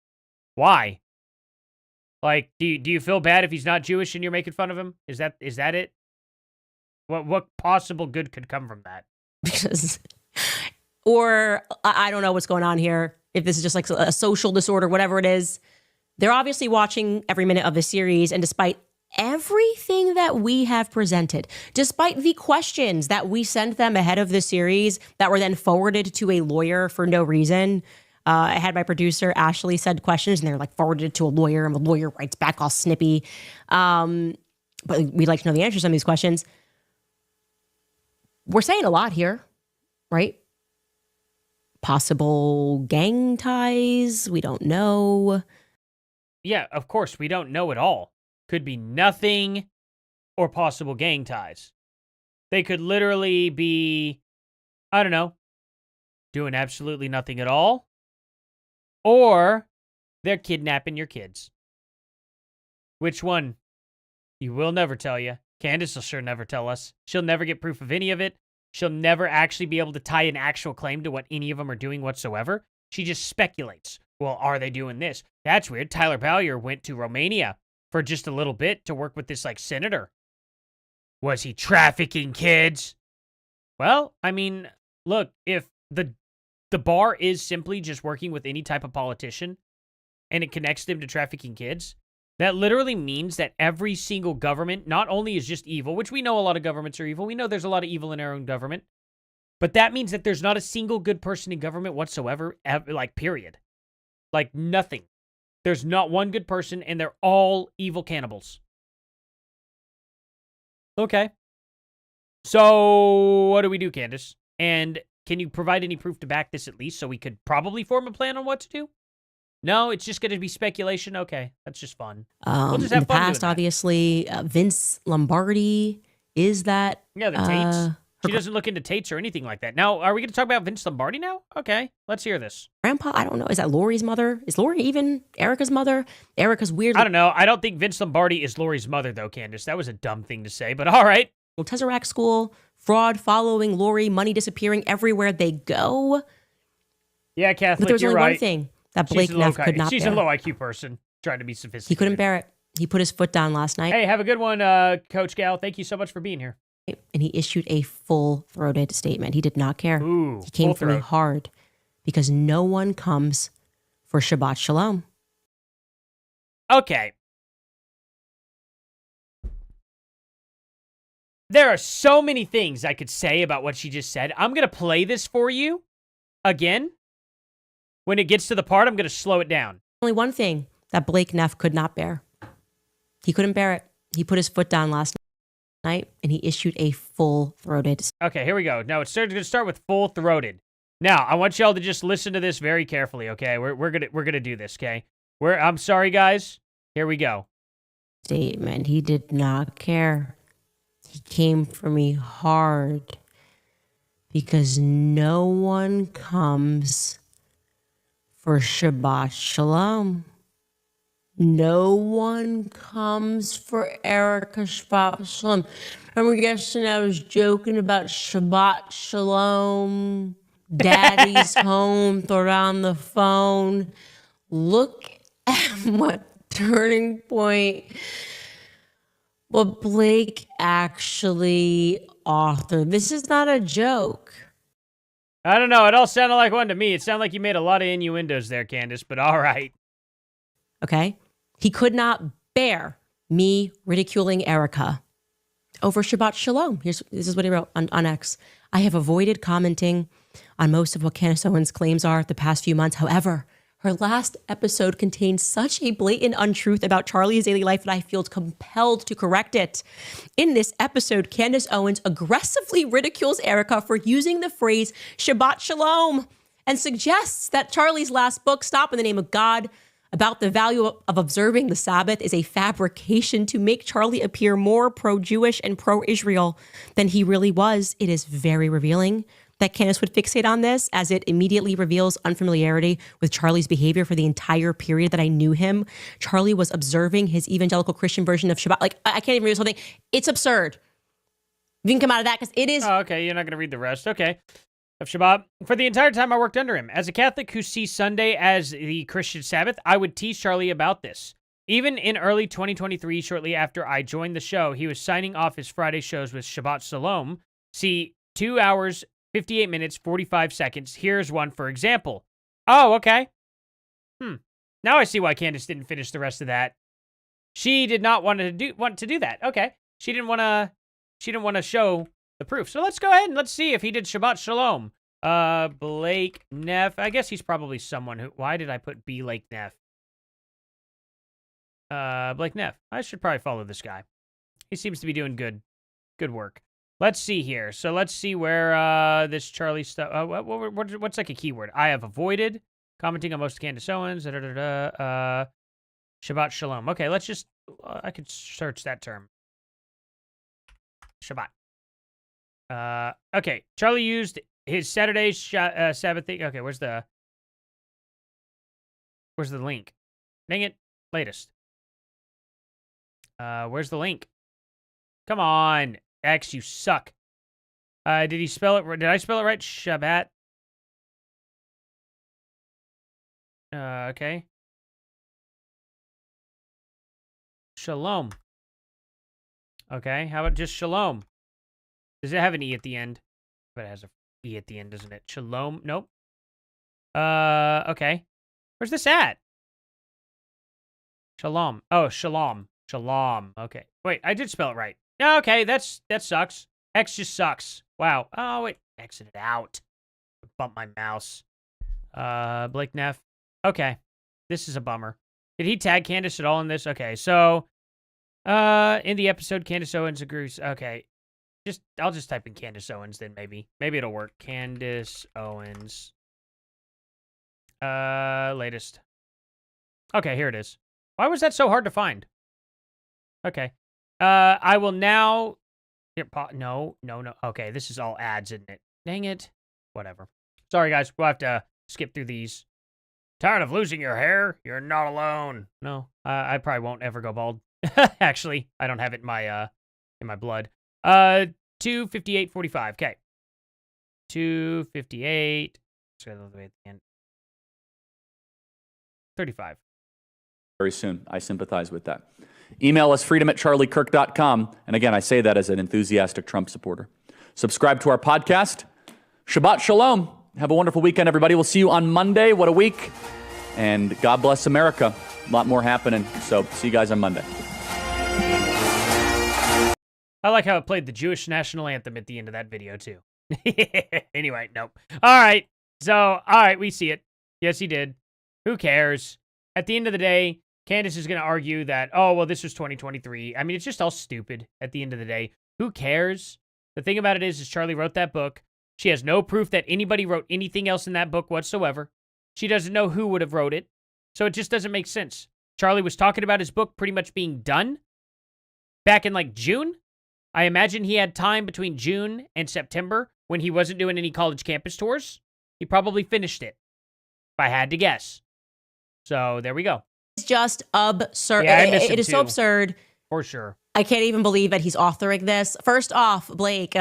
Why? Do you feel bad if he's not Jewish and you're making fun of him? Is that it? What possible good could come from that? Or I don't know what's going on here. If this is just like a social disorder, whatever it is. They're obviously watching every minute of the series, and despite everything that we have presented, despite the questions that we sent them ahead of the series that were then forwarded to a lawyer for no reason. I had my producer, Ashley, send questions and they're forwarded to a lawyer and the lawyer writes back all snippy. But we'd like to know the answers to some of these questions. We're saying a lot here, right? Possible gang ties. We don't know. Yeah, of course, we don't know at all. Could be nothing or possible gang ties. They could literally be, I don't know, doing absolutely nothing at all. Or they're kidnapping your kids. Which one? You will never tell you. Candace will sure never tell us. She'll never get proof of any of it. She'll never actually be able to tie an actual claim to what any of them are doing whatsoever. She just speculates. Well, are they doing this? That's weird. Tyler Bowyer went to Romania for just a little bit to work with this senator. Was he trafficking kids? Well, I mean, look, if the bar is simply just working with any type of politician and it connects them to trafficking kids, that literally means that every single government not only is just evil, which we know a lot of governments are evil. We know there's a lot of evil in our own government. But that means that there's not a single good person in government whatsoever, period. Nothing. There's not one good person, and they're all evil cannibals. Okay. So, what do we do, Candace? And Can you provide any proof to back this at least so we could probably form a plan on what to do? No, it's just going to be speculation. Okay, that's just fun. We'll just have in the past, obviously, Vince Lombardi is that. Yeah, the Tates. She doesn't look into Tates or anything like that. Now, are we going to talk about Vince Lombardi now? Okay, let's hear this. Grandpa, I don't know. Is that Lori's mother? Is Lori even Erica's mother? Erica's weird. I don't know. I don't think Vince Lombardi is Lori's mother, though, Candace. That was a dumb thing to say, but all right. Well, Tesseract school, fraud following Lori, money disappearing everywhere they go. Yeah, Catholic, but there was only one thing that Blake Neff could not She's bear. a low IQ person trying to be sophisticated. He couldn't bear it. He put his foot down last night. Hey, have a good one, Coach Gal. Thank you so much for being here. And he issued a full-throated statement. He did not care. Ooh, he came for me hard because no one comes for Shabbat Shalom. Okay. There are so many things I could say about what she just said. I'm going to play this for you again. When it gets to the part, I'm going to slow it down. Only one thing that Blake Neff could not bear. He couldn't bear it. He put his foot down last night and he issued a full-throated. Okay, here we go. Now it's going to start with full-throated. Now, I want y'all to just listen to this very carefully, okay? We're going to do this, okay? I'm sorry, guys. Here we go. Statement. He did not care. He came for me hard because no one comes for Shabbat Shalom. No one comes for Erica Shabbat Shalom. Remember yesterday I was joking about Shabbat Shalom. Daddy's home, throw down the phone. Look at what turning point. What Blake actually authored. This is not a joke. I don't know. It all sounded like one to me. It sounded like you made a lot of innuendos there, Candace, but all right. Okay? He could not bear me ridiculing Erica over Shabbat Shalom. This is what he wrote on X. I have avoided commenting on most of what Candace Owens' claims are the past few months. However, her last episode contained such a blatant untruth about Charlie's daily life that I feel compelled to correct it. In this episode, Candace Owens aggressively ridicules Erica for using the phrase Shabbat Shalom and suggests that Charlie's last book, Stop in the Name of God, about the value of observing the Sabbath is a fabrication to make Charlie appear more pro-Jewish and pro-Israel than he really was. It is very revealing that Candace would fixate on this, as it immediately reveals unfamiliarity with Charlie's behavior for the entire period that I knew him. Charlie was observing his evangelical Christian version of Shabbat. Like, I can't even read this whole thing. It's absurd. You can come out of that because it is. Oh, okay. You're not going to read the rest. Okay. Of Shabbat. For the entire time I worked under him. As a Catholic who sees Sunday as the Christian Sabbath, I would tease Charlie about this. Even in early 2023, shortly after I joined the show, he was signing off his Friday shows with Shabbat Shalom. See, 2 hours, 58 minutes, 45 seconds. Here's one for example. Oh, okay. Now I see why Candace didn't finish the rest of that. She did not want to do that. Okay. She didn't want to show the proof. So let's go ahead and let's see if he did Shabbat Shalom. Blake Neff. I guess he's probably someone who. Why did I put Blake Neff? Blake Neff. I should probably follow this guy. He seems to be doing good work. Let's see here. So let's see where this Charlie stuff. What's like a keyword? I have avoided commenting on most of Candace Owens. Shabbat Shalom. Okay, let's just. I could search that term. Shabbat. Okay. Charlie used his Saturday Sabbath thing. Okay, where's the link? Dang it. Latest. Where's the link? Come on. X, you suck. Did he spell it? Did I spell it right? Shabbat. Okay. Shalom. Okay, how about just shalom? Does it have an E at the end? But it has a E at the end, doesn't it? Shalom? Nope. Okay. Where's this at? Shalom. Oh, shalom. Shalom. Okay. Wait, I did spell it right. No, okay, that sucks. X just sucks. Wow. Oh, wait. Exit it out. Bump my mouse. Blake Neff. Okay. This is a bummer. Did he tag Candace at all in this? Okay, so in the episode, Candace Owens agrees. Okay. I'll just type in Candace Owens then maybe. Maybe it'll work. Candace Owens. Latest. Okay, here it is. Why was that so hard to find? Okay. I will now... Here, no. Okay, this is all ads, isn't it? Dang it. Whatever. Sorry, guys. We'll have to skip through these. Tired of losing your hair? You're not alone. No, I probably won't ever go bald. Actually, I don't have it in my blood. 258.45. Okay. 258. Let's go all the way at the end. 35. Very soon. I sympathize with that. Email us freedom@charliekirk.com. And again, I say that as an enthusiastic Trump supporter. Subscribe to our podcast. Shabbat Shalom. Have a wonderful weekend, everybody. We'll see you on Monday. What a week. And God bless America. A lot more happening. So see you guys on Monday. I like how it played the Jewish national anthem at the end of that video, too. Anyway, nope. All right. So, we see it. Yes, he did. Who cares? At the end of the day, Candace is going to argue that, oh, well, this was 2023. I mean, it's just all stupid at the end of the day. Who cares? The thing about it is Charlie wrote that book. She has no proof that anybody wrote anything else in that book whatsoever. She doesn't know who would have wrote it. So it just doesn't make sense. Charlie was talking about his book pretty much being done back in like June. I imagine he had time between June and September when he wasn't doing any college campus tours. He probably finished it, if I had to guess. So there we go. It's just absurd. Yeah, it is so absurd. For sure. I can't even believe that he's authoring this. First off, Blake,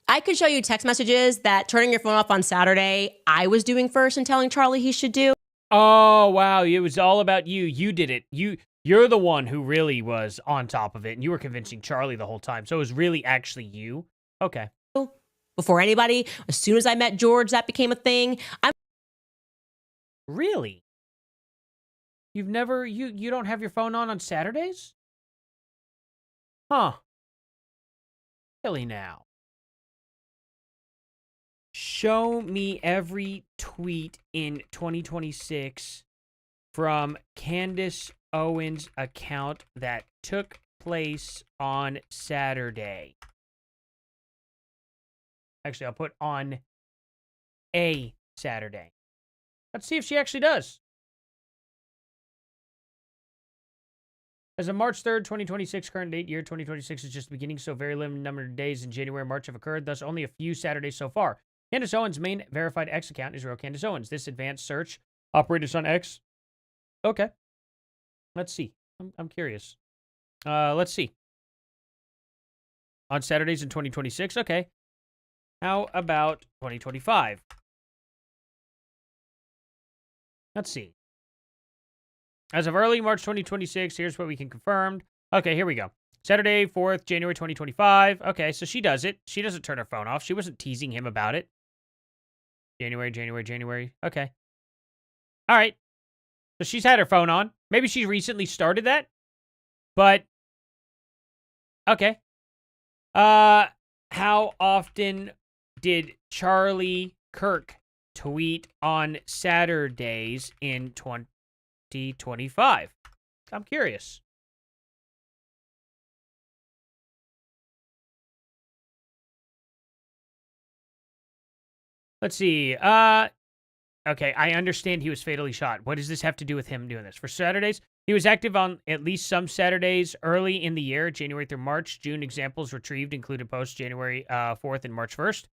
I could show you text messages that turning your phone off on Saturday, I was doing first and telling Charlie he should do. Oh, wow. It was all about you. You did it. You're the one who really was on top of it, and you were convincing Charlie the whole time. So it was really actually you. Okay. Before anybody, as soon as I met George, that became a thing. Really? You've never, you don't have your phone on Saturdays? Huh. Really now? Show me every tweet in 2026 from Candace Owens' account that took place on Saturday. Actually, I'll put on a Saturday. Let's see if she actually does. As of March 3rd, 2026, current date, year 2026 is just beginning, so very limited number of days in January and March have occurred, thus only a few Saturdays so far. Candace Owens' main verified X account is real Candace Owens. This advanced search operates on X. Okay. Let's see. I'm curious. Let's see. On Saturdays in 2026, okay. How about 2025? Let's see. As of early March 2026, here's what we can confirm. Okay, here we go. Saturday, 4th, January 2025. Okay, so she does it. She doesn't turn her phone off. She wasn't teasing him about it. January. Okay. All right. So she's had her phone on. Maybe she recently started that. But, okay. How often did Charlie Kirk tweet on Saturdays in 2025? I'm curious. Let's see. Okay, I understand he was fatally shot. What does this have to do with him doing this? For Saturdays, he was active on at least some Saturdays early in the year, January through March. June examples retrieved included posts January 4th and March 1st.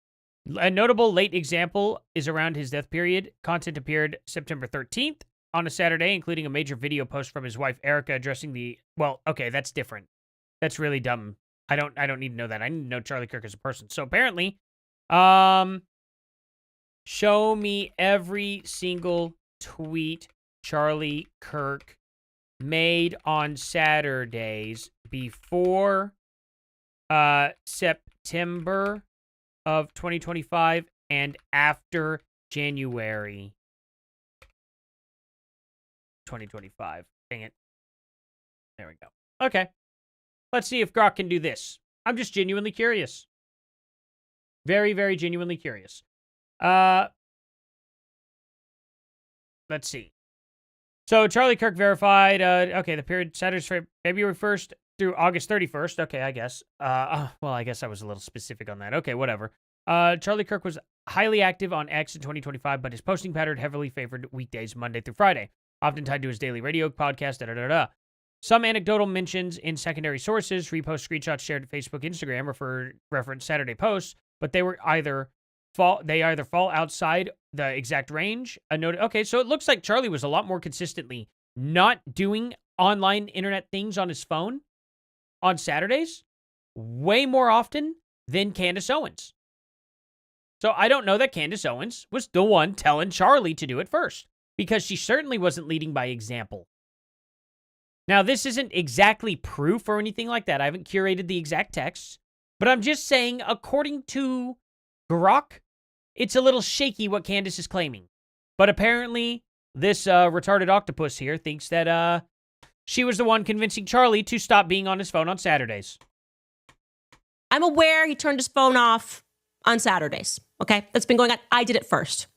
A notable late example is around his death period. Content appeared September 13th on a Saturday, including a major video post from his wife Erica addressing the... Well, okay, that's different. That's really dumb. I don't need to know that. I need to know Charlie Kirk as a person. So apparently, show me every single tweet Charlie Kirk made on Saturdays before September of 2025 and after January 2025. Dang it. There we go. Okay. Let's see if Grok can do this. I'm just genuinely curious. Very, very genuinely curious. Let's see. So Charlie Kirk verified, okay, the period Saturday, February 1st through August 31st. Okay, I guess. Well, I guess I was a little specific on that. Okay, whatever. Charlie Kirk was highly active on X in 2025, but his posting pattern heavily favored weekdays, Monday through Friday, often tied to his daily radio podcast, Some anecdotal mentions in secondary sources, repost screenshots shared to Facebook, Instagram reference Saturday posts, but they either fall outside the exact range. Okay, so it looks like Charlie was a lot more consistently not doing online internet things on his phone on Saturdays way more often than Candace Owens. So I don't know that Candace Owens was the one telling Charlie to do it first, because she certainly wasn't leading by example. Now, this isn't exactly proof or anything like that. I haven't curated the exact texts, but I'm just saying, according to Grok, it's a little shaky what Candace is claiming. But apparently, this retarded octopus here thinks that she was the one convincing Charlie to stop being on his phone on Saturdays. I'm aware he turned his phone off on Saturdays. Okay, that's been going on. I did it first.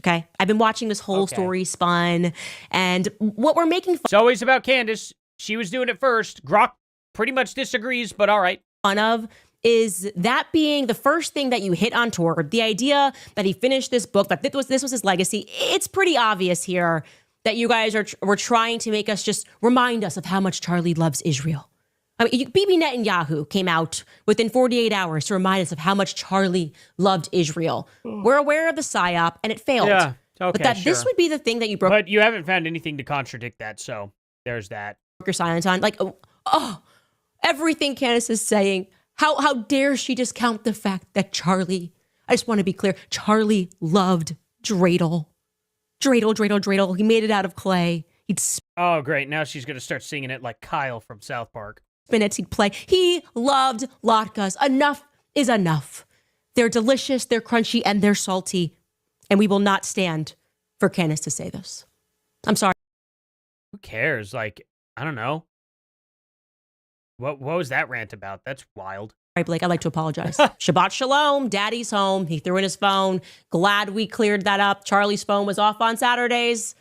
Okay, I've been watching this whole story spun, and what we're making it's always about Candace. She was doing it first. Grok pretty much disagrees, but all right. Fun of is that being the first thing that you hit on toward the idea that he finished this book, that this was his legacy. It's pretty obvious here that you guys were trying to make us just remind us of how much Charlie loves Israel. I mean, Bibi Netanyahu came out within 48 hours to remind us of how much Charlie loved Israel. We're aware of the psyop, and it failed. Yeah, okay, but that this would be the thing that you broke. But you haven't found anything to contradict that, so there's that. Your silence on, like, everything Candace is saying. How dare she discount the fact that Charlie? I just want to be clear. Charlie loved dreidel. Dreidel. He made it out of clay. Oh, great! Now she's gonna start singing it like Kyle from South Park. Minutes he'd play. He loved latkes. Enough is enough. They're delicious, they're crunchy, and they're salty. And we will not stand for Candace to say this. I'm sorry. Who cares? Like, I don't know. What was that rant about? That's wild. All right, Blake, I'd like to apologize. Shabbat shalom. Daddy's home. He threw in his phone. Glad we cleared that up. Charlie's phone was off on Saturdays.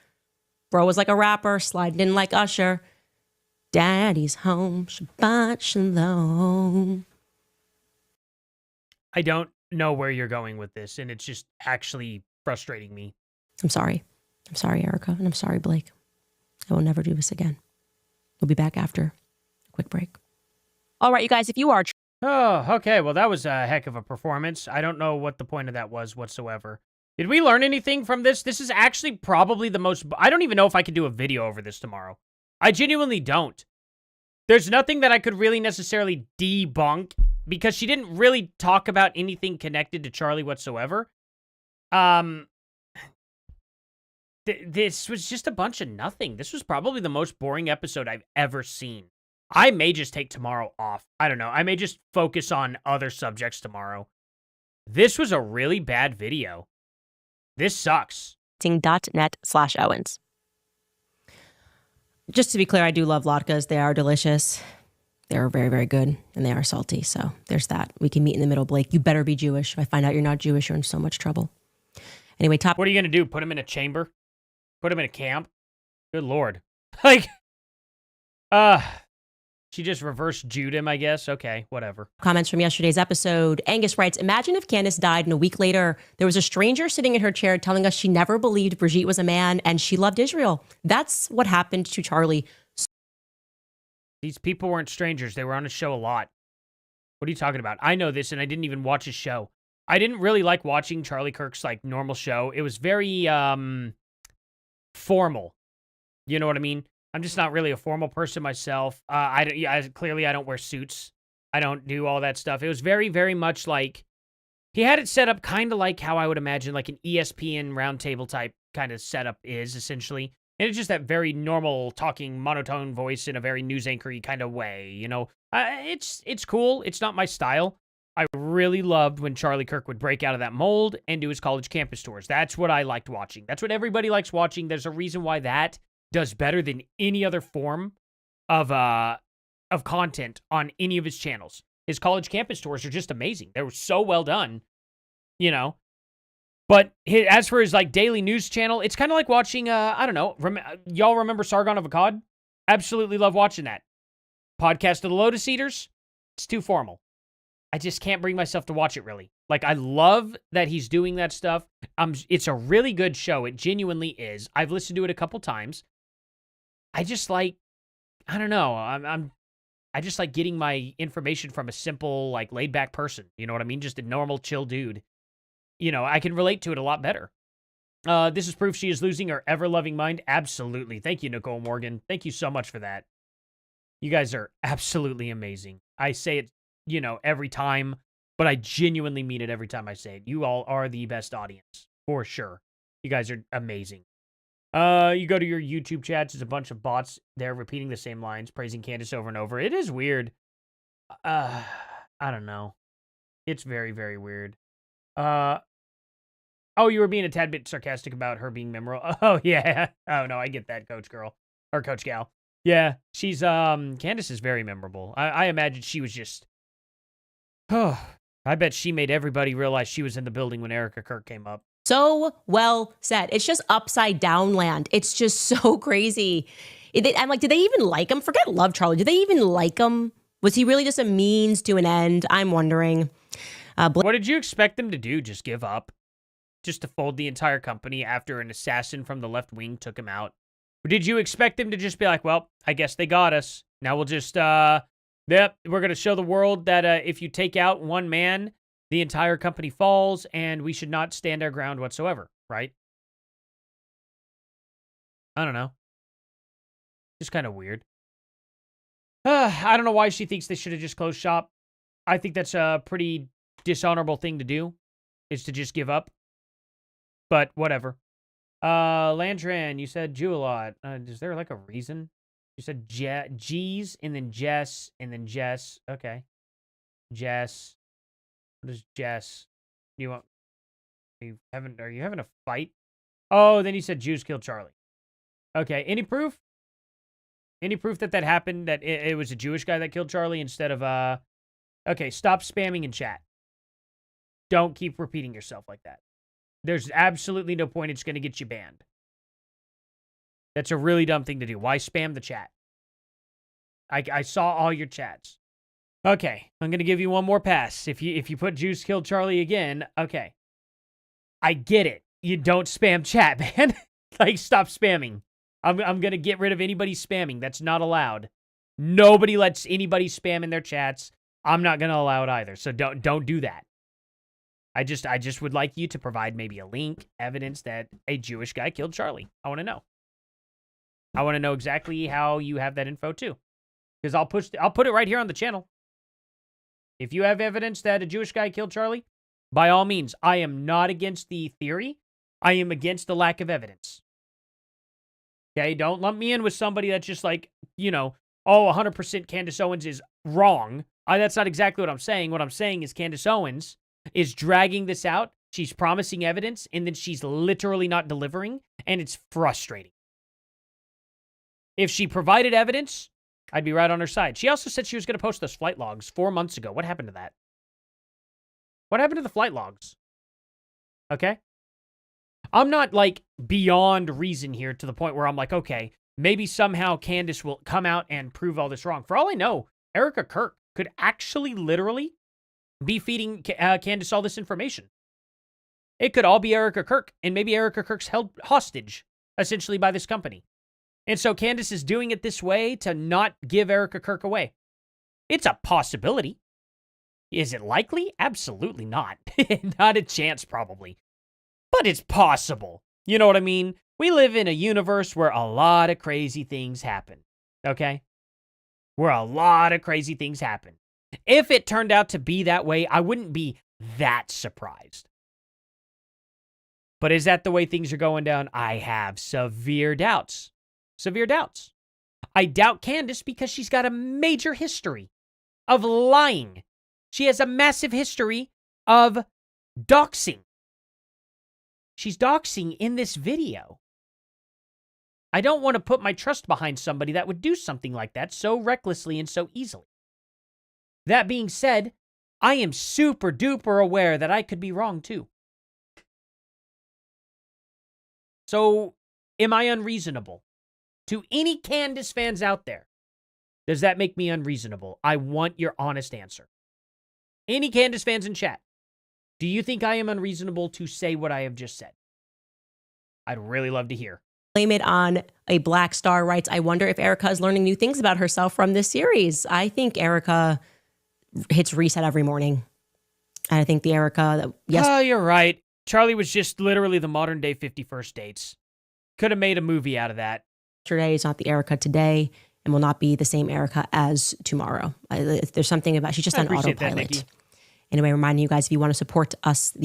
Bro was like a rapper, sliding in like Usher. Daddy's home, Shabbat shalom. I don't know where you're going with this, and it's just actually frustrating me. I'm sorry. I'm sorry, Erica, and I'm sorry, Blake. I will never do this again. We'll be back after a quick break. All right, you guys, if you are... Oh, okay. Well, that was a heck of a performance. I don't know what the point of that was whatsoever. Did we learn anything from this? This is actually probably the most... I don't even know if I can do a video over this tomorrow. I genuinely don't. There's nothing that I could really necessarily debunk because she didn't really talk about anything connected to Charlie whatsoever. This was just a bunch of nothing. This was probably the most boring episode I've ever seen. I may just take tomorrow off. I don't know. I may just focus on other subjects tomorrow. This was a really bad video. This sucks. .net/Owens. Just to be clear, I do love latkes. They are delicious. They're very, very good, and they are salty. So there's that. We can meet in the middle, Blake. You better be Jewish. If I find out you're not Jewish, you're in so much trouble. Anyway, What are you going to do? Put him in a chamber? Put him in a camp? Good Lord. Like, she just reversed Jude him, I guess. Okay, whatever. Comments from yesterday's episode. Angus writes, imagine if Candace died and a week later, there was a stranger sitting in her chair telling us she never believed Brigitte was a man and she loved Israel. That's what happened to Charlie. These people weren't strangers. They were on his show a lot. What are you talking about? I know this, and I didn't even watch his show. I didn't really like watching Charlie Kirk's, like, normal show. It was very, formal. You know what I mean? I'm just not really a formal person myself. Clearly I don't wear suits. I don't do all that stuff. It was very, very much like, he had it set up kind of like how I would imagine like an ESPN roundtable type kind of setup is, essentially. And it's just that very normal talking monotone voice in a very news anchory kind of way, you know? It's cool. It's not my style. I really loved when Charlie Kirk would break out of that mold and do his college campus tours. That's what I liked watching. That's what everybody likes watching. There's a reason why that does better than any other form of content on any of his channels. His college campus tours are just amazing. They were so well done, you know. But as for his like daily news channel, it's kind of like watching, I don't know, y'all remember Sargon of Akkad? Absolutely love watching that. Podcast of the Lotus Eaters, it's too formal. I just can't bring myself to watch it, really. Like, I love that he's doing that stuff. It's a really good show. It genuinely is. I've listened to it a couple times. I just like, I don't know. I just like getting my information from a simple, like, laid-back person. You know what I mean? Just a normal, chill dude. You know, I can relate to it a lot better. This is proof she is losing her ever-loving mind. Absolutely. Thank you, Nicole Morgan. Thank you so much for that. You guys are absolutely amazing. I say it, you know, every time, but I genuinely mean it every time I say it. You all are the best audience, for sure. You guys are amazing. You go to your YouTube chats, there's a bunch of bots there repeating the same lines, praising Candace over and over. It is weird. I don't know. It's very, very weird. Oh, you were being a tad bit sarcastic about her being memorable. Oh, yeah. Oh, no, I get that, Coach Girl. Or Coach Gal. Yeah, she's, Candace is very memorable. I imagine she was just, oh, I bet she made everybody realize she was in the building when Erica Kirk came up. So well said. It's just upside down land. It's just so crazy. I'm like, did they even like him? Forget Love Charlie. Did they even like him? Was he really just a means to an end? I'm wondering. What did you expect them to do? Just give up? Just to fold the entire company after an assassin from the left wing took him out? Or did you expect them to just be like, well, I guess they got us. Now we'll just, we're going to show the world that if you take out one man, the entire company falls, and we should not stand our ground whatsoever, right? I don't know. Just kind of weird. I don't know why she thinks they should have just closed shop. I think that's a pretty dishonorable thing to do, is to just give up. But whatever. Landran, you said Jew a lot. Is there like a reason? You said G's and then Jess and then Jess. Okay. Jess. What is Jess? You want? Are you having a fight? Oh, then you said Jews killed Charlie. Okay. Any proof? Any proof that happened? That it was a Jewish guy that killed Charlie instead of Okay. Stop spamming in chat. Don't keep repeating yourself like that. There's absolutely no point. It's going to get you banned. That's a really dumb thing to do. Why spam the chat? I saw all your chats. Okay, I'm going to give you one more pass. If you put Jews killed Charlie again, okay. I get it. You don't spam chat, man. Like, stop spamming. I'm going to get rid of anybody spamming. That's not allowed. Nobody lets anybody spam in their chats. I'm not going to allow it either. So don't do that. I just would like you to provide maybe a link, evidence that a Jewish guy killed Charlie. I want to know. I want to know exactly how you have that info too. Because I'll put it right here on the channel. If you have evidence that a Jewish guy killed Charlie, by all means, I am not against the theory. I am against the lack of evidence. Okay, don't lump me in with somebody that's just like, you know, oh, 100% Candace Owens is wrong. That's not exactly what I'm saying. What I'm saying is Candace Owens is dragging this out. She's promising evidence, and then she's literally not delivering, and it's frustrating. If she provided evidence, I'd be right on her side. She also said she was going to post those flight logs 4 months ago. What happened to that? What happened to the flight logs? Okay? I'm not, like, beyond reason here to the point where I'm like, okay, maybe somehow Candace will come out and prove all this wrong. For all I know, Erica Kirk could actually literally be feeding Candace all this information. It could all be Erica Kirk, and maybe Erica Kirk's held hostage, essentially, by this company. And so Candace is doing it this way to not give Erica Kirk away. It's a possibility. Is it likely? Absolutely not. Not a chance, probably. But it's possible. You know what I mean? We live in a universe where a lot of crazy things happen. Okay? Where a lot of crazy things happen. If it turned out to be that way, I wouldn't be that surprised. But is that the way things are going down? I have severe doubts. Severe doubts. I doubt Candace because she's got a major history of lying. She has a massive history of doxing. She's doxing in this video. I don't want to put my trust behind somebody that would do something like that so recklessly and so easily. That being said, I am super duper aware that I could be wrong too. So, am I unreasonable? To any Candace fans out there, Does that make me unreasonable? I want your honest answer. Any Candace fans in chat, do you think I am unreasonable to say what I have just said? I'd really love to hear. Blame it on a Black Star writes, I wonder if Erica is learning new things about herself from this series. I think Erica hits reset every morning. And I think the Erica that, yes. Oh, you're right. Charlie was just literally the modern day 50 First Dates. Could have made a movie out of that. Yesterday is not the Erica today and will not be the same Erica as tomorrow. There's something about, she's just on autopilot. Anyway, reminding you guys, if you want to support us,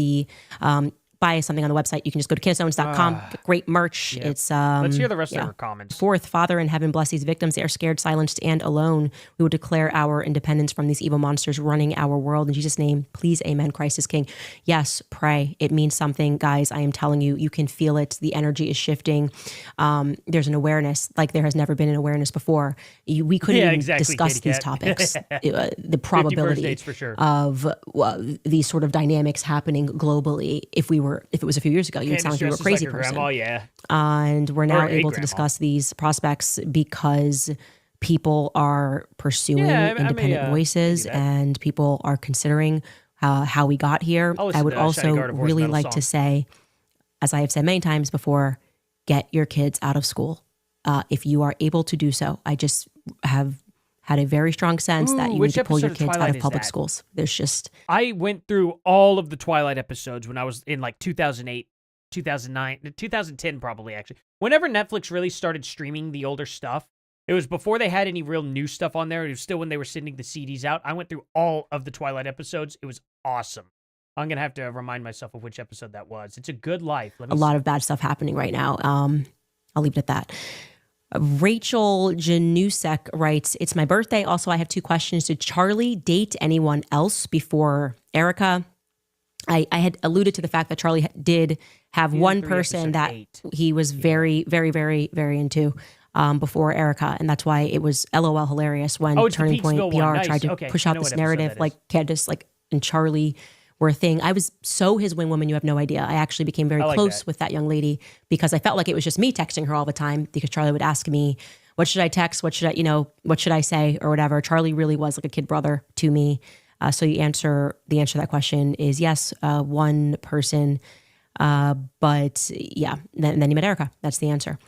buy something on the website, you can just go to CandaceOwens.com. Great merch. Yep. It's let's hear the rest of her comments. Fourth, Father in heaven bless these victims. They are scared, silenced, and alone. We will declare our independence from these evil monsters running our world. In Jesus' name, please, amen. Christ is King. Yes, pray. It means something, guys. I am telling you, you can feel it. The energy is shifting. There's an awareness like there has never been an awareness before. We couldn't even discuss these topics. The probability for sure. of these sort of dynamics happening globally. If it was a few years ago, you would sound like you were a crazy person. Grandma, yeah. And we're now able to discuss these prospects because people are pursuing independent voices and people are considering how we got here. I would also really like to say, as I have said many times before, get your kids out of school. If you are able to do so, I just have had a very strong sense that you need to pull your kids out of public schools. There's just... I went through all of the Twilight episodes when I was in like 2008, 2009, 2010 probably actually. Whenever Netflix really started streaming the older stuff, it was before they had any real new stuff on there. It was still when they were sending the CDs out. I went through all of the Twilight episodes. It was awesome. I'm going to have to remind myself of which episode that was. It's a good life. A lot of bad stuff happening right now. I'll leave it at that. Rachel Janusek writes, it's my birthday. Also, I have 2 questions. Did Charlie date anyone else before Erica? I had alluded to the fact that Charlie did have one person that he was very, very, very, very into before Erica. And that's why it was LOL hilarious when Turning Point PR tried to push out this narrative like Candace and Charlie were a thing. I was so his wingwoman, you have no idea. I actually became very close with that young lady because I felt like it was just me texting her all the time because Charlie would ask me, what should I text? What should I say or whatever. Charlie really was like a kid brother to me. So the answer to that question is yes, one person. But yeah, then you met Erica. That's the answer.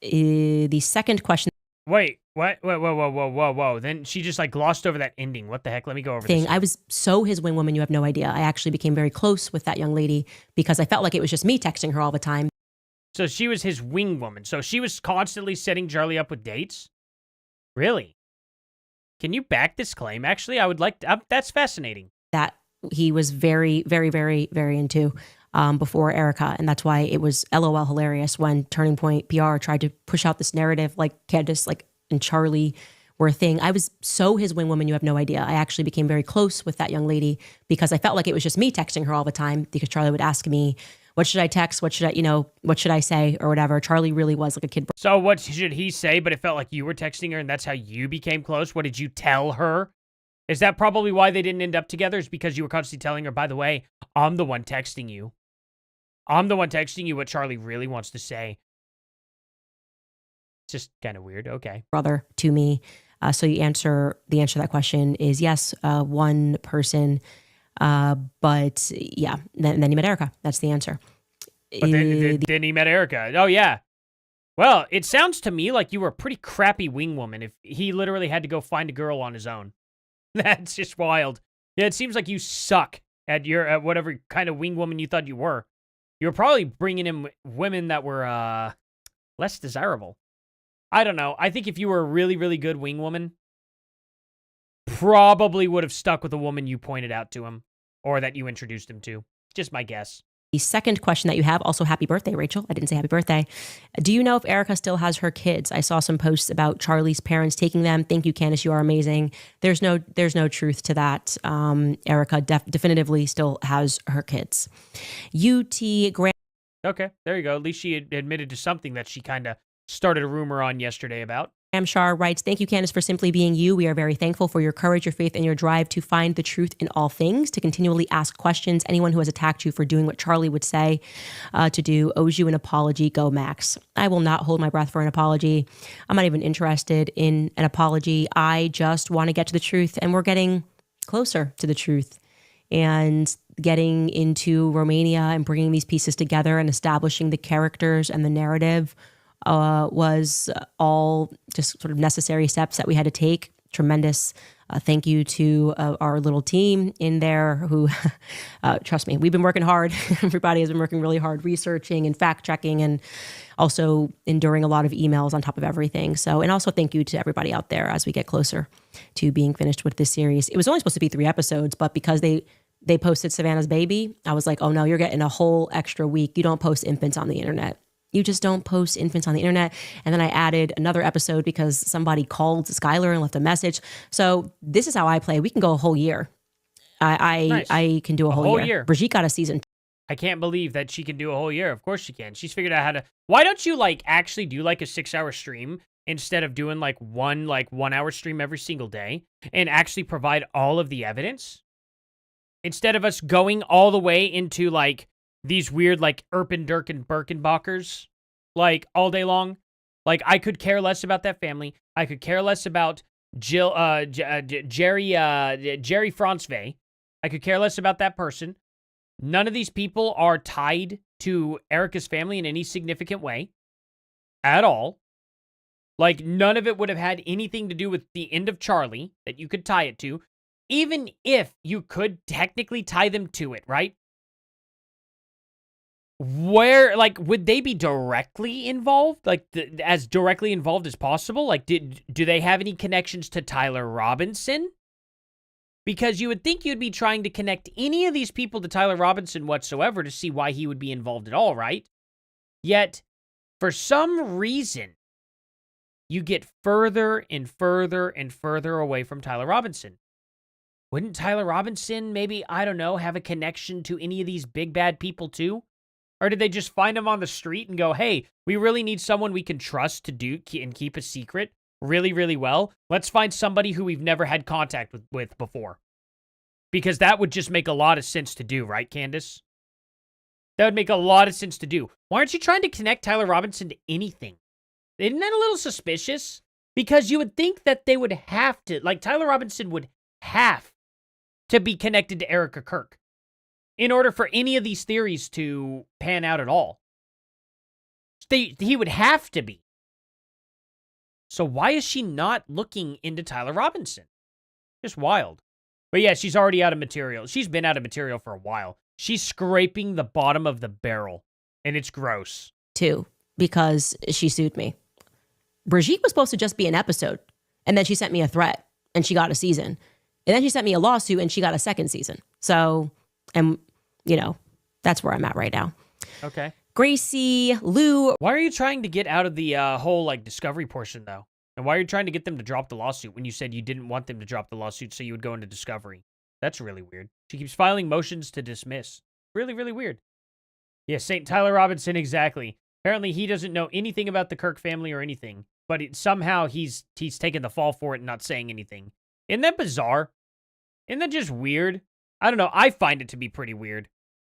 The second question. Wait, what? Whoa. Then she just like glossed over that ending. What the heck? Let me go over this. I was so his wingwoman, you have no idea. I actually became very close with that young lady because I felt like it was just me texting her all the time. So she was his wingwoman. So she was constantly setting Charlie up with dates? Really? Can you back this claim? Actually, I would like to, that's fascinating. That he was very, very, very, very into before Erica. And that's why it was LOL hilarious when Turning Point PR tried to push out this narrative like Candace and Charlie were a thing. I was so his wingwoman, you have no idea. I actually became very close with that young lady because I felt like it was just me texting her all the time because Charlie would ask me, what should I text? What should I say or whatever. Charlie really was like a kid. So what should he say? But it felt like you were texting her and that's how you became close. What did you tell her? Is that probably why they didn't end up together? Is because you were constantly telling her, by the way, I'm the one texting you. I'm the one texting you what Charlie really wants to say. It's just kind of weird. Okay. Brother to me. So the answer to that question is yes, one person. But yeah, then he met Erica. That's the answer. But then he met Erica. Oh yeah. Well, it sounds to me like you were a pretty crappy wingwoman if he literally had to go find a girl on his own. That's just wild. Yeah, it seems like you suck at whatever kind of wingwoman you thought you were. You were probably bringing in women that were less desirable. I don't know. I think if you were a really, really good wingwoman, probably would have stuck with a woman you pointed out to him or that you introduced him to. Just my guess. The second question that you have, also happy birthday, Rachel. I didn't say happy birthday. Do you know if Erica still has her kids? I saw some posts about Charlie's parents taking them. Thank you, Candace. You are amazing. There's no truth to that. Erica definitively still has her kids. UT Grant. Okay, there you go. At least she admitted to something that she kind of started a rumor on yesterday about. Amshar writes, thank you, Candace, for simply being you. We are very thankful for your courage, your faith, and your drive to find the truth in all things, to continually ask questions. Anyone who has attacked you for doing what Charlie would say to do owes you an apology. Go, Max. I will not hold my breath for an apology. I'm not even interested in an apology. I just want to get to the truth, and we're getting closer to the truth. And getting into Romania and bringing these pieces together and establishing the characters and the narrative was all just sort of necessary steps that we had to take. Tremendous thank you to our little team in there who, trust me, we've been working hard. Everybody has been working really hard researching and fact checking and also enduring a lot of emails on top of everything. So, and also thank you to everybody out there as we get closer to being finished with this series. It was only supposed to be 3 episodes, but because they posted Savannah's baby, I was like, oh no, you're getting a whole extra week. You don't post infants on the internet. You just don't post infants on the internet. And then I added another episode because somebody called Skylar and left a message. So this is how I play. We can go a whole year. Nice. I can do a whole year. Brigitte got a season. I can't believe that she can do a whole year. Of course she can. She's figured out how to. Why don't you actually do a 6-hour stream instead of doing one 1-hour stream every single day and actually provide all of the evidence? Instead of us going all the way into these weird Erpen Durkin Birkenbachers all day long. I could care less about that family. I could care less about Jerry Franzve. I could care less about that person. None of these people are tied to Erica's family in any significant way at all. None of it would have had anything to do with the end of Charlie that you could tie it to, even if you could technically tie them to it, right? Where, would they be directly involved? As directly involved as possible? Do they have any connections to Tyler Robinson? Because you would think you'd be trying to connect any of these people to Tyler Robinson whatsoever to see why he would be involved at all, right? Yet, for some reason, you get further and further and further away from Tyler Robinson. Wouldn't Tyler Robinson maybe, I don't know, have a connection to any of these big bad people too? Or did they just find him on the street and go, hey, we really need someone we can trust to do and keep a secret really, really well? Let's find somebody who we've never had contact with before. Because that would just make a lot of sense to do, right, Candace? That would make a lot of sense to do. Why aren't you trying to connect Tyler Robinson to anything? Isn't that a little suspicious? Because you would think that they would have to, Tyler Robinson would have to be connected to Erica Kirk in order for any of these theories to pan out at all. He would have to be. So why is she not looking into Tyler Robinson? Just wild. But yeah, she's already out of material. She's been out of material for a while. She's scraping the bottom of the barrel, and it's gross. Too, because she sued me. Brigitte was supposed to just be an episode, and then she sent me a threat, and she got a season. And then she sent me a lawsuit, and she got a second season. So, and, that's where I'm at right now. Okay. Gracie, Lou. Why are you trying to get out of the whole, discovery portion, though? And why are you trying to get them to drop the lawsuit when you said you didn't want them to drop the lawsuit so you would go into discovery? That's really weird. She keeps filing motions to dismiss. Really, really weird. Yeah, St. Tyler Robinson, exactly. Apparently, he doesn't know anything about the Kirk family or anything, but somehow he's taken the fall for it and not saying anything. Isn't that bizarre? Isn't that just weird? I don't know. I find it to be pretty weird.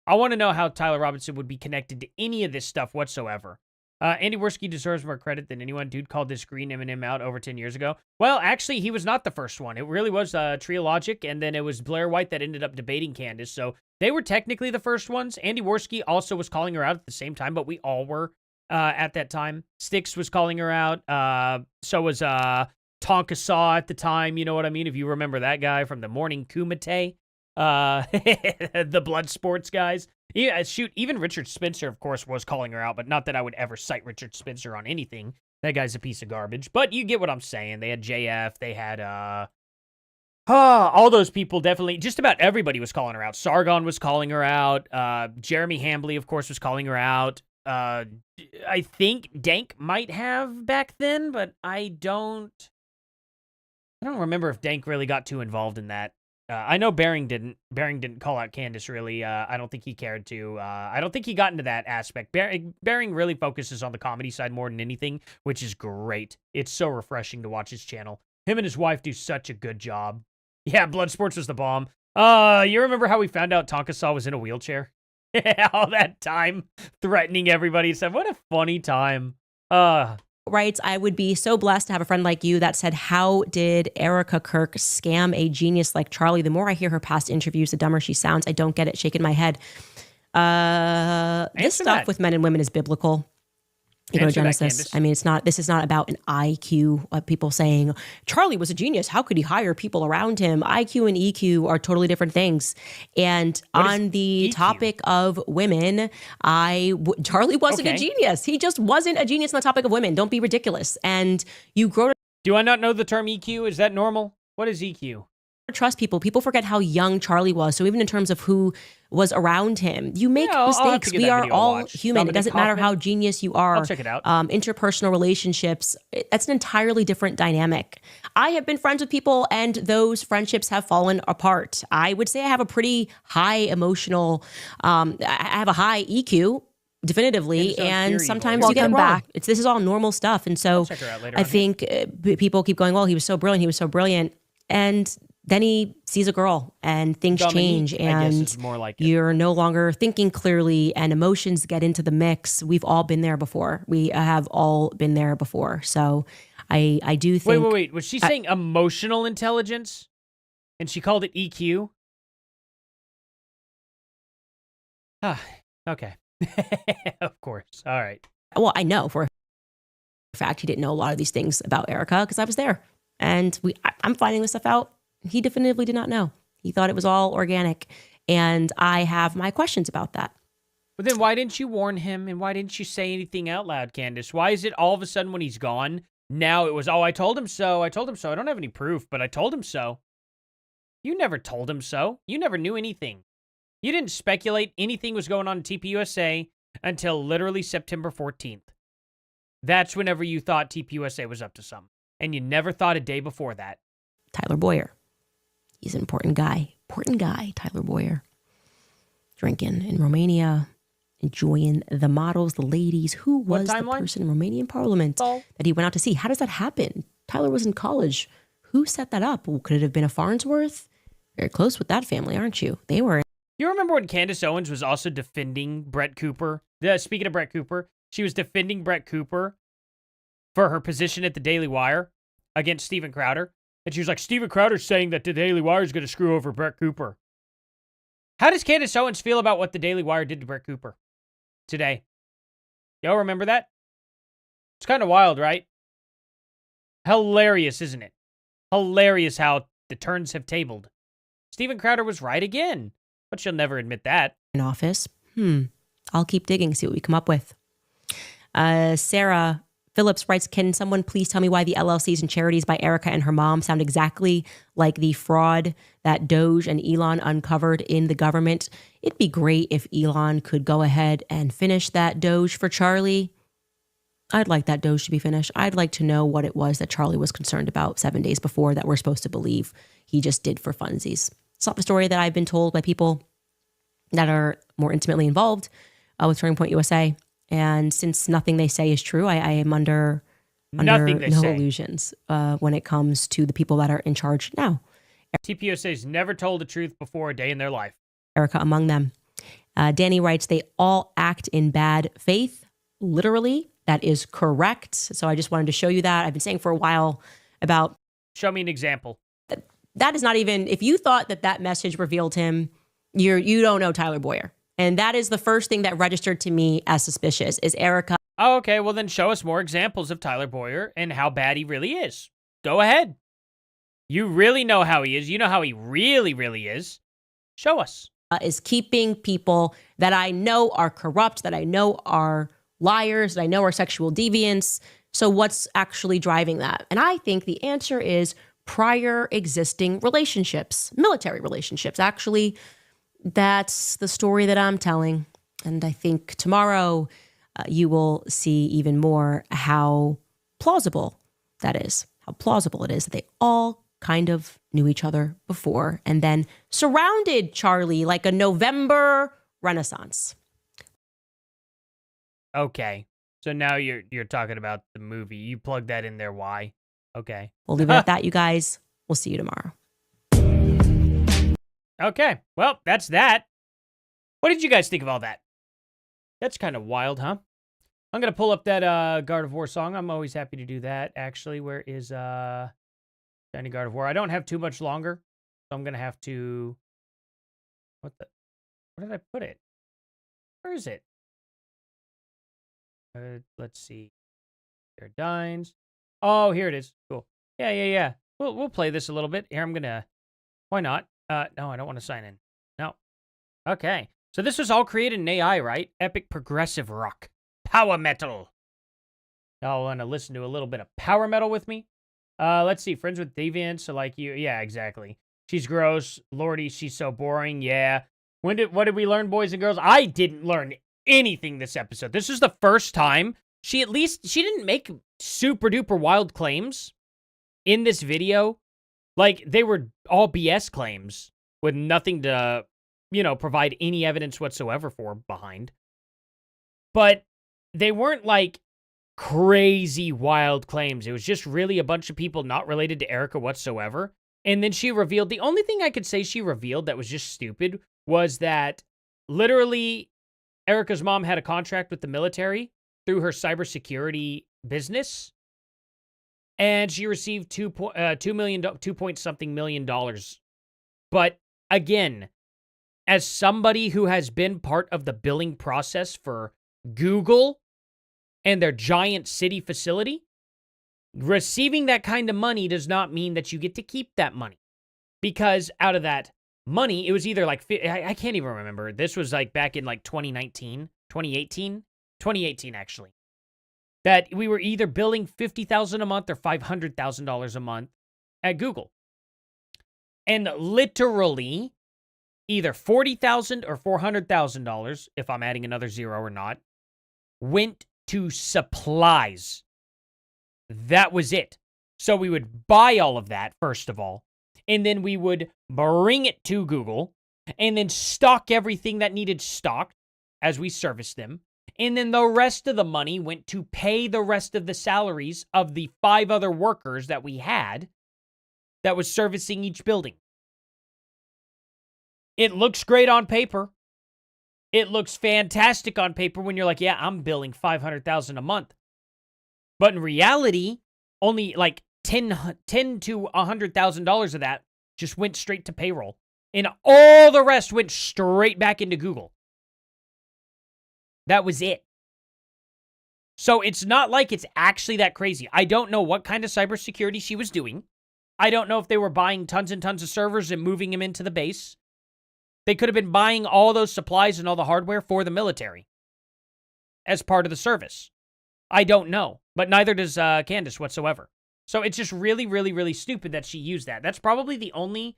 I want to know how Tyler Robinson would be connected to any of this stuff whatsoever. Andy Worski deserves more credit than anyone. Dude called this green M&M out over 10 years ago. Well, actually, he was not the first one. It really was Triologic, and then it was Blair White that ended up debating Candace. So they were technically the first ones. Andy Worski also was calling her out at the same time, but we all were at that time. Styx was calling her out. So was Tonka Saw at the time. You know what I mean? If you remember that guy from the Morning Kumite. The blood sports guys. Yeah, shoot, even Richard Spencer, of course, was calling her out, but not that I would ever cite Richard Spencer on anything. That guy's a piece of garbage. But you get what I'm saying. They had JF, they had, all those people definitely, just about everybody was calling her out. Sargon was calling her out. Jeremy Hambley, of course, was calling her out. I think Dank might have back then, but I don't remember if Dank really got too involved in that. I know Bering didn't call out Candace really. I don't think he cared to. I don't think he got into that aspect. Bering really focuses on the comedy side more than anything, which is great. It's so refreshing to watch his channel. Him and his wife do such a good job. Yeah, Bloodsports was the bomb. You remember how we found out Tonka Saw was in a wheelchair? All that time threatening everybody. So what a funny time. Writes, I would be so blessed to have a friend like you that said, how did Erica Kirk scam a genius like Charlie? The more I hear her past interviews, the dumber she sounds. I don't get it. Shaking my head. This stuff with men and women is biblical. Genesis. I mean, this is not about an IQ of people saying Charlie was a genius. How could he hire people around him? IQ and EQ are totally different things. And on the topic of women, Charlie wasn't a genius. He just wasn't a genius on the topic of women. Don't be ridiculous. And you grow to... Do I not know the term EQ? Is that normal? What is EQ? Trust people. People forget how young Charlie was. So even in terms of who was around him, you make mistakes. We are all human. Dominic, it doesn't matter how genius you are. I'll check it out. Interpersonal relationships, that's an entirely different dynamic. I have been friends with people and those friendships have fallen apart. I would say I have a pretty high emotional, I have a high EQ. Definitively, and sometimes you get it wrong. This is all normal stuff. And so I think people keep going, well, he was so brilliant. And then he sees a girl and things change and you're no longer thinking clearly and emotions get into the mix. We've all been there before. We have all been there before. So I do think... Wait. Was she saying emotional intelligence? And she called it EQ? Okay. Of course. All right. Well, I know for a fact he didn't know a lot of these things about Erica because I was there. And I'm finding this stuff out. He definitively did not know. He thought it was all organic. And I have my questions about that. But then why didn't you warn him? And why didn't you say anything out loud, Candace? Why is it all of a sudden when he's gone, now it was, I told him so. I don't have any proof, but I told him so. You never told him so. You never knew anything. You didn't speculate anything was going on in TPUSA until literally September 14th. That's whenever you thought TPUSA was up to something. And you never thought a day before that. Tyler Boyer. He's an important guy. Important guy, Tyler Boyer. Drinking in Romania, enjoying the models, the ladies. Who was the person in Romanian parliament that he went out to see? How does that happen? Tyler was in college. Who set that up? Well, could it have been a Farnsworth? Very close with that family, aren't you? They were. You remember when Candace Owens was also defending Brett Cooper? Speaking of Brett Cooper, she was defending Brett Cooper for her position at the Daily Wire against Steven Crowder. And she was like, Steven Crowder's saying that the Daily Wire is going to screw over Brett Cooper. How does Candace Owens feel about what the Daily Wire did to Brett Cooper today? Y'all remember that? It's kind of wild, right? Hilarious, isn't it? Hilarious how the turns have tabled. Steven Crowder was right again, but she'll never admit that. In office. I'll keep digging, see what we come up with. Sarah Phillips writes, can someone please tell me why the LLCs and charities by Erica and her mom sound exactly like the fraud that Doge and Elon uncovered in the government? It'd be great if Elon could go ahead and finish that Doge for Charlie. I'd like that Doge to be finished. I'd like to know what it was that Charlie was concerned about 7 days before that we're supposed to believe he just did for funsies. It's not the story that I've been told by people that are more intimately involved with Turning Point USA. And since nothing they say is true, I am under no illusions when it comes to the people that are in charge now. TPUSA's never told the truth before a day in their life. Erica among them. Danny writes, they all act in bad faith. Literally, that is correct. So I just wanted to show you that. I've been saying for a while about... Show me an example. That is not even... If you thought that message revealed him, you don't know Tyler Boyer. And that is the first thing that registered to me as suspicious is Erica. Oh, okay. Well, then show us more examples of Tyler Boyer and how bad he really is. Go ahead. You really know how he is. You know how he really, really is. Show us. Is keeping people that I know are corrupt, that I know are liars, that I know are sexual deviants. So what's actually driving that? And I think the answer is prior existing relationships, military relationships, actually. That's the story that I'm telling. And I think tomorrow you will see even more how plausible that is, how plausible it is that they all kind of knew each other before and then surrounded Charlie like a November Renaissance. Okay. So now you're talking about the movie. You plug that in there. Why? Okay. We'll leave it at that, you guys. We'll see you tomorrow. Okay. Well, that's that. What did you guys think of all that? That's kind of wild, huh? I'm going to pull up that Gardevoir song. I'm always happy to do that, actually. Where is Shiny Gardevoir? I don't have too much longer, so I'm going to have to... Where did I put it? Where is it? Let's see. There, Dines. Oh, here it is. Cool. Yeah. We'll play this a little bit. Here, I'm going to... Why not? No, I don't want to sign in. No. Okay. So this was all created in AI, right? Epic progressive rock. Power metal. Y'all want to listen to a little bit of power metal with me? Let's see. Friends with Deviants, so like you. Yeah, exactly. She's gross. Lordy, she's so boring. Yeah. What did we learn, boys and girls? I didn't learn anything this episode. This is the first time she didn't make super duper wild claims in this video. Like, they were all BS claims with nothing to, provide any evidence whatsoever for behind. But they weren't like crazy wild claims. It was just really a bunch of people not related to Erica whatsoever. And then she revealed, the only thing I could say she revealed that was just stupid was that literally Erica's mom had a contract with the military through her cybersecurity business. And she received $2 point something million. But again, as somebody who has been part of the billing process for Google and their giant city facility, receiving that kind of money does not mean that you get to keep that money. Because out of that money, it was either like, I can't even remember. This was like back in like 2018, actually. That we were either billing $50,000 a month or $500,000 a month at Google. And literally, either $40,000 or $400,000, if I'm adding another zero or not, went to supplies. That was it. So we would buy all of that, first of all, and then we would bring it to Google, and then stock everything that needed stocked as we serviced them. And then the rest of the money went to pay the rest of the salaries of the 5 other workers that we had that was servicing each building. It looks great on paper. It looks fantastic on paper when you're like, yeah, I'm billing $500,000 a month. But in reality, only like $10 to $100,000 of that just went straight to payroll. And all the rest went straight back into Google. That was it. So it's not like it's actually that crazy. I don't know what kind of cybersecurity she was doing. I don't know if they were buying tons and tons of servers and moving them into the base. They could have been buying all those supplies and all the hardware for the military as part of the service. I don't know, but neither does Candace whatsoever. So it's just really, really, really stupid that she used that. That's probably the only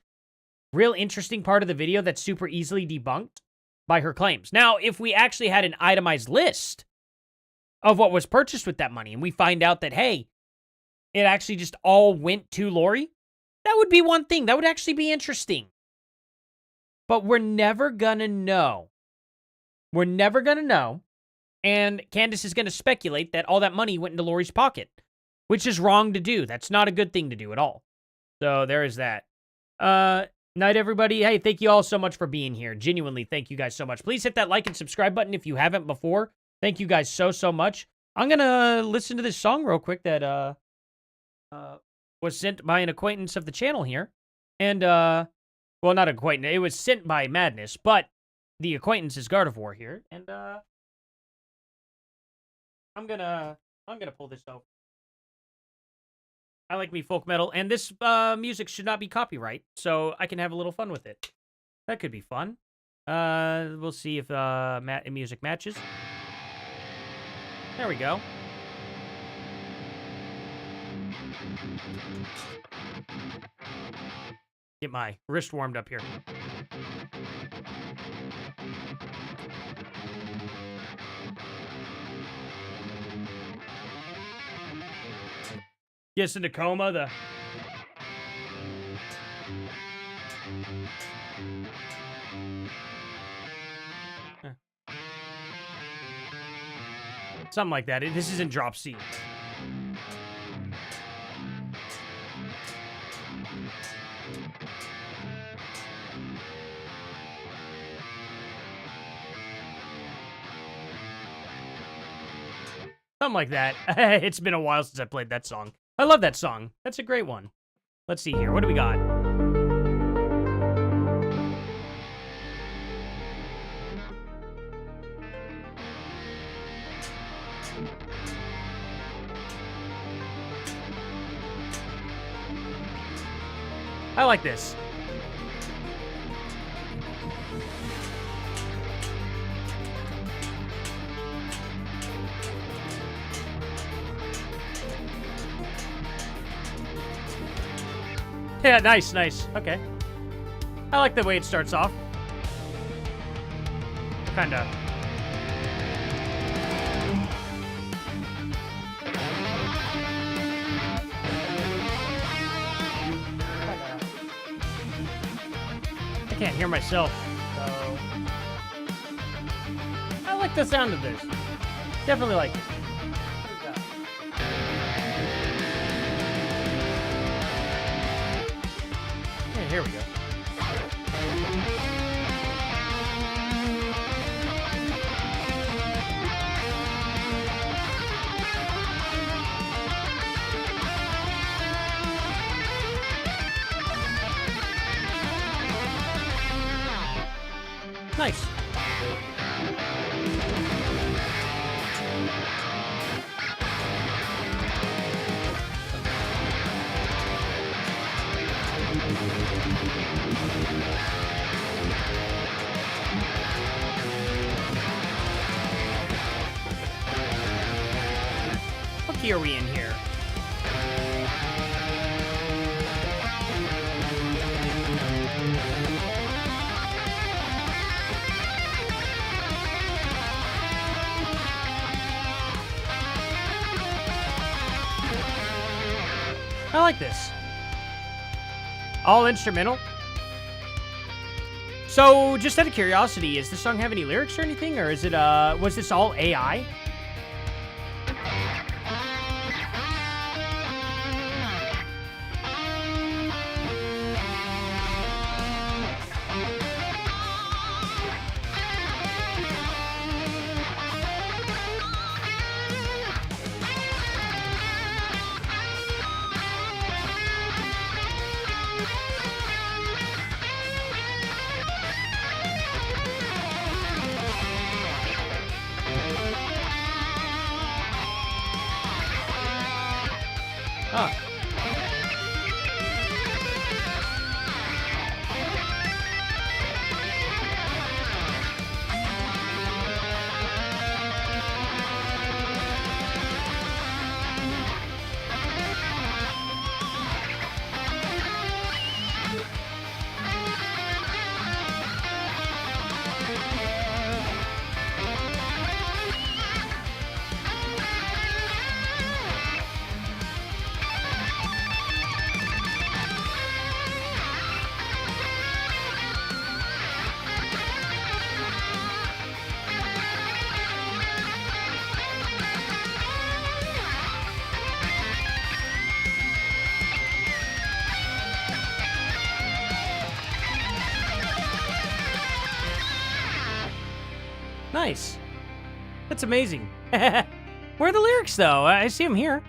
real interesting part of the video that's super easily debunked by her claims. Now, if we actually had an itemized list of what was purchased with that money, and we find out that, hey, it actually just all went to Lori, that would be one thing. That would actually be interesting. But we're never gonna know. We're never gonna know. And Candace is gonna speculate that all that money went into Lori's pocket, which is wrong to do. That's not a good thing to do at all. So there is that. Night, everybody. Hey, thank you all so much for being here. Genuinely, thank you guys so much. Please hit that like and subscribe button if you haven't before. Thank you guys so, so much. I'm going to listen to this song real quick that was sent by an acquaintance of the channel here. And, well, not acquaintance. It was sent by Madness, but the acquaintance is Gardevoir here. And I'm gonna pull this over. I like me folk metal, and this music should not be copyright, so I can have a little fun with it. That could be fun. We'll see if music matches. There we go. Get my wrist warmed up here. Yes, in Tacoma, Something like that. This is in drop C. Something like that. It's been a while since I played that song. I love that song. That's a great one. Let's see here. What do we got? I like this. Yeah, nice, nice. Okay. I like the way it starts off. Kinda. I can't hear myself, so... I like the sound of this. Definitely like it. Here we go. Nice. What key are we in here? I like this. All instrumental? So, just out of curiosity, does this song have any lyrics or anything? Or is it, was this all AI? Huh. Nice. That's amazing. Where are the lyrics, though? I see them here.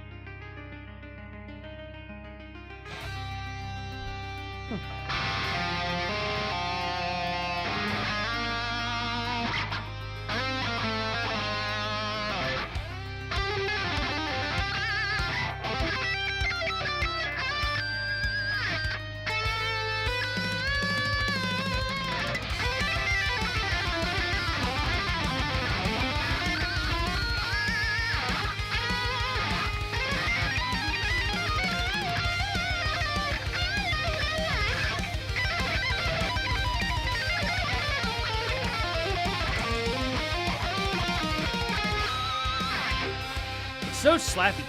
So slappy.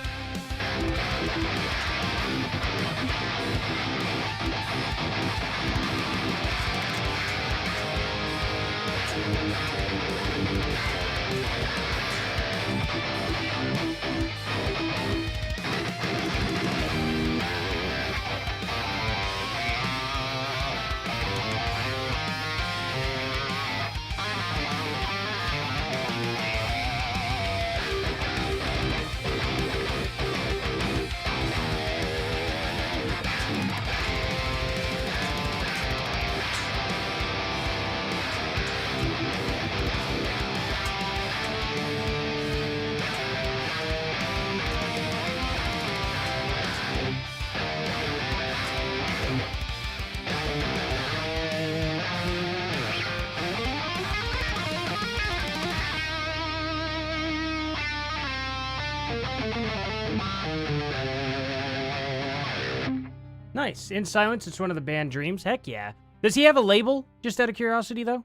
Nice. In Silence, it's one of the band Dreams. Heck yeah. Does he have a label? Just out of curiosity, though?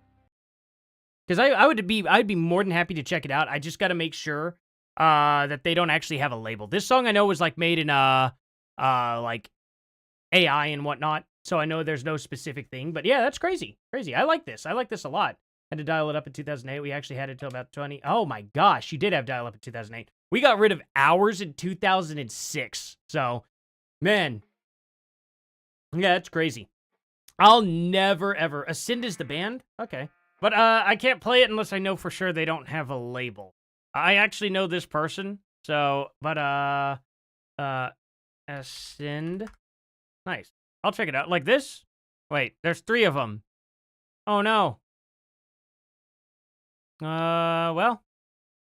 Because I'd be more than happy to check it out. I just got to make sure that they don't actually have a label. This song I know was like made in like AI and whatnot, so I know there's no specific thing. But yeah, that's crazy. Crazy. I like this. I like this a lot. Had to dial it up in 2008. We actually had it till about 20. Oh my gosh, you did have dial up in 2008. We got rid of hours in 2006. So, man. Yeah, that's crazy. I'll never, ever. Ascend is the band? Okay. But I can't play it unless I know for sure they don't have a label. I actually know this person, so, but, Ascend. Nice. I'll check it out. Like this? Wait, there's 3 of them. Oh, no. Well,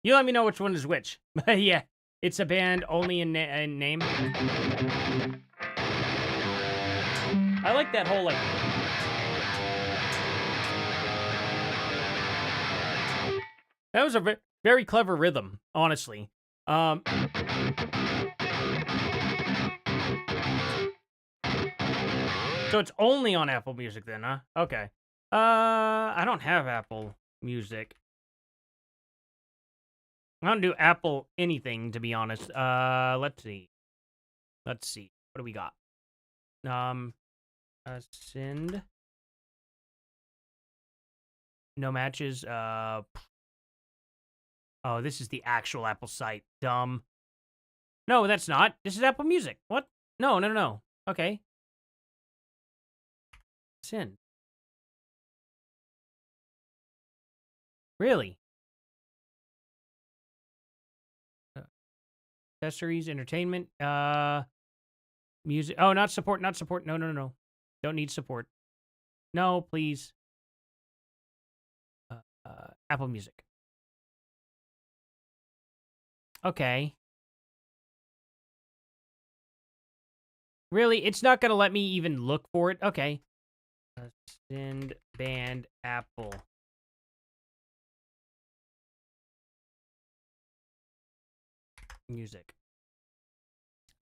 you let me know which one is which. Yeah, it's a band only in name. I like that whole, like... That was a very clever rhythm, honestly. So it's only on Apple Music then, huh? Okay. I don't have Apple Music. I don't do Apple anything, to be honest. Let's see. What do we got? Ascend. No matches. Oh, this is the actual Apple site. Dumb. No, that's not. This is Apple Music. What? No. Okay. Ascend. Really? Accessories, entertainment, music. Oh, not support. No. Don't need support. No, please. Apple Music. Okay. Really? It's not going to let me even look for it? Okay. Ascend band Apple. Music.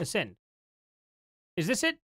Ascend. Is this it?